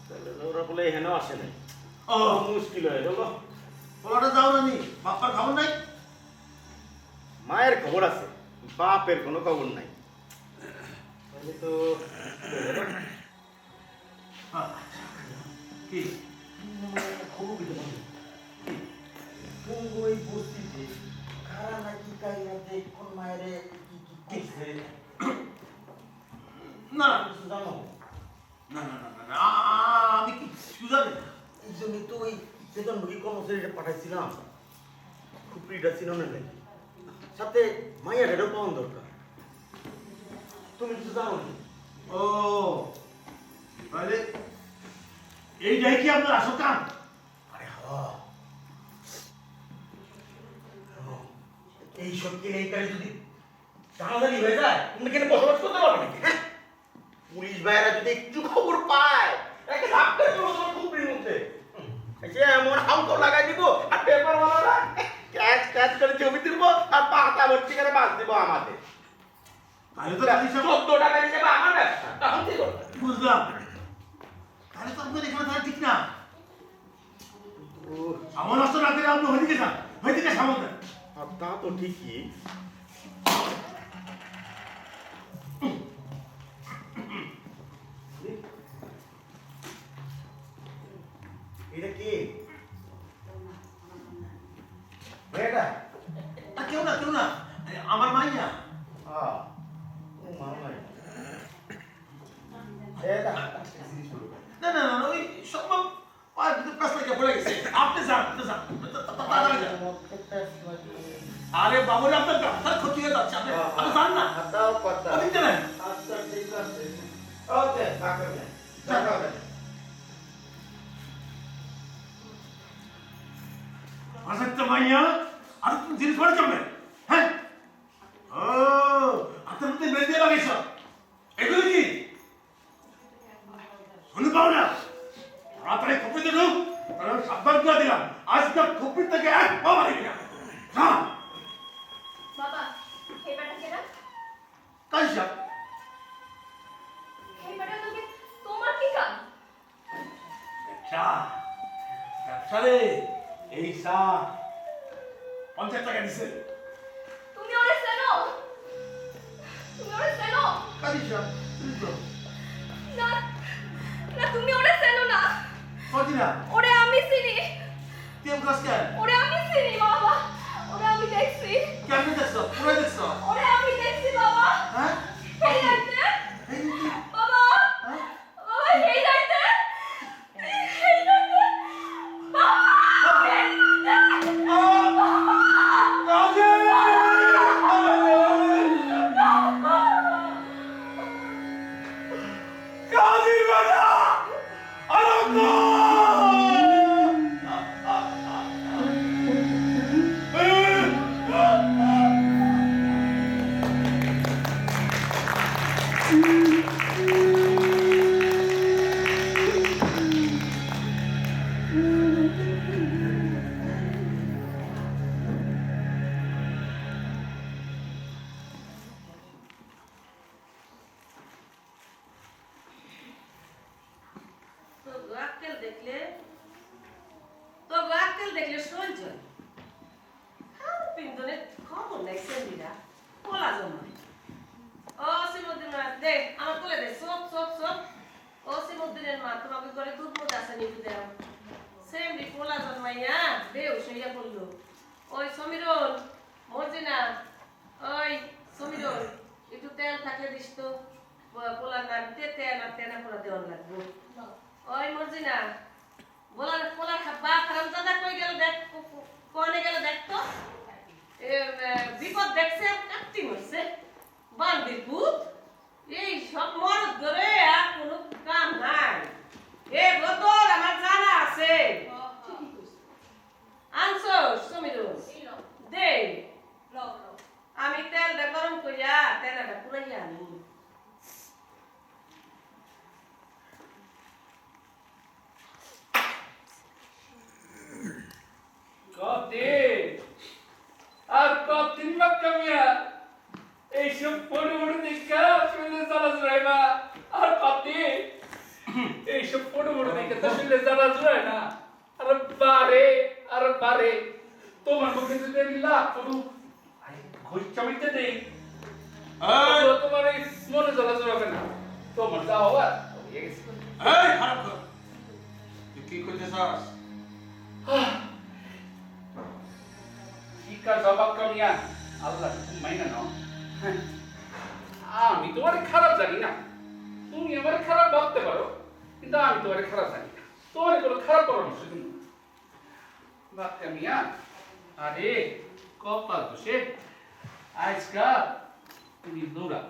Speaker 1: তাহলে ওরা বলে এখানে আসে নাই
Speaker 3: ও
Speaker 1: মুশকিল হয়ে গেল
Speaker 3: পোলাটা যাও না নি বাপ্পার খবর নাই
Speaker 1: মায়ের খবর আছে বাপের কোনো খবর নাই তাহলে তো
Speaker 3: হ্যাঁ। কি
Speaker 1: খবর দিতে পারি ওই বস্তিতে খারা নাকি কাইরাতে কোন মায়েরে কি কি করছে
Speaker 3: না
Speaker 1: কিছু জানো
Speaker 3: না না না না না, আমি কি সুজানি না
Speaker 1: এই জন্যই তো ওই বেতন ভোগী কর্মচারীটা পাঠাইছিলাম খুপড়িটা চিননের নাকি সাথে মাইয়াটারও পাওয়ার দরকার তুমি কিছু জানো না
Speaker 3: ও তাহলে এইটাই কি আপনার আসল কাম
Speaker 1: আরে হ্যাঁ এই সব কেলেঙ্কারি যদি জানাজানি হয়ে যায় তুমি কেন বসবাস করতে পারবে নাকি হ্যাঁ পুলিশ ভাইয়েরা যদি একটু খবর পায় একে ধাক্কা করবো তোমার খুপড়ির মধ্যে সে এমন হাউটো লাগাই দিব আর পেপার ওয়ালারা ক্যাচ ক্যাচ করে জমি দিব আর পাতা ভর্তি করে বাঁচ দিব আমাদের
Speaker 3: তাহলে তো কাজী সাহেব
Speaker 1: 14 টাকা হিসেবে আমার ব্যবসা তখন কি করবে
Speaker 3: বুঝলাম তাহলে তো আপনার এখানে থাকা ঠিক না সামন আসতে না দিলে আপনি হইদিকে সামন দেন
Speaker 1: তা তো ঠিকই এটা কি এটা
Speaker 3: কেউ না আমার মাইয়া
Speaker 1: হ্যাঁ ও মামা এটা
Speaker 3: না না না ওই সম্ভব প্যাস লাগে পড়ে গেছে আপনি যান তাড়াতাড়ি যান। আরে বাবুরে আপনার ডাক্তার ক্ষতি হয়ে যাচ্ছে আপনি যান না
Speaker 1: তাও কথা
Speaker 3: ওদিক যাবেন
Speaker 1: আচ্ছা ঠিক আছে ওকে তাকাবে তাকাবে
Speaker 3: আসলে মাইয়া আর তুমি জিনিস পড়ে যাবে হ্যাঁ ও আপনার মধ্যে মেরে দিয়ে লাগাইছ এগুলো কি শুনে পাও না তাড়াতাড়ি খুপিতে ঢুক তাহলে সাবধান করে দিলাম আজকে খুপির থেকে এক পা মারি না হ্যাঁ
Speaker 2: বাবা এই বেটা কেডা
Speaker 3: কাইসা
Speaker 2: এই বেটা তোকে তোমার কি কাম
Speaker 3: ব্যবসা রে এই সা 50 টাকা দিছে
Speaker 2: তুমি ওরে চেনো
Speaker 3: কাইসা
Speaker 2: না না তুমি ওরে চেনো না
Speaker 3: কদিনা
Speaker 2: ওরে আমি চিনি
Speaker 3: কেম কাস্কার
Speaker 2: ওরে আমি চিনি বাবা ওরে আমি দেখছি
Speaker 3: কেমনে দেখছো পুরো দেখছো
Speaker 2: ওরে আমি দেখছি বাবা
Speaker 3: হ্যাঁ
Speaker 2: এই রাইতে
Speaker 3: এই কি
Speaker 2: বাবা
Speaker 3: হ্যাঁ
Speaker 2: বাবা এই রাইতে
Speaker 4: দেখলে সহ্য পিন্দনের খবর নাই সেন্দিরা পোলা জমা ও সিমুদ্দিন দে আমার কোলে দে সব ও সিমুদ্দিনের মা তোমাকে ঘরে দুধ মত আছে নিতে দাও সেমনি পোলা জন্মাইয়া বেউস হইয়া পড়লো ওই সমীরন মর্জিনা ওই সমীরন একটু তেল থাকলে দিস তো পোলার নাম তেনা পোলা দেওয়ার লাগবো ওই মর্জিনা পোলার বাপ হারাম দাদা কই গেল দেখ কোনে গেল দেখ তো বিপদ দেখছে কাটতি মরছে বান্দির ভূত এই সব মরদ ধরে আর কোনো কাম নাই এ বদল আমার জানা আছে আনছস সমীরুল দে আমি তেলটা গরম করিয়া তেলটা পুরাইয়া আনি
Speaker 6: আর কতদিন বাক্কা মিয়া এইসব ফটো ফটো দেখা শুনলে জ্বালা জুড়াই না আর কতদিন এইসব ফটো ফটো দেখে তো শুনলে জ্বালা জুড়াই না আর বারে তোমার মুখে যদি আমি লাভ করু ঘুষ চামিতে দেই তোমার এই মনে জ্বালা জুড়াবে না তোমার যা হওয়ার হয়ে গেছে
Speaker 3: এই খারাপ কর তুই কি করতেছস
Speaker 6: শিকার জবাব কামিয়া আল্লাহ তুমি মাইনা নাও আমি তোমার খারাপ জানি না তুমি আমার খারাপ ভাবতে পারো কিন্তু আমি তোমার খারাপ জানি না তোমার কোনো খারাপ পরামর্শ দিন বাপ কামিয়া আরে কপাল দোষে আজকাল তুমি দৌড়া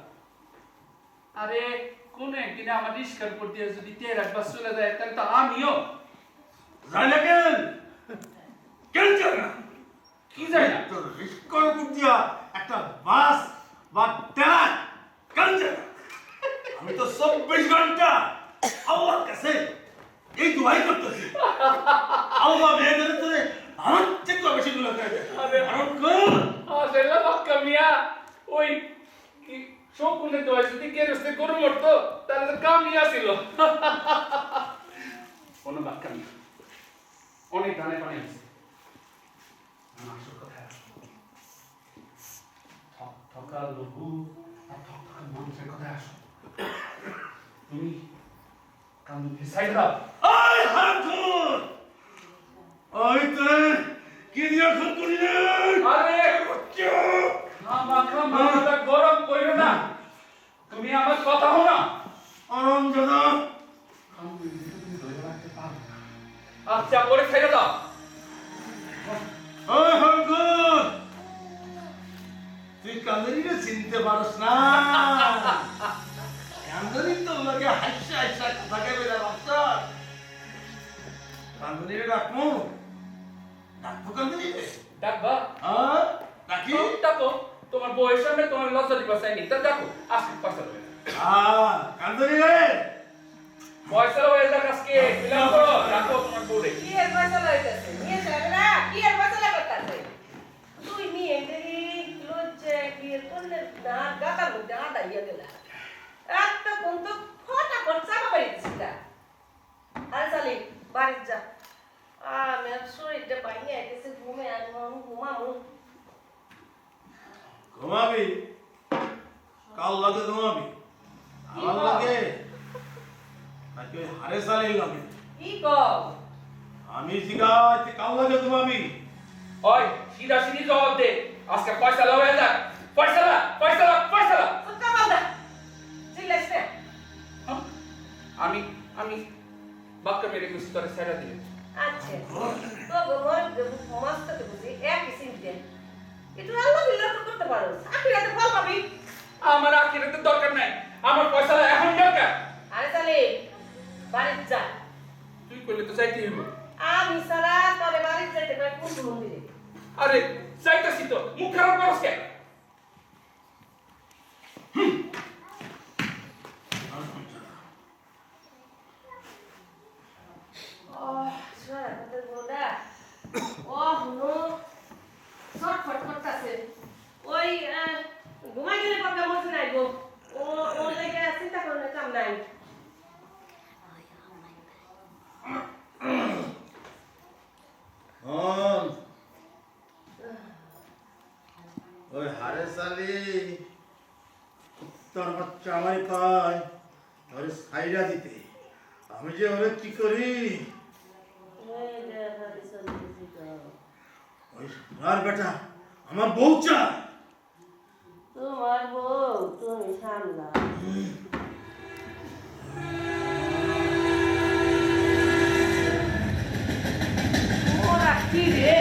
Speaker 6: আরে কোন একদিনে আমার রিস্কার উপর দিয়ে যদি 13 বাস চলে যায় তাহলে তো আমিও
Speaker 3: জানি না কেন জানি না
Speaker 6: কি জানি না
Speaker 3: তোর রিস্কার উপর দিয়া একটা বাস বা ট্রাক কেন জানি না আমি তো 24 ঘন্টা আল্লাহর কাছে এই দোয়াই করতেছি আল্লাহ মেয়েদের তোরে আমার থেকে বেশি গুলো করে দেয় কারণ কোন
Speaker 6: আসলে বাক্কা মিয়া ওই শকুনে দোয়া যদি গেরস্তে গরু মরতো তাহলে তো কামিয়া ছিল কোনো বাক্কা মিয়া অনেক দানে পানি আছে আসল কথা ঠকা লঘু আর ঠকা মানুষের কথা আসো তুমি কাম ফিসাই দাও
Speaker 3: আই হাতুন ওই তোরে কি দিয়া খুন করি রে
Speaker 6: আরে মাথা গরম কইরো না তুমি আমার কথা হো না
Speaker 3: আরাম দাদা
Speaker 6: তুমি ধরে রাখতে পারো না আচ্ছা পরে ছেড়ে দাও
Speaker 3: ওই হাতুন তুই কান্দরিরে চিনতে পারস না কান্দরি তো লাগে হাসা হাসা কথা কে বেলা বাচ্চা কান্দরিরে ডাকমু ডাকবো কান্দরিরে
Speaker 6: ডাকবা
Speaker 3: হ্যাঁ ডাকি
Speaker 6: ডাকো তোমার বউয়ের সামনে তোমার লজ্জা দিবা চাইনি তা ডাকো আজকে পয়সা দেবে
Speaker 3: কান্দরিরে
Speaker 6: পয়সা হয়ে যাক আজকে বিলাম করো ডাকো তোমার বউরে
Speaker 4: কি এর ফয়সালা হইতাছে নিয়ে যাবে না কি এর ফয়সালা করতাছে তুই নিয়ে দেরি লজ্জা কি এর করলে না গাতার মধ্যে আদাইয়া দিলা একটা কোন তো ফটা করছা বাড়ি দিছিলা আরে সালি বাড়ি যা আমি আর শরীরটা বাইরে আইতেছে ঘুমে আর ঘুমামু
Speaker 3: ঘুমাবি কাল লাগে ঘুমাবি আমার লাগে নাকি ওই হারে সালির লাগে
Speaker 4: কি কও
Speaker 3: আমি জিগাইতে কাল লাগে ঘুমাবি
Speaker 6: ওই সিধা সিধি জবাব দে আজকে পয়সা হয়ে যাক পয়সা
Speaker 4: সুত্তা বান্দা চিল্লাস না
Speaker 6: আমি বাক্কা মেরে কিছু তোরে ছেড়ে দিলে
Speaker 4: আচ্ছা তো গোমর মস্ত তো বুঝি এক কিসিম দে একটু আল্লাহ বিল্লাহ তো করতে পারো আখিরাতে ফল পাবি
Speaker 6: আমার আখিরাতে দরকার নাই আমার পয়সা এখন দরকার
Speaker 4: আরে সালি বাড়ি যা
Speaker 6: তুই কইলে তো যাইতে হইব
Speaker 4: আমি সারা তোরে বাড়ি যাইতে কই কোন মন্দিরে
Speaker 6: আরে যাইতাছি তো মুখ খারাপ করছ কে
Speaker 4: সারা তোর গোদা নো শর্টফট করতেছে ওই ঘুমাই গেলে পাকা মজা নাই গো ও লাগে চিন্তা করলে কাম নাই
Speaker 3: ওই হারে সালি তোর বাচ্চা আমায় কয় ওরে সাইরা দিতে আমি যে ওরে কি করি ওই সোনার বেটা আমার বউ চায়
Speaker 4: তোমার বউ তুমি সামলা ওরা কি রে?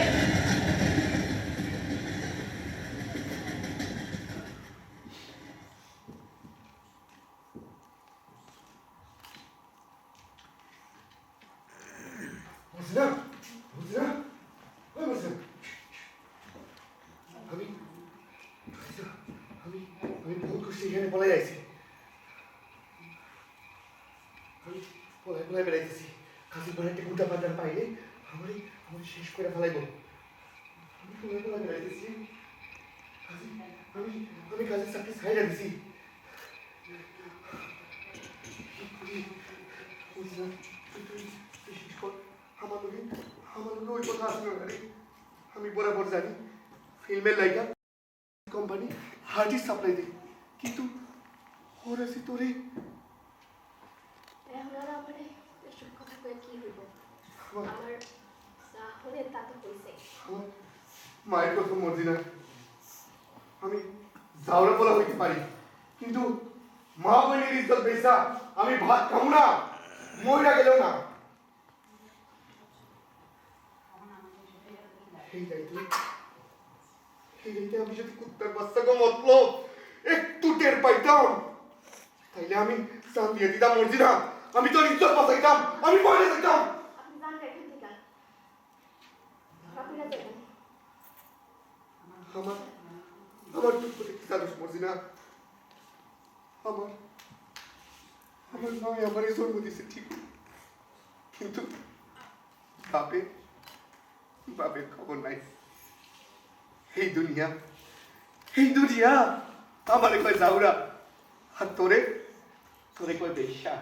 Speaker 8: মর্জিনা মর্জিনা ওই মর্জিনা আমি আমি আমি বহুত খুশি এখানে পলাই আইছি আমি পলাই পলাই বেড়াইতেছি কাজী বাড়িতে গুটা পাটার পাইলে আমারই আমারই শেষ করে ফেলাইব আমি পলাই পলাই বেড়াইতেছি কাজী আমি আমি কাজের চাকরি ছাইড়া দিছি মর্জিনা তুই শেষ কর আমার লোকে ওই কথা আসলো না রে আমি বরাবর জানি ফিল্মের লাইগা কোম্পানি হার্ডি সাপ্লাই দেয় কিন্তু ওরা সে তোরে
Speaker 2: এখন আর আমার এসব কথা কয়ে কি হইব আমার যা হলে তা তো হইছে
Speaker 8: আমার মায়ের কথা মর্জি না আমি জাউরা বলা হইতে পারি কিন্তু মা বোনের ইজ্জত বেসা আমি ভাত খাবো না মইরা গেলেও না আমি যদি কুত্তার বাচ্চাকে মতলব একটু টের পাইতাম তাইলে আমি চান দিয়ে দিতাম মর্জি না আমি তোর ইজ্জত বাঁচাইতাম আমি পয়সা দিতাম
Speaker 2: আপনি জান এখান থেকে আপনি না যাবেন
Speaker 8: আমার আমার দুঃখ দেখতে জানিস মর্জি না আমার আমার নয় আমার এই জন্ম দিছে ঠিক কিন্তু বাপের খবর নাই এই দুনিয়া আমারে কয় জাউরা আর তোরে কয় বেশ্যা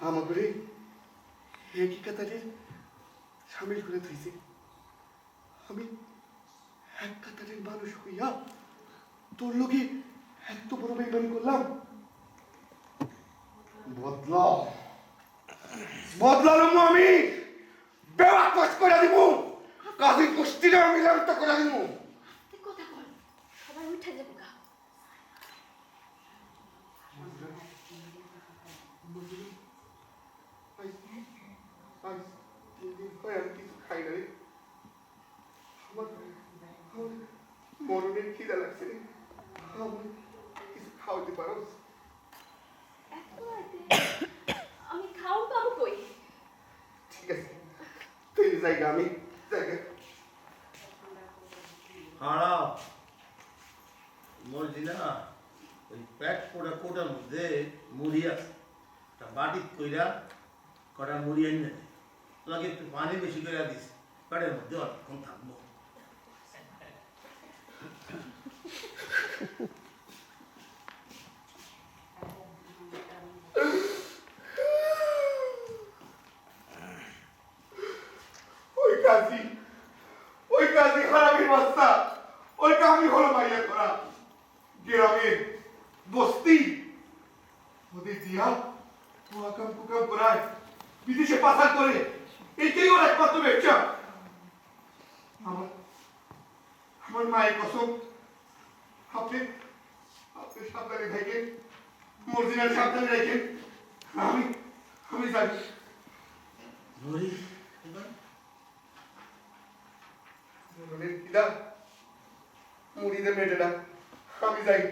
Speaker 8: আমাকে একই কাতারে সামিল করে থইছে আমি এক কাতারের মানুষ হইয়া তোর লোকে এত বড় বেইমানি করলাম বদলালাম আমি বেওয়া কষ্ট করে দিব কাজী কুস্তিটা আমি লান্ত করে দিব
Speaker 2: আপনি কথা বল সবাই উঠে যাবো গা
Speaker 8: আমি কিছু খাই না রে আমার মরণের খিদা লাগছে রে আমার কিছু খাওয়াতে পারো
Speaker 2: এত রাতে আমি খাওন পাবো কই
Speaker 8: ঠিক আছে তুই জায়গা আমি জায়গা
Speaker 3: হারাও মর্জিনা ওই প্যাক পোড়া কোটার মধ্যে মুড়ি আছে তা বাটিত কইরা কটা মুড়ি এনে দে তোকে একটু পানি বেশি করে দিস পেটের মধ্যে অনেকক্ষণ থাকবো
Speaker 8: ওই কাজী খারাপের বাচ্চা ওই কামি হলো মাইয়া করা গ্রামের বস্তি ওদের দিয়া কুয়াকাম কুকাম করায় বিদেশে পাচার করে এটাই ওর একমাত্র ব্যবসা আমার মায়ের কসম আপনি সাবধানে থাকেন মর্জিনার সাবধানে রাখেন আমি জানি
Speaker 3: মুড়ি
Speaker 8: মরণের খিদা মুড়িতে মেটে না আমি যাই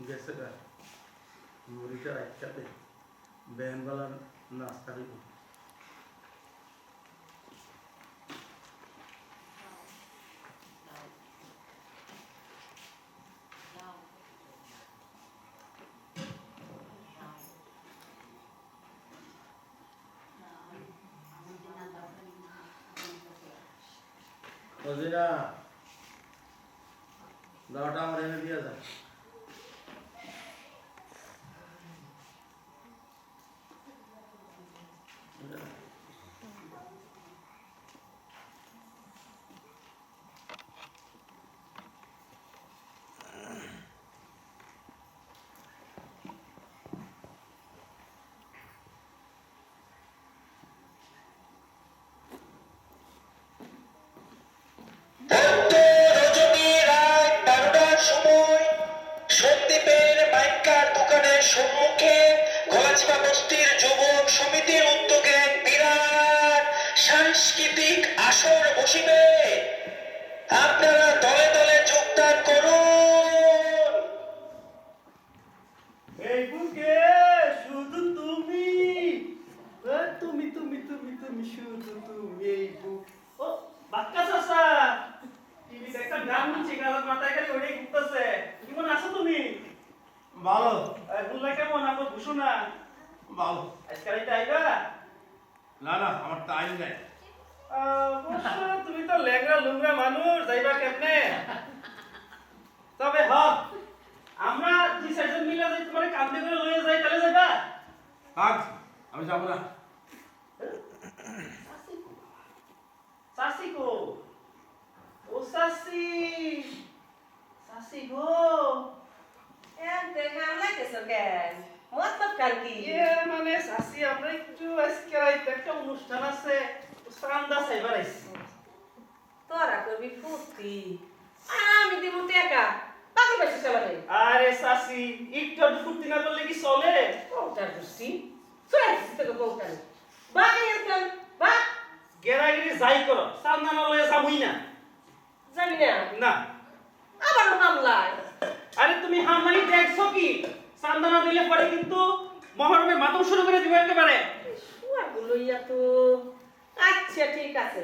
Speaker 3: গেছে গা মুড়িটা একসাথে ব্যানওয়ালা নাস্তা হইব মর্জিনা দাওয়াটা আমার এনে দিয়ে যায়
Speaker 10: বিদ্যালয়ের সম্মুখে গলাচিপা বস্তির যুবক সমিতির উদ্যোগে এক বিরাট সাংস্কৃতিক আসর বসিবে। আপনারা দলে দলে যোগদান করুন।
Speaker 1: এই বুকে শুধু তুমি, তুমি তুমি তুমি তুমি শুধু তুমি এই বুক। ও বাক্কা চাচা, টিভিতে একটা গান শুনছি, গানের মাথায় খালি ওটাই ঘুরতেছে। কেমন আছো তুমি?
Speaker 3: ভালো
Speaker 1: বুঝলা কেমন আমার ঘুষণা?
Speaker 3: ভালো।
Speaker 1: আজকাল এটা আইবা?
Speaker 3: না না, আমার টাইম নেই।
Speaker 1: অবশ্য তুমি তো লেংরা লুংরা মানুষ, যাইবা কেমনে? তবে হ, আমরা দুই চারজন মিলে যদি তোমার কান্দে করে লয়ে যাই তাহলে যাইবা?
Speaker 3: থাক, আমি যাবো না।
Speaker 1: চাচি গো, ও চাচি, চাচি গো।
Speaker 4: এনতে হামলাইতেছো কেন? মতলব কার কি?
Speaker 1: মানে চাচি, আমরা একটু আজকে রাইতে একটা অনুষ্ঠান আছে, চান্দা চাইবার আইছি।
Speaker 4: তোরা করবি ফুর্তি, আমি দিব টাকা। পাগল পাইছিস আমারে?
Speaker 1: আরে চাচি, একটু আধটু ফুর্তি না করলে কি চলে?
Speaker 4: কোনটার গোষ্ঠী? চলে আসছিস তোকে কোনটার? বাগে এরকম, বা
Speaker 1: গেরাগিরি যাই করো, চান্দা না লয়ে যাবই না।
Speaker 4: জানি না,
Speaker 1: না।
Speaker 4: আবার হামলায়।
Speaker 1: আরে তুমি হামলানি দেখছো কি? চান্দা না দিলে পরে কিন্তু মহরমের মাতম শুরু করে দিবে একেবারে।
Speaker 4: শুয়াগুলো ইয়া তো। আচ্ছা ঠিক আছে,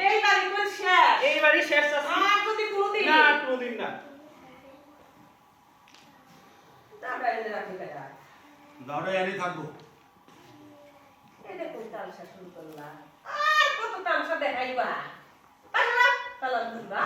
Speaker 4: এই বাড়ি কোন শেষ?
Speaker 1: এইবারই শেষ চাচি।
Speaker 4: আর যদি কোনোদিন
Speaker 1: না, কোনোদিন না।
Speaker 4: দাঁড়া এনে রাখি বেটা।
Speaker 3: দাঁড়াই আনি থাকবো।
Speaker 4: এটা কোন তামসা শুরু করলা? আর কত তামসা দেখাইবা? পাগলা তালাম দিবা।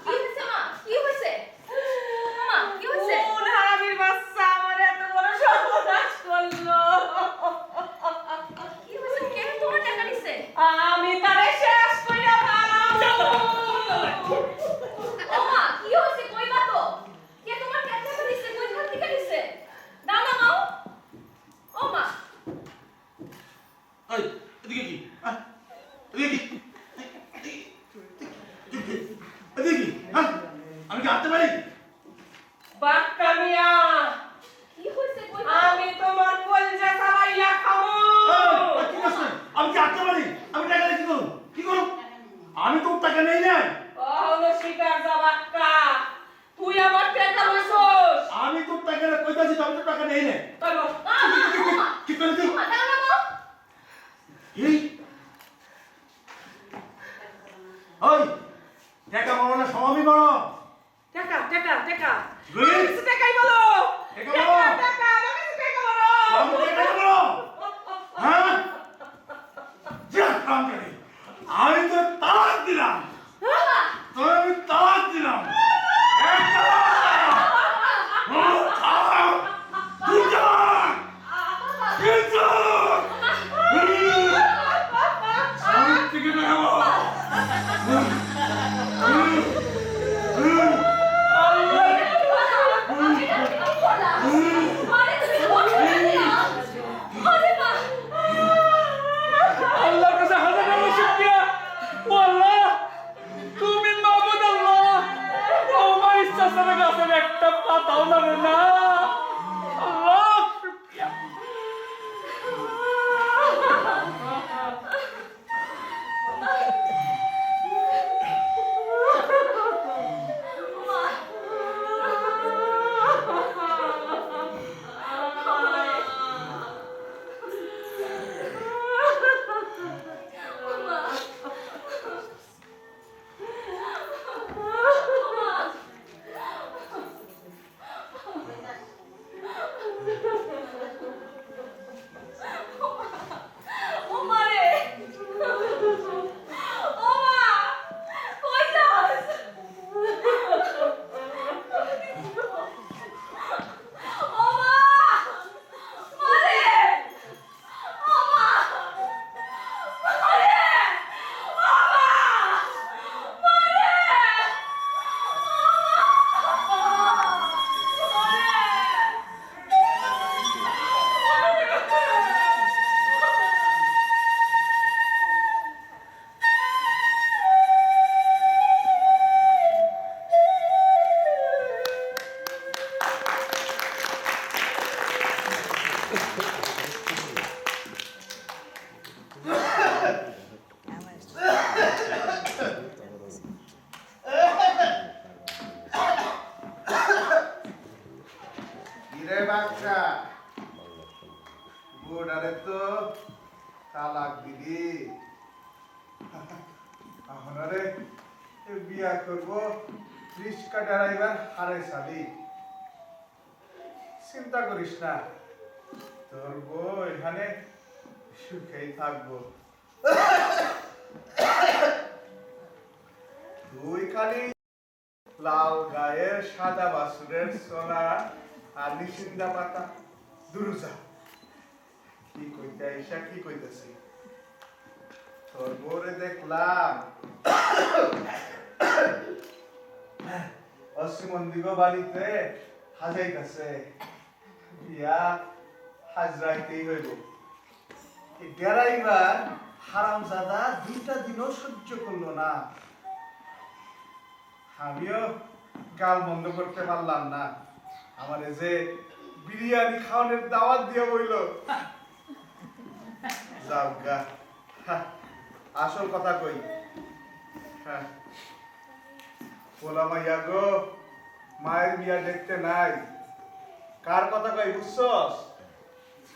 Speaker 2: কি হয়েছে মা? কি হয়েছে? মা, কি হয়েছে?
Speaker 4: কোন হারামির বাচ্চা আমার এত বড় সর্বনাশ করলো?
Speaker 2: কি হয়েছে? কে তোমার টাকা নিছে?
Speaker 4: আমি তারে শেষ কইরা ফেলাম।
Speaker 2: ও মা, কি হয়েছে? কইবা তো। কে তোমার টাকা নিছে? কোইখান থেকে নিছে? দাও না মাও। ও মা,
Speaker 3: এই, এদিকে কি? এদিকে কি? এদিকে কি? আমি কি হাঁটতে পারি?
Speaker 4: বাক্কা মিয়া,
Speaker 2: কি হয়েছে? কইবা?
Speaker 4: আমি তোমার কলজা চাবাইয়া খাবো।
Speaker 3: এই, কি করছেন? আমি কি হাঁটতে পারি? আমি টাকা দিয়ে কি করব? কি করব? আমি তোর টাকা নেই নাই।
Speaker 4: অহনো শিকার যা বাক্কা, তুই আমার টাকা লইছস।
Speaker 3: আমি তোর টাকা কইতাছি, আমি তোর টাকা নেই নাই।
Speaker 4: তাই বল।
Speaker 3: কি করে তুই?
Speaker 2: মা, দাও না মাও।
Speaker 3: এই, ওই, টাকা বলো না, সমাবি বলো।
Speaker 4: টাকা টাকা টাকা
Speaker 3: গুলি?
Speaker 4: আমার কাছে টাকাই বলো।
Speaker 3: টাকা বলো।
Speaker 4: টাকা আমার কাছে টাকা বলো।
Speaker 3: আমি টাকা বলো। হ্যাঁ? যা, কাম করে। আমি তো তালাক দিলাম। তোর আমি তালাক দিলাম। এক তালাক। ও, তালাক। দুই তালাক। তিন তালাক। আমি থেকে নেব।
Speaker 6: আল্লাহর কাছে হাজার হাজার শুকরিয়া। ও আল্লাহ,
Speaker 5: তালাক দিলি আপনারে বিয়া করবো রিক্সা ড্রাইভার হারে সালি চিন্তা করিস না তোর বউ এখানে সুখেই থাকবো তুই খালি লাল গায়ের সাদা বাসুরের সোনা আর নিশিন্দা পাতা দুরুজা কি কইতে আইসা কি কইতেছি তোর বউরে দেখলাম অসীমন্দিগ বাড়িতে হাজাইতেছে বিয়া হাজরাইতেই হইব ড্রাইভার হারামজাদা 2টা দিনও সহ্য করলো না আমিও গাল বন্ধ করতে পারলাম না আমার যে বিরিয়ানি খাওয়ানোর দাওয়াত দিয়ে বইল যাও গা আসল কথা কই হ্যাঁ বলা মাইয়া গো মায়ের বিয়া দেখতে নাই কার কথা কই বুঝছস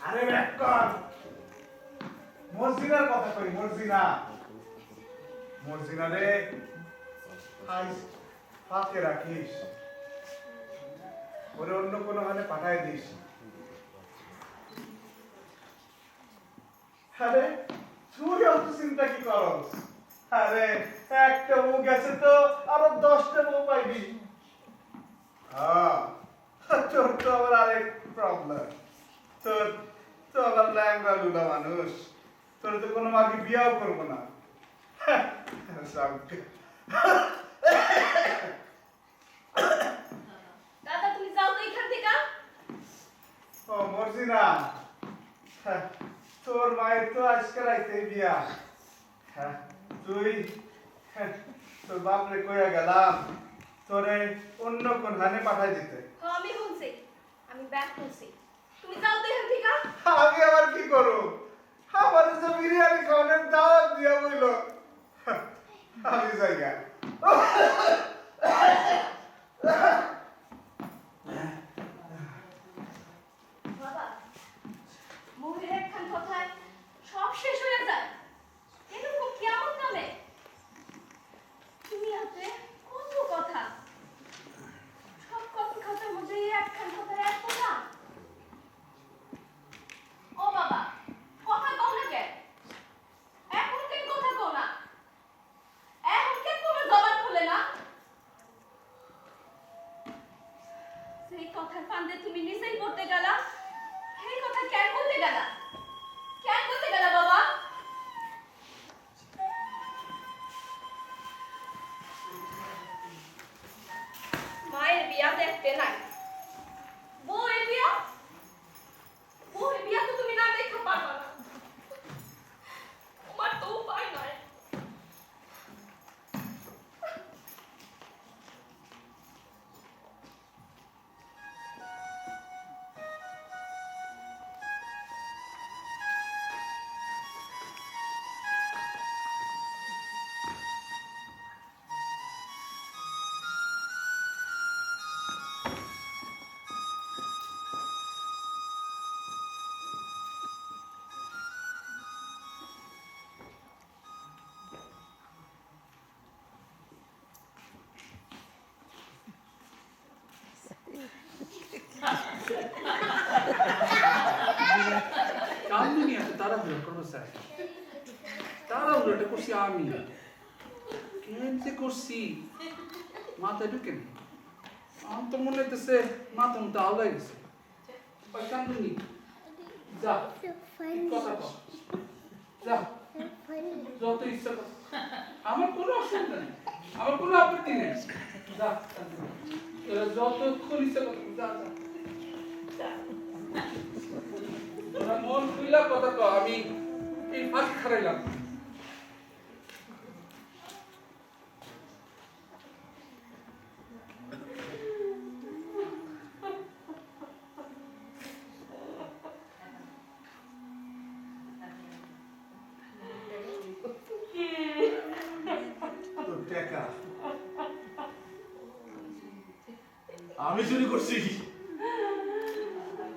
Speaker 5: আরে ব্যাকন মর্জিনার কথা কই মর্জিনা রে আই ফাঁকে রাখিস ওরে অন্য কোনো হালে পাঠাই দিস আরে তুই অত চিন্তা কি করস আরে একটা বউ গেছে তো আরো 10টা বউ পাইবি হ্যাঁ তোর তো আবার আরেক প্রবলেম তোর তো আবার ল্যাংড়া লুলা মানুষ তোর তো কোনো মাকে বিয়াও করবো না
Speaker 2: দাদা তুমি যাও তো এখান থেকে।
Speaker 5: ও মর্জিনা তোর মায়ের তো আজকে রাইতে বিয়া তুই তোর বাপরে কইয়া গেলাম তোরে অন্য কোন হানে পাঠাই দিতে
Speaker 2: হ্যাঁ আমি শুনছি, আমি ব্যাক শুনছি। তুমি যাও তো এখান থেকে।
Speaker 5: আমি আবার কি করব আমার যে বিরিয়ানি খাওয়ানোর দাওয়াত দিয়া বইল আমি যাইগা
Speaker 2: বাবা মুখের একখান কথায় সব শেষ হয়ে যায়, এরকম কেমন নামে তুমি হাতে কত কথা, সব কথার মধ্যে এই একখান কথার এক কথা। ও বাবা কথা কও না কেন, এখন কেন কথা কও না, এখন কেন তোমার জবান খুলে না? সেই কথার ফান্দে তুমি নিজেই পড়তে গেলা, সেই কথা কেন বলতে গেলা, কেন বলতে গেলা বাবা? মায়ের বিয়া দেখতে নাই, বউয়ের বিয়া, বউয়ের বিয়া তো তুমি না দেখতে পারবা না, তোমার তো উপায় নাই।
Speaker 6: কামদুনি এত তাড়াহুড়ো করো স্যার, তাড়াহুড়োটা করছি আমি, কেন যে করছি মাথায় ঢুকে নি, আমার তো মনে হইতেছে মাথা মতো আওলাই গেছে। কামদুনি যা কথা কর, যা যত ইচ্ছা কর, আমার কোনো অসুবিধা নেই, আমার কোনো আপত্তি নেই, যা যতক্ষণ ইচ্ছা কর, যা যা তোরা মন খুইলা কথা কও, আমি এই ফাঁক খারাইলাম।
Speaker 3: আমি চুরি করছি,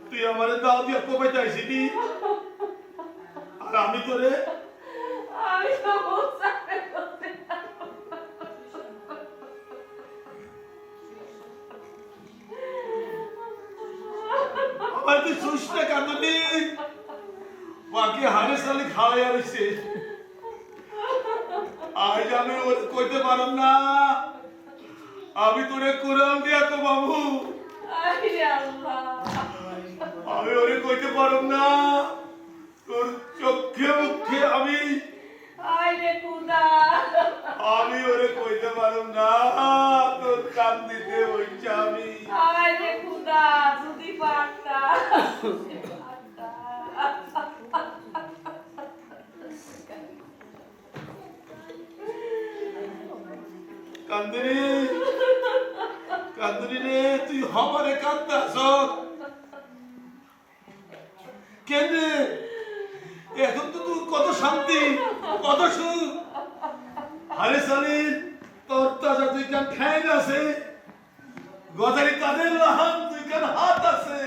Speaker 3: তুই আমার দাও দিয়ে কোপাইতে আইছিলি আর আমি তোরে?
Speaker 4: আমি তো বুঝতে করতে
Speaker 3: আমার তুই সুস্থ কান্দনি বাকি হারেস আলী খাওয়াইয়া রয়েছে আজ আমি ওর কইতে পারম না আমি তোরে কোরআন দিয়া তো বাবু
Speaker 4: আরে আল্লাহ
Speaker 3: আমি ওরে কইতে পারম না তোর চোখে মুখে আমি
Speaker 4: খুদা
Speaker 3: আমি ওরে কইতে পারম না তোর কান দিতে হইছে আমি
Speaker 4: আরে খুদা যদি পারতা
Speaker 3: কান্দনি কান্দনি রে তুই আমারে কান্দাস কেন এখন তো তুই কত শান্তি কত সুখ আরে সালিন তোর তাজা তুই কান ঠ্যাং আছে গজারি কাদের লাহান তুই কান হাত আছে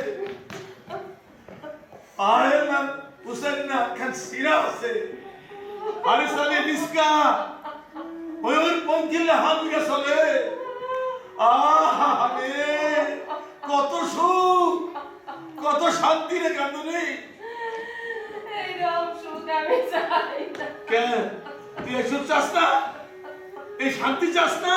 Speaker 3: আরে না হুসেন না কান সিরা আছে আরে সালিন ইসকা ওর পঙ্কিলে হাত দিয়ে চলে আরে কত সুখ কত শান্তি রে কান্দনি
Speaker 4: এইরকম সুখ আমি চাই না
Speaker 3: কেন তুই এসব চাস না এই শান্তি চাস না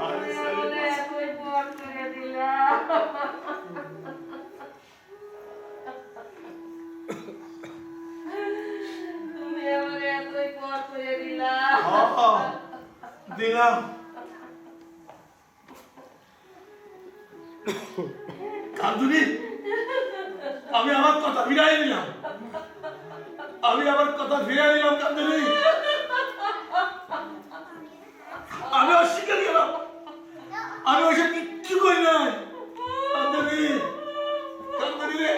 Speaker 3: আরে
Speaker 4: বলে
Speaker 3: সালিম
Speaker 4: এতই পর করে দিলাম তুমি আমাকে এতই পর করে দিলাম
Speaker 3: দিলাম কান্দুনি আমি আমার কথা ফিরাই নিলাম আমি আমার কথা ফিরাই নিলাম কান্দুনি আমি অস্বীকার গেলাম আমি ওইসব কিচ্ছু করি নাই কান্দুনি কান্দুনি রে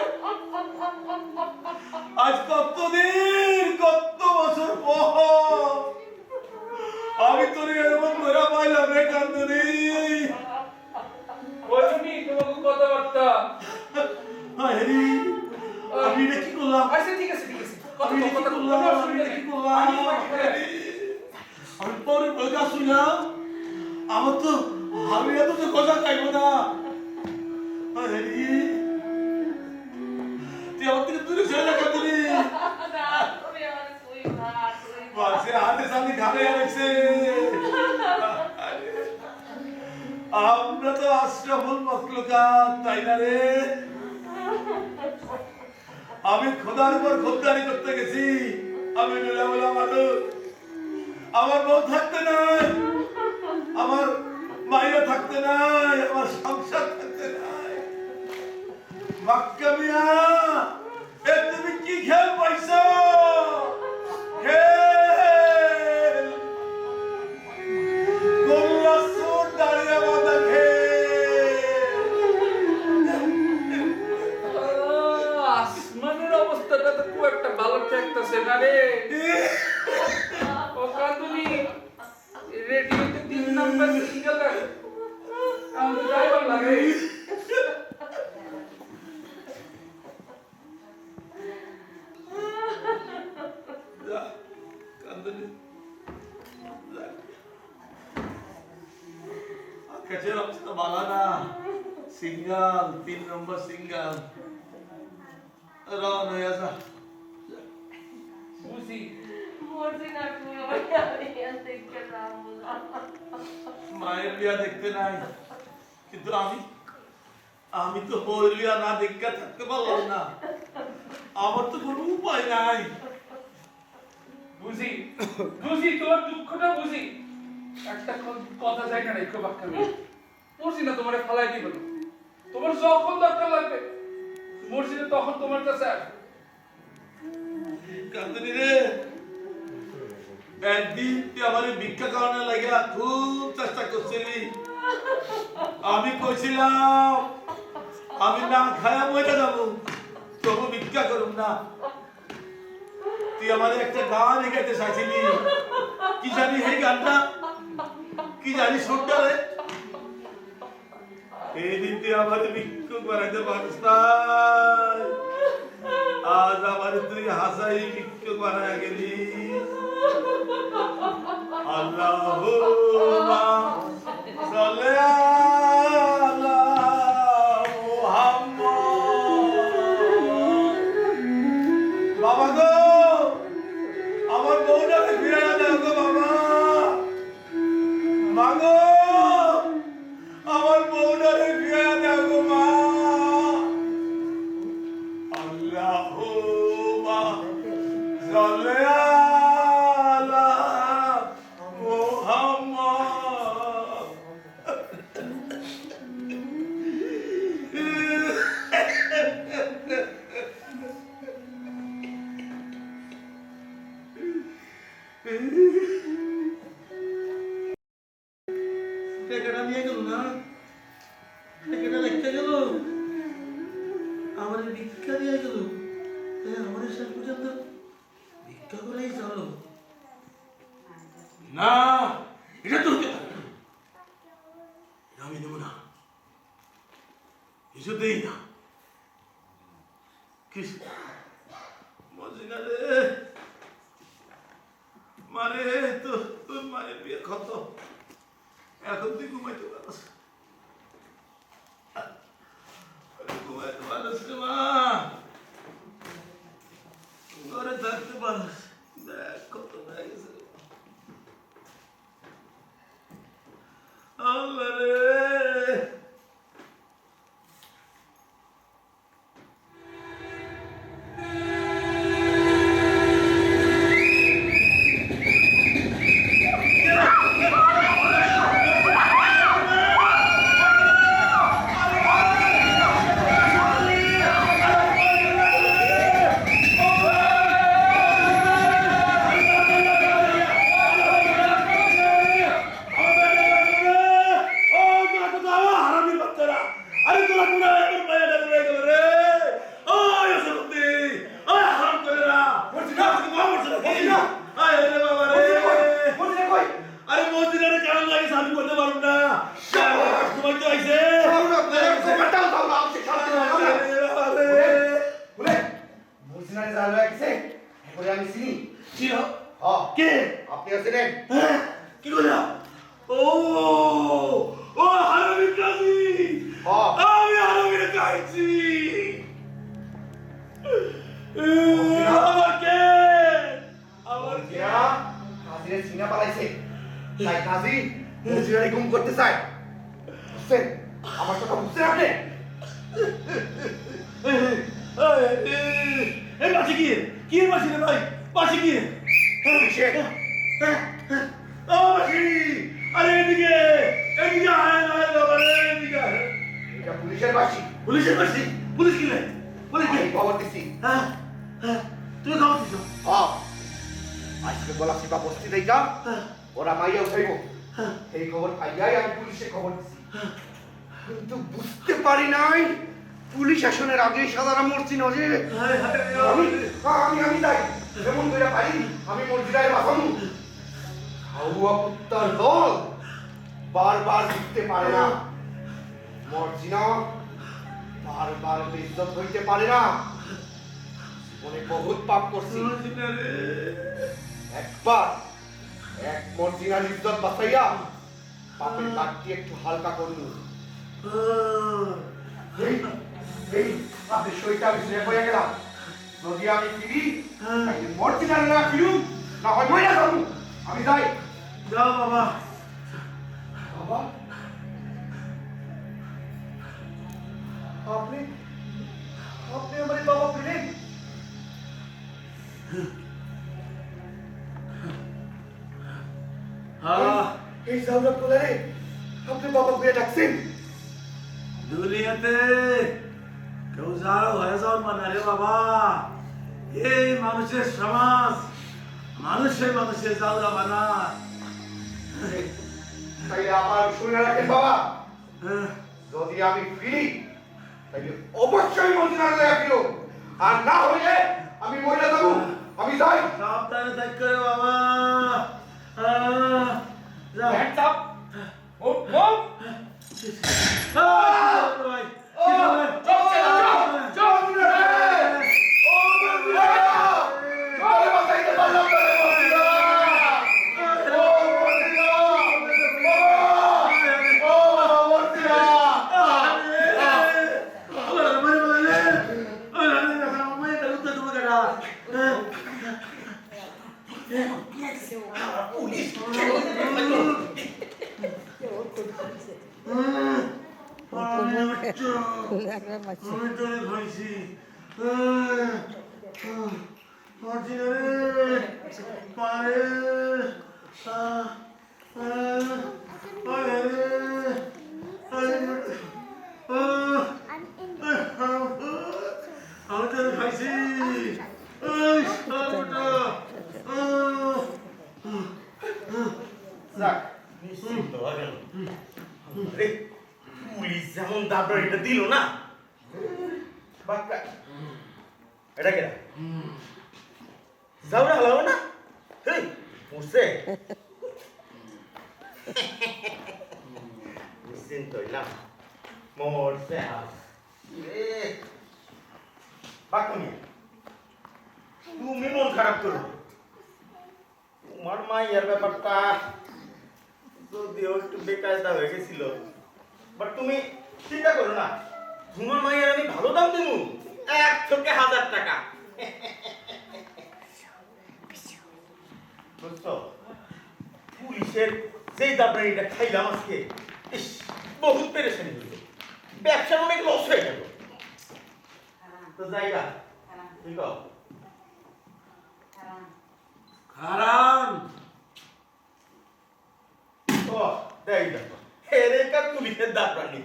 Speaker 3: আজ কতদিন কত বছর পর আমি তোর এমন ধরা পাইলাম রে কান্দুনি
Speaker 6: বলুনি তোমাকে কথাবার্তা
Speaker 3: হ্যারি আমি এটা কি করলাম
Speaker 6: আচ্ছা ঠিক আছে
Speaker 3: আমি এটা কি করলাম আমি এটা কি করলাম আমি পরে বইটা শুনলাম আমার তো আমি এত তো কথা চাইব না হ্যারি তুই আমার থেকে দূরে চলে যা কান্দুনি
Speaker 4: তুমি আমার সুইটহার্ট
Speaker 3: বাসে হাতে সামনে ঘাড়ে আনেছে আমরা তো আশরাফুল মখলুকাত তাই না রে আমি খোদার উপর খোদারি করতে গেছি আমি নিলামলা মানুষ আমার বউ থাকতে নাই আমার মাইয়া থাকতে নাই আমার সংসার থাকতে নাই মাক্কা মিয়া এ তুমি কি খেল পাইছো খেল গোল্লা সুর দাঁড়িয়ে বাঁধা
Speaker 6: আসমানের অবস্থাটা তো খুব একটা ভালো ঠেকতেছে না রে ও কান্দুনি রেডিওতে 3 নাম্বার সিঙ্গেল আমাদের ড্রাইভার লাগে
Speaker 3: কান্দুনি কাছে অবস্থা ভালো না সিঙ্গল 3 নম্বর সিঙ্গল রন হয়ে যা
Speaker 6: বুঝি
Speaker 4: মরছি না তুমি আমাকে আমি দেখতে যাবো
Speaker 3: মায়ের বিয়া দেখতে নাই কিন্তু আমি তো বউয়ের বিয়া না দেখতে থাকতে পারলাম না আমার তো কোনো উপায় নাই
Speaker 6: বুঝি তোর দুঃখটা বুঝি একটা কথা জায়গা নাই খুব একটা আমি বুঝি না তোমারে ফালাই দিব না তোমার যখন দরকার লাগবে মসজিদে তখন তোমার কাছে আসবে
Speaker 3: কান্দুনি রে একদিন তুই আমার ভিক্ষা কারণে লাগিয়া খুব চেষ্টা করছিলি আমি কইছিলাম আমি না খায়া মরে যাবো তবু ভিক্ষা করুম না তুই আমার একটা গান লিখাইতে চাইছিলি কি জানি এই গানটা কি জানি সুরটা রে এই দিন তুই আমার ভিক্ষুক বানাইতে পারিস নাই। আজ আমার তুই হাসাই ভিক্ষুক বানায় গেলি। আল্লাহুম্মা সাল্লি আলা মুহাম্মদ। বাবা গো, আমার বউটাকে ফিরে দাও গো বাবা। মা গো, আমার বউটাকে ফিরে দাও গো মা। আল্লাহুম্মা সাল্লি আলা মুহাম্মদ। টাকাটা নিয়ে গেল না, টাকাটা রেখে গেল, আমার ভিক্ষা দিয়ে গেল। আমাদের শেষ পর্যন্ত ভিক্ষা করেই চলো না, এটা তো হতে পারে না। এটা আমি দেবো না, কিছুতেই না। মজিনা রে, মারে তো তোর মায়ের বিয়ে ক্ষত, এখন তুই ঘুমাইতে পারস, ঘুমাইতে পারস রে মা, ঘরে থাকতে পারস। দেখ কত হয়ে গেছে আল্লাহ রে।
Speaker 8: আপনি আছেন
Speaker 3: কি করে? ও ও হারামি কাজী, আমি হারামির কাইছি। আমাকে
Speaker 8: কাজীর সিনা পালাইছে, তাই কাজী মজুরারি গুম করতে চায়। বুঝছেন আমার কথা? বুঝছেন আপনি?
Speaker 3: এই মাসি কি কি মাসি রে ভাই, মাসি কি? আরে এদিকে এদিকে আয় না বাবা, এদিকে আয়।
Speaker 8: এটা পুলিশের বাসি।
Speaker 3: পুলিশের বাসি? পুলিশ কি নাই? পুলিশ কি?
Speaker 8: আমি খবর দিছি।
Speaker 3: হ্যাঁ হ্যাঁ, তুমি খবর দিছো?
Speaker 8: আজকে গলা চিপা বস্তি দেইকা ওরা মাইয়া উঠাইব, এই খবর পাইয়াই আমি পুলিশে খবর দিছি। কিন্তু বুঝতে পারি নাই পুলিশ আসনের আগে সাদারা মরছি নজে। আমি যাই, যেমন করে পারি আমি মসজিদায় বাঁচাবো। হাউয়া কুত্তার দল বারবার জিততে পারে না, মর্জিনা বারবার বেইজ্জত হইতে পারে না। মনে বহুত পাপ করছি, একবার এক মর্জিনার ইজ্জত বাঁচাইয়া পাপের কাঠটি একটু হালকা করলু। এই আপনি সইটা আমি শুনে পড়ে গেলাম। যদি আমি ফিরি মর্জিনার না ফিরুম, না হয় মইরা যাবো। আমি যাই।
Speaker 3: যাও বাবা।
Speaker 8: বাবা আপনি আপনি আমার বাবা পেলেন? এই জাউরা কোলারে আপনি বাবা গুয়ে ডাকছেন?
Speaker 3: দুনিয়াতে কেউ যাও হয়ে যাও মানে রে বাবা, এই মানুষের সমাজ, মানুষের যাওয়া বানা।
Speaker 8: তাই আমার শুনে রাখেন বাবা, যদি আমি ফিরি তাহলে অবশ্যই মদিনার লাগে ফিরো, আর না হইলে আমি মরে যাবো। আমি যাই।
Speaker 3: সাবধানে থাকতে রে বাবা।
Speaker 6: Hands up, move move.
Speaker 1: Police
Speaker 9: একটা বাচ্চা
Speaker 3: আমি তোরে খাইছি পারে আমি তোরে খাইছি
Speaker 1: যাক নিশ্চিন্ত হয়ে গেল আরে পুলিশ যেমন দাবড়া এটা দিল না বাক্কা এটা কেনা যাও না হলো না হেই বুঝছে নিশ্চিন্ত না মরছে রে বাক্কা নিয়ে তুমি মন খারাপ করো তোমার মাইয়ার ব্যাপারটা যদিও একটু বেকায়দা হয়ে গেছিল বাট তুমি চিন্তা করো না তোমার মাইয়ার আমি ভালো দাম দেবো 1 থেকে 1000 টাকা বুঝছো পুলিশের যেই দাবড়ানিটা খাইলাম আজকে ইস বহুত পেরেশানি হইল ব্যবসার অনেক লস হয়ে গেল তো জায়গা ঠিক আছে
Speaker 3: কারণ
Speaker 1: ও দেখ দেখো এরেকা পুলিশের দাবড়ানি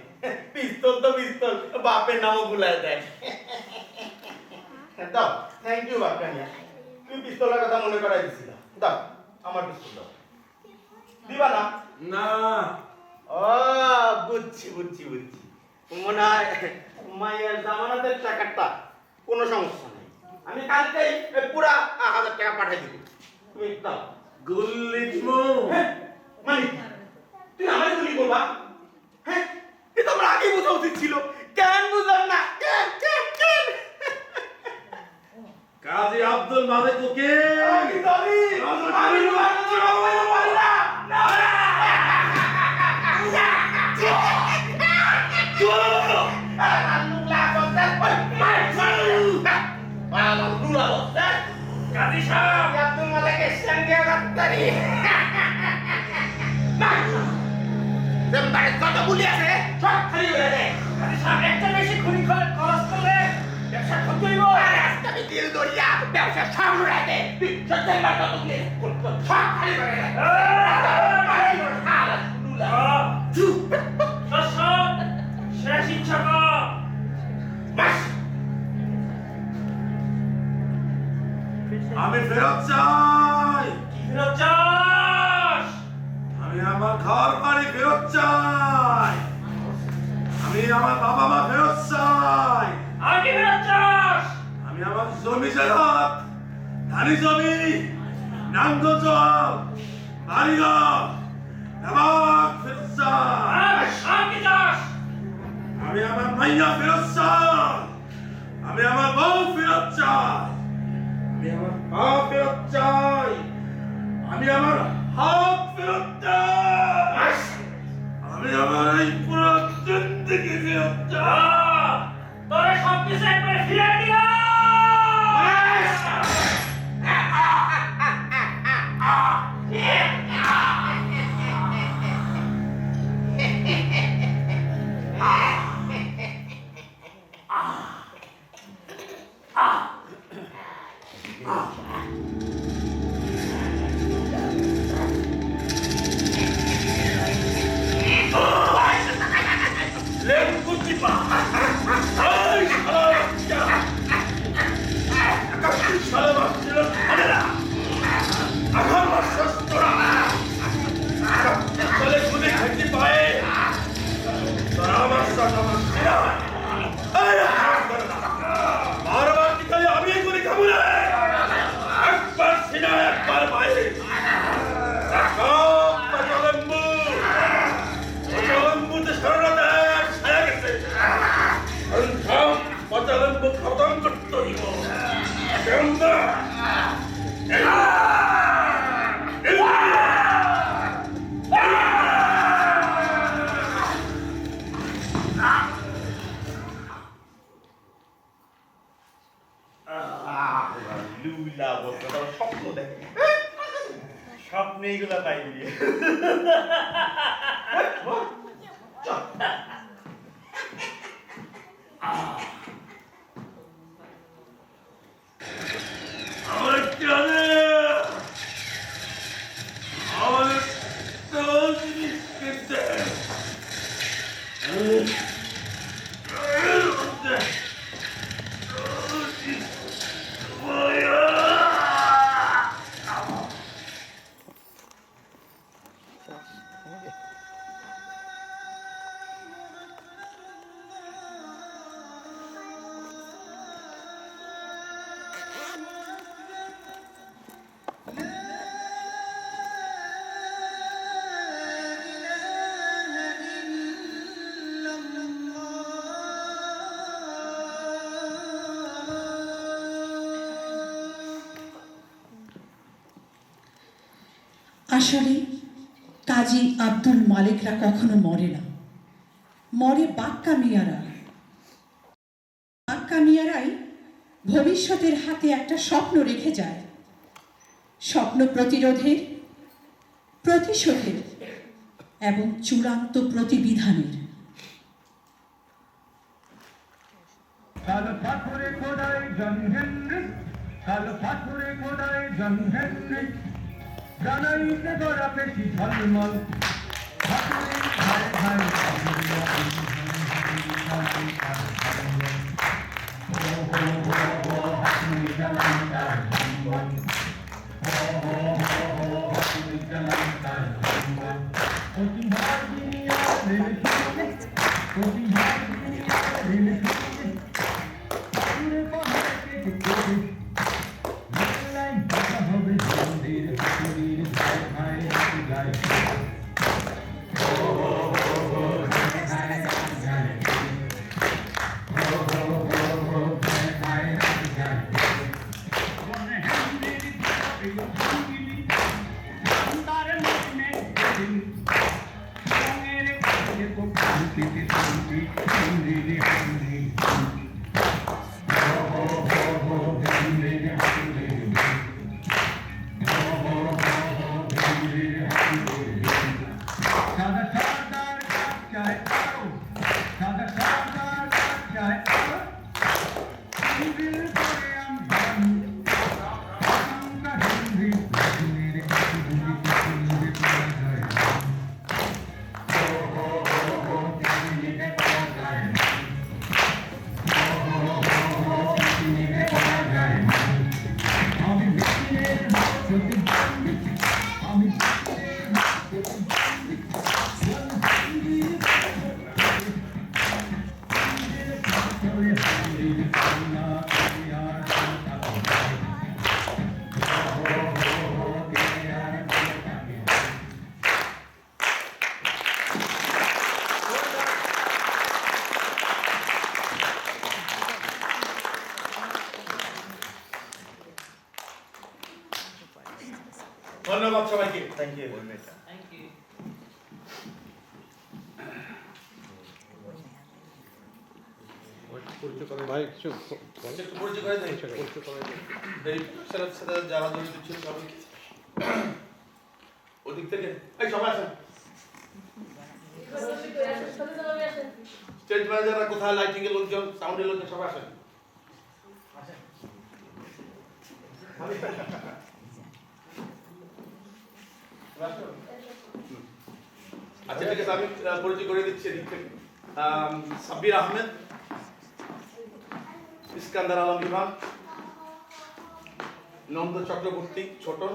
Speaker 1: পিস্তল তো পিস্তল বাপের নামও ভুলায় দেয় দাও থ্যাংক ইউ বাপকানিয়া তুই পিস্তলের কথা মনে করাই দিছিল দাও আমার পিস্তল দাও দিবা না
Speaker 3: না
Speaker 1: ও বুঝছি বুঝছি বুঝছি মনে হয় মায়ের জামানতের টাকাটা কোনো সমস্যা নেই আমি কালকেই পুরা 1000 টাকা পাঠিয়ে দিব তুমি দাও
Speaker 3: গুল্লিমু
Speaker 1: মানে তুই আমার গুলি করবা হ্যাঁ এটা আমার আগে বোঝা উচিত ছিল কেন বুঝলাম না কেন
Speaker 3: কাজী আব্দুল মালিক ওকে
Speaker 1: আমি জানি আমি
Speaker 6: কাজী সাহেব
Speaker 1: আব্দুল মালিকের সঙ্গে রাত্তারি জমদারে কত গুলি আছে সব খালি হয়ে যায়
Speaker 6: কাজী সাহেব একটা বেশি খুনি খরচ করলে ব্যবসা ক্ষতি হইব
Speaker 1: রাস্তায় দিল দরিয়া ব্যবসা সামনে রাখে তুই সত্যি মার কত গুলি সব খালি হয়ে যায়
Speaker 6: শেষ ইচ্ছা কর
Speaker 3: আমি ফেরত চাই
Speaker 6: ফেরত চাস
Speaker 3: আমি আমার ঘর বাড়ি ফেরত চাই আমি আমার বাবা মা ফেরত চাই
Speaker 6: আর কি ফেরত চাস
Speaker 3: আমি আমার জমি জায়গা ধানি জমি নাঙ্গল জল বাড়িঘর এবার ফেরত চাই
Speaker 6: আর কি চাস
Speaker 3: আমি আমার মাইয়া ফেরত চাই আমি আমার বউ ফেরত চাই আমি আমার পা ফেরত চাই আমি আমার হাত ফেরত চাই আমি আমার এই পুরো জিন্দগি ফেরত চাই
Speaker 6: তোরে সব কিছু একবার ফিরে দিলাম
Speaker 3: শরণার্থী
Speaker 1: মেয়েগুলা পাইবি।
Speaker 3: আমার চলে আমার তো জিনিস কিনতে
Speaker 11: আসলে কাজী আব্দুল মালিকরা কখনো মরে না, মরে বাক্কা মিয়ারা। বাক্কা মিয়ারাই ভবিষ্যতের হাতে একটা স্বপ্ন রেখে যায়, স্বপ্ন প্রতিরোধের, প্রতিশোধের এবং চূড়ান্ত প্রতিবিধানের।
Speaker 5: কালো পাথরে খোদাই জন হেনরি, কালো পাথরে খোদাই জন হেনরি, জানাইতে গড়া পেশি ঝলমল, হাতুড়ি ধারে ধারে
Speaker 3: ধন্যবাদ সবাইকে।
Speaker 1: Thank you.
Speaker 3: একটু পরিচয় করে দেয়, এই সাথে সাথে যারা জড়িত ছিল সবাইকে। ওদিক থেকে এই সবাই আসেন, স্টেজ ম্যানেজাররা কোথায়, লাইটিং এর লোকজন, সাউন্ডের লোকজন সবাই আসেন। আচ্ছা ঠিক আছে, আমি পরিচয় করে দিচ্ছি এদিক থেকে। সাব্বির আহমেদ, ইস্কান্দার আলম ইমাম, নন্দ চক্রবর্তী ছোটন,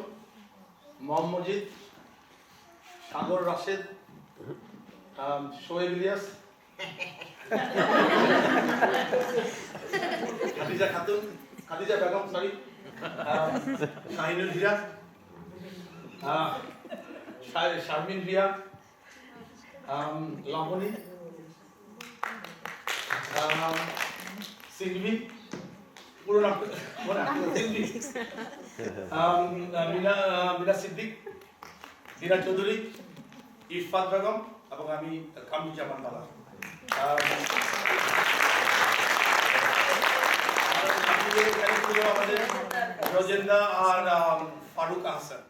Speaker 3: মোহাম্মদ মজিদ, সাগর রাশেদ, শোয়েব ইলিয়াস, খাদিজা খাতুন, খাদিজা বেগম, সরি, শাহিনুল হিরা, শারমিন রিয়া, লাবণী, সিংভি, পুরো নাম সিংভি, মিনা সিদ্দিক, দিনা চৌধুরী, ইরফাত বেগম এবং আমি কামরুজ্জামান বালা। আমাদের রোজেন্দা আর ফারুক আহসান।